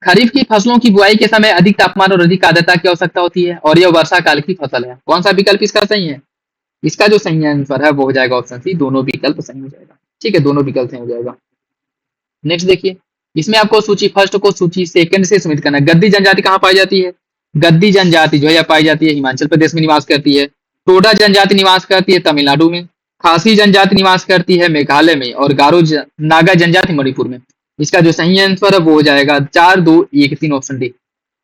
खरीफ की फसलों की बुआई के समय अधिक तापमान और अधिक आर्द्रता की आवश्यकता होती है और यह वर्षा काल की फसल है। कौन सा विकल्प इसका सही है? इसका जो सही आंसर है वो हो जाएगा ऑप्शन सी, दोनों विकल्प सही हो जाएगा। ठीक है, दोनों विकल्प सही हो जाएगा। नेक्स्ट देखिए, इसमें आपको सूची फर्स्ट को सूची सेकंड से समित करना है। गद्दी जनजाति कहाँ पाई जाती है? गद्दी जनजाति जो है यह पाई जाती है हिमाचल प्रदेश में निवास करती है। टोडा जनजाति निवास करती है तमिलनाडु में। खासी जनजाति निवास करती है मेघालय में। और नागा जनजाति मणिपुर में। इसका जो सही आंसर है वो हो जाएगा 4 2 1 3 ऑप्शन डी,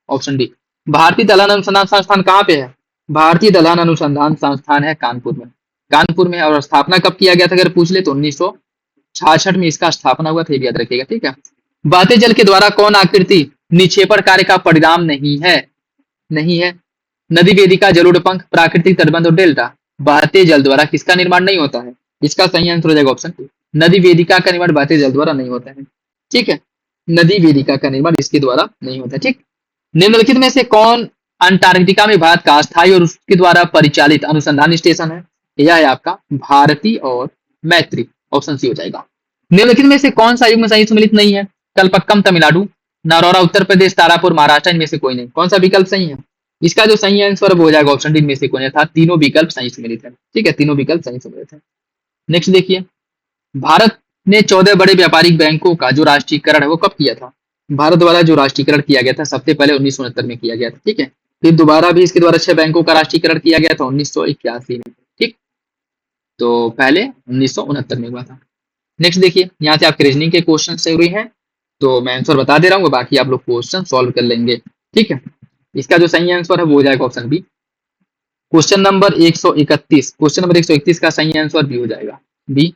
ऑप्शन डी। भारतीय दलहन अनुसंधान संस्थान कहाँ पे है? भारतीय दलहन अनुसंधान संस्थान है कानपुर में, कानपुर में। और स्थापना कब किया गया था अगर पूछ ले तो 1966 में इसका स्थापना हुआ था, ये भी याद रखिएगा। ठीक है, बहते जल के द्वारा कौन आकृति निक्षेपण कार्य का परिणाम नहीं है? नहीं है, नदी वेदिका, जलोढ़ पंख, प्राकृतिक तटबंध और डेल्टा। बहते जल द्वारा किसका निर्माण नहीं होता है? इसका सही आंसर हो जाएगा ऑप्शन डी, नदी वेदिका का निर्माण बहते जल द्वारा नहीं होता है। ठीक है, नदी वेदिका का निर्माण इसके द्वारा नहीं होता। ठीक, निम्नलिखित में से कौन अंटार्कटिका में भारत का स्थायी और उसके द्वारा परिचालित अनुसंधान स्टेशन है? यह है आपका भारती और मैत्री, ऑप्शन सी हो जाएगा। निम्नलिखित में से कौन सा युग्म सही सम्मिलित नहीं है? कलपक्कम तमिलनाडु, नरौरा उत्तर प्रदेश, तारापुर महाराष्ट्र, इनमें से कोई नहीं। कौन सा विकल्प सही है? इसका जो सही आंसर वो हो जाएगा ऑप्शन डी में से कोई नहीं था, तीनों विकल्प सही सम्मिलित है। ठीक है, तीनों विकल्प सही सम्मिलित है। नेक्स्ट देखिए, भारत ने 14 बड़े व्यापारिक बैंकों का जो राष्ट्रीयकरण है वो कब किया था? भारत द्वारा जो राष्ट्रीयकरण किया गया था सबसे पहले 1969 में किया गया था। ठीक है, फिर दोबारा भी इसके द्वारा 6 बैंकों का राष्ट्रीयकरण किया गया था 1981 में। ठीक, तो पहले 1969 में हुआ था। नेक्स्ट देखिए, यहाँ से आपके रीजनिंग के क्वेश्चन से हुए हैं, तो मैं आंसर बता दे रहा हूँ, बाकी आप लोग क्वेश्चन सॉल्व कर लेंगे। ठीक है, इसका जो सही आंसर है वो हो जाएगा option B. Question number 131, question number 131 का सही आंसर बी हो जाएगा, बी।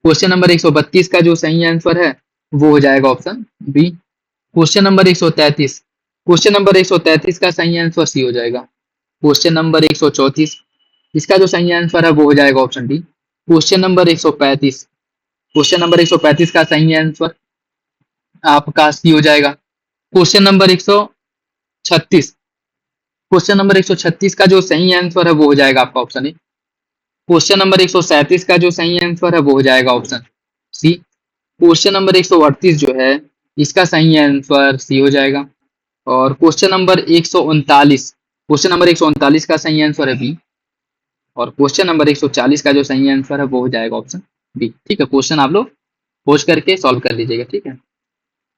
क्वेश्चन नंबर 132 का जो सही आंसर है वो हो जाएगा option B. Question number 133, question number 133 का सही आंसर सी हो जाएगा। क्वेश्चन नंबर 134, इसका जो सही आंसर है वो हो जाएगा option D. Question number 135, question number 135 का सही आंसर आपका सी हो जाएगा। क्वेश्चन नंबर 136, क्वेश्चन नंबर 136 का जो सही आंसर है वो हो जाएगा आपका ऑप्शन ए। क्वेश्चन नंबर 137 का जो सही आंसर है वो हो जाएगा ऑप्शन सी। क्वेश्चन नंबर 138 जो है इसका सही आंसर सी हो जाएगा। और क्वेश्चन नंबर 139, क्वेश्चन नंबर 139 का सही आंसर है बी। और क्वेश्चन नंबर 140 का जो सही आंसर है वो हो जाएगा ऑप्शन बी। ठीक है, क्वेश्चन आप लोग पोस्ट करके सॉल्व कर लीजिएगा। ठीक है,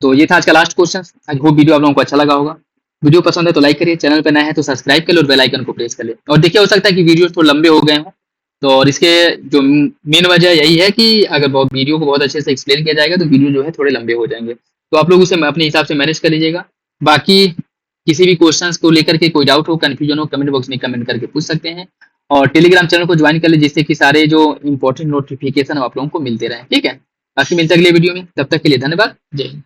तो ये था आज का last question. I hope video आप लोगों को अच्छा लगा होगा। वीडियो पसंद है तो लाइक करिए, चैनल पे नए हैं तो सब्सक्राइब कर लो और बेल आइकन को प्रेस कर ले। और देखिए, हो सकता है कि वीडियो थोड़े लंबे हो गए हों, तो और इसके जो मेन वजह यही है कि अगर बहुत वीडियो को बहुत अच्छे से एक्सप्लेन किया जाएगा तो वीडियो जो है थोड़े लंबे हो जाएंगे, तो आप लोग उसे अपने हिसाब से मैनेज कर लीजिएगा। बाकी किसी भी क्वेश्चंस को लेकर के कोई डाउट हो, कंफ्यूजन हो, कमेंट बॉक्स में कमेंट करके पूछ सकते हैं। और टेलीग्राम चैनल को ज्वाइन कर ले, जिससे कि सारे जो इंपॉर्टेंट नोटिफिकेशन आप लोगों को मिलते रहे। ठीक है, बाकी मिलते हैं अगले वीडियो में, तब तक के लिए धन्यवाद, जय हिंद।